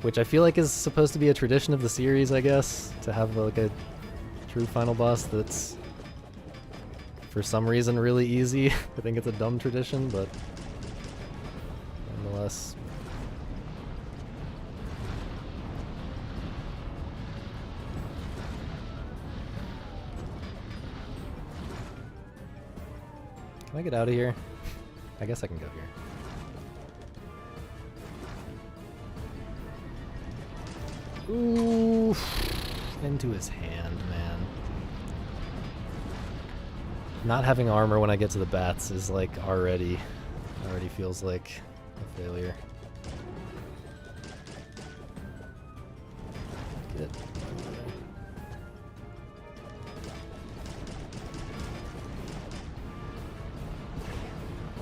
Which I feel like is supposed to be a tradition of the series, I guess, to have like a true final boss that's for some reason really easy. I think it's a dumb tradition, but nonetheless. Can I get out of here? I guess I can go here. Ooh, into his hand, man. Not having armor when I get to the bats is like already feels like a failure. Get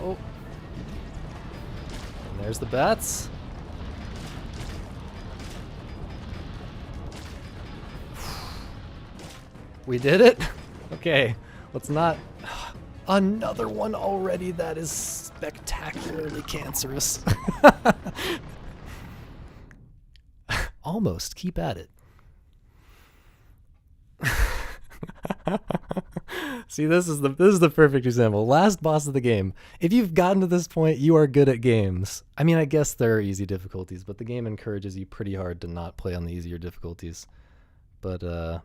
oh, and there's the bats. We did it? Okay, let's not... Another one already, that is spectacularly cancerous. Almost, keep at it. See, this is the perfect example. Last boss of the game. If you've gotten to this point, you are good at games. I mean, I guess there are easy difficulties, but the game encourages you pretty hard to not play on the easier difficulties. But,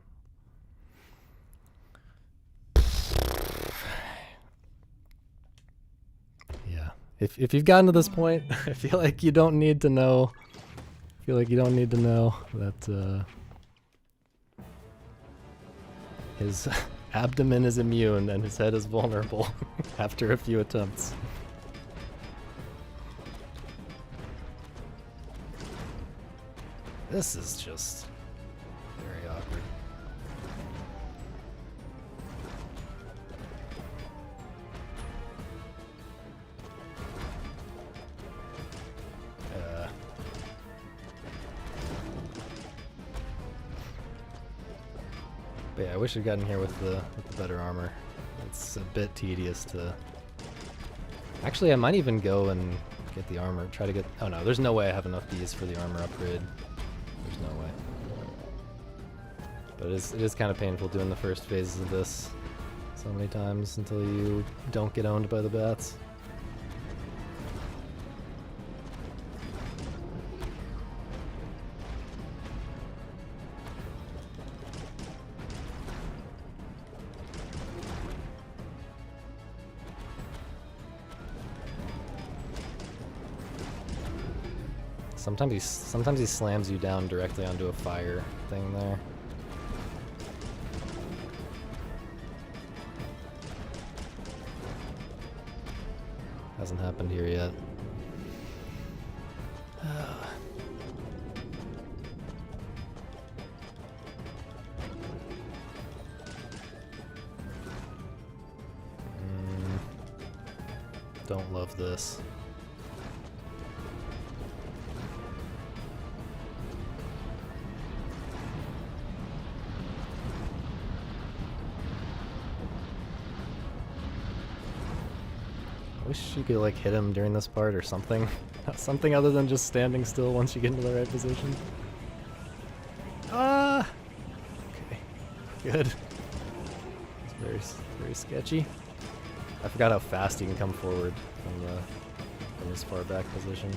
If you've gotten to this point, I feel like you don't need to know. I feel like you don't need to know that his abdomen is immune and his head is vulnerable after a few attempts. This is just very awkward. But yeah, I wish I'd gotten here with the better armor. It's a bit tedious to... Actually, I might even go and get the armor. Try to get... Oh no, there's no way I have enough Ds for the armor upgrade. There's no way. But it is kind of painful doing the first phases of this so many times until you don't get owned by the bats. Sometimes he slams you down directly onto a fire thing there. Hasn't happened here yet. Don't love this. I wish you could like hit him during this part or something. Something other than just standing still once you get into the right position. Ah! Okay, good. It's very sketchy. I forgot how fast you can come forward from this far back position.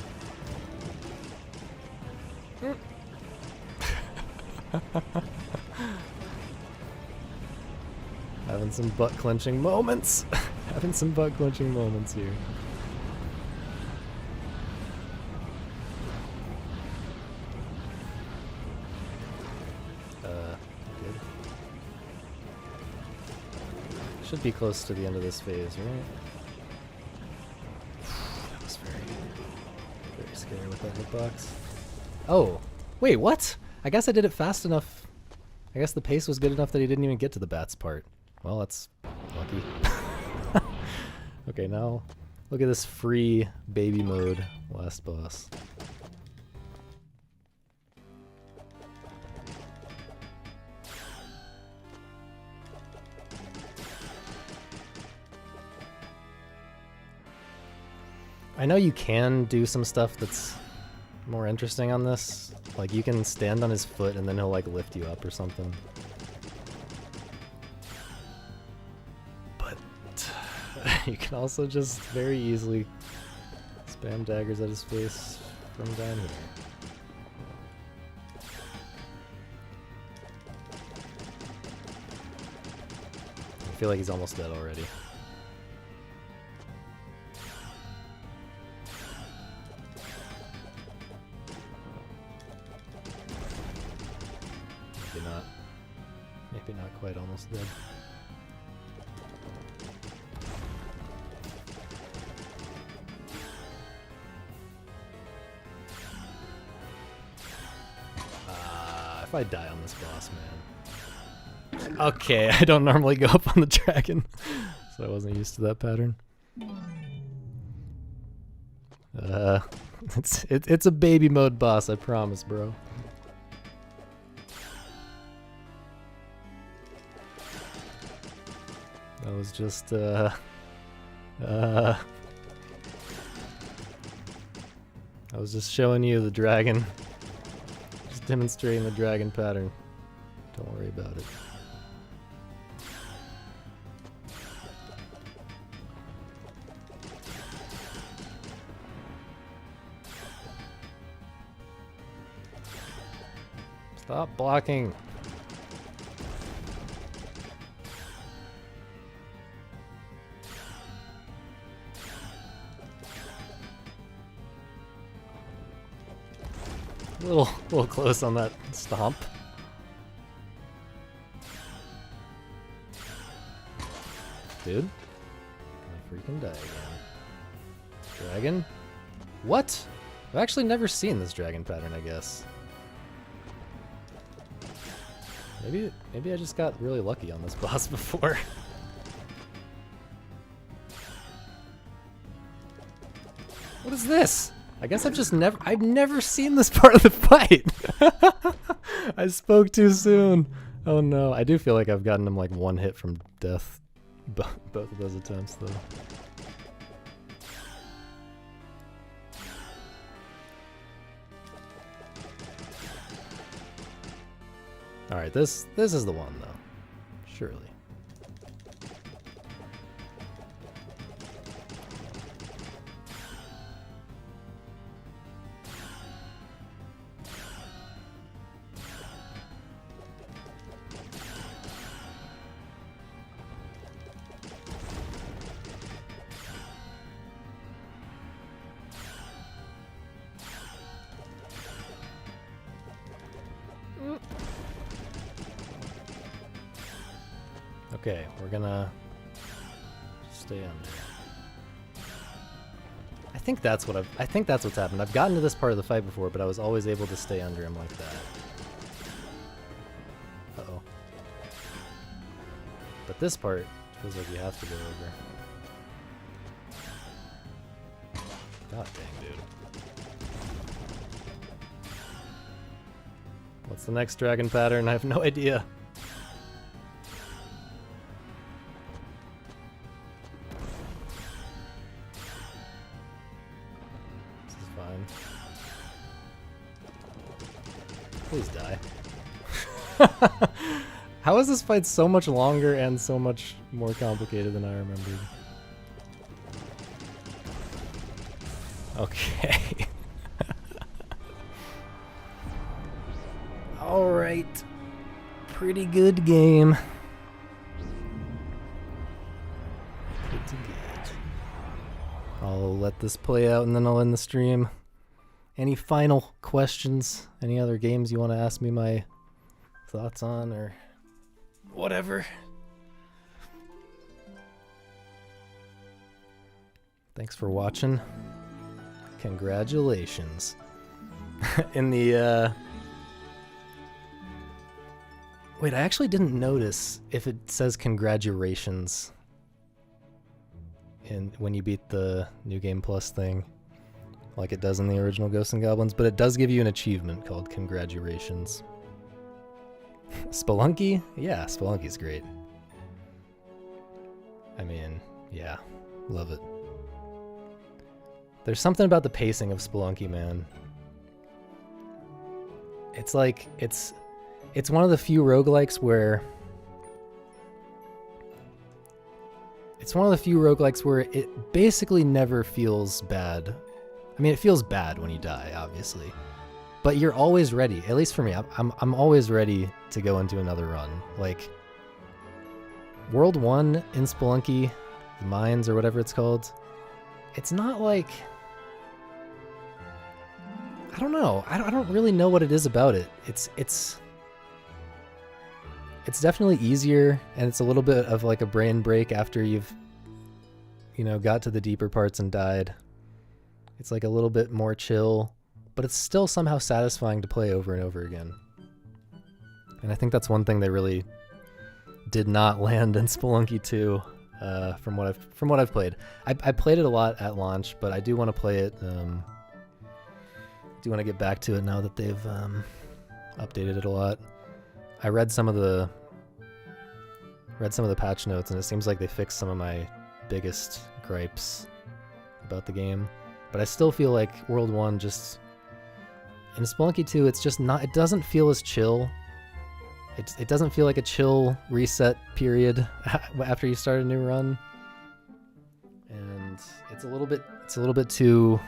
Having some butt clenching moments. Having some butt clenching moments here. Good. Should be close to the end of this phase, right? That was very scary with that hitbox. Oh, wait, what? I guess I did it fast enough. I guess the pace was good enough that he didn't even get to the bats part. Well, that's lucky. Okay, now look at this free baby mode last boss. I know you can do some stuff that's more interesting on this. Like you can stand on his foot and then he'll like lift you up or something. But you can also just very easily spam daggers at his face from down here. I feel like he's almost dead already. Maybe not quite almost dead. If I die on this boss, man. Okay, I don't normally go up on the dragon, so I wasn't used to that pattern. It's a baby mode boss, I promise, bro. That was just, I was just showing you the dragon. Just demonstrating the dragon pattern. Don't worry about it. Stop blocking. A little close on that stomp. Dude, gonna freaking die again. Dragon? What? I've actually never seen this dragon pattern, I guess. Maybe I just got really lucky on this boss before. What is this? I guess I've never seen this part of the fight. I spoke too soon. Oh no, I do feel like I've gotten him like one hit from death. Both of those attempts though. Alright, this is the one though. Surely. Okay, we're gonna stay under. think that's what's happened. I've gotten to this part of the fight before, but I was always able to stay under him like that. Uh-oh. But this part feels like you have to go over. God dang, dude. What's the next dragon pattern? I have no idea. This is fine. Please die. How is this fight so much longer and so much more complicated than I remembered? Okay. Alright. Pretty good game. Pretty good. I'll let this play out and then I'll end the stream. Any final questions? Any other games you want to ask me my thoughts on or whatever? Thanks for watching. Congratulations. In the wait, I actually didn't notice if it says congratulations when you beat the New Game Plus thing, like it does in the original Ghosts and Goblins, but it does give you an achievement called congratulations. Spelunky? Yeah, Spelunky's great. I mean, yeah, love it. There's something about the pacing of Spelunky, man. It's like, it's one of the few roguelikes where it basically never feels bad. I mean, it feels bad when you die, obviously, but you're always ready. At least for me, I'm always ready to go into another run. Like World 1 in Spelunky, the Mines or whatever it's called. It's not like, I don't know. I don't really know what it is about it. It's definitely easier, and it's a little bit of like a brain break after you've, got to the deeper parts and died. It's like a little bit more chill, but it's still somehow satisfying to play over and over again. And I think that's one thing they really did not land in Spelunky 2, from what I've played. I played it a lot at launch, but I do want to play it. Do want to get back to it now that they've updated it a lot. I read some of the patch notes, and it seems like they fixed some of my biggest gripes about the game. But I still feel like World 1 just in Spelunky 2, it's just not. It doesn't feel as chill. It doesn't feel like a chill reset period after you start a new run, and it's a little bit too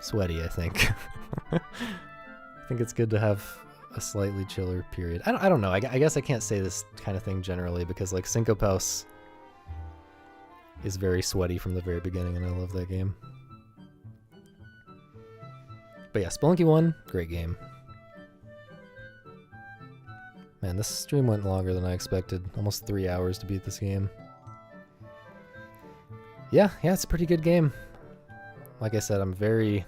sweaty, I think. I think it's good to have a slightly chiller period. I don't know. I guess I can't say this kind of thing generally because like Syncope House is very sweaty from the very beginning, and I love that game. But yeah, Spelunky 1, great game. Man, this stream went longer than I expected. Almost 3 hours to beat this game. Yeah, it's a pretty good game. Like I said, I'm very,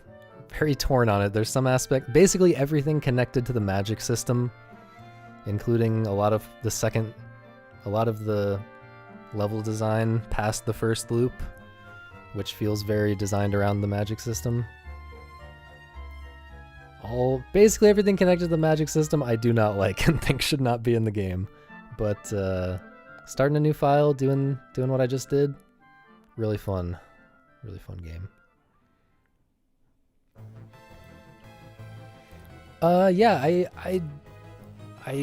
very torn on it. There's some aspect, basically everything connected to the magic system, including a lot of the level design past the first loop, which feels very designed around the magic system. Basically everything connected to the magic system I do not like and think should not be in the game. But starting a new file, doing what I just did, really fun game. Yeah, I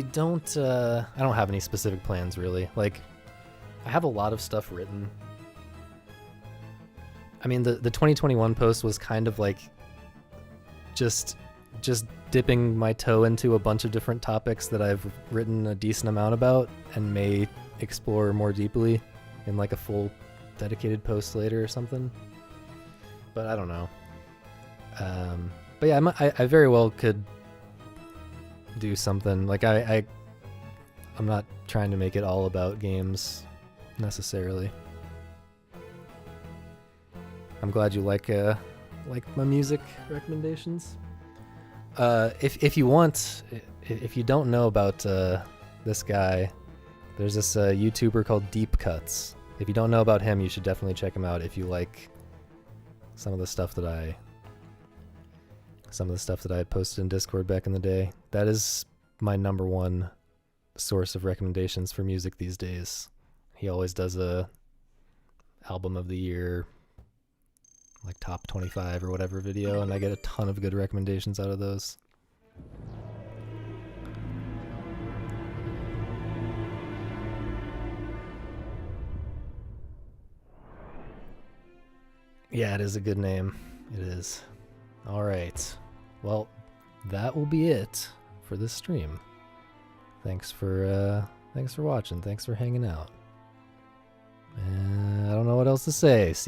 don't have any specific plans really. Like, I have a lot of stuff written. I mean, the 2021 post was kind of like just dipping my toe into a bunch of different topics that I've written a decent amount about and may explore more deeply in like a full dedicated post later or something. But I don't know. But yeah, I very well could do something. Like I'm not trying to make it all about games necessarily. I'm glad you like my music recommendations. If you want, if you don't know about this guy, there's this YouTuber called Deep Cuts. If you don't know about him, you should definitely check him out if you like some of the stuff that I posted in Discord back in the day. That is my number one source of recommendations for music these days. He always does a album of the year, like top 25 or whatever video, and I get a ton of good recommendations out of those. Yeah, it is a good name. It is. All right. Well, that will be it for this stream. Thanks for watching. Thanks for hanging out. I don't know what else to say.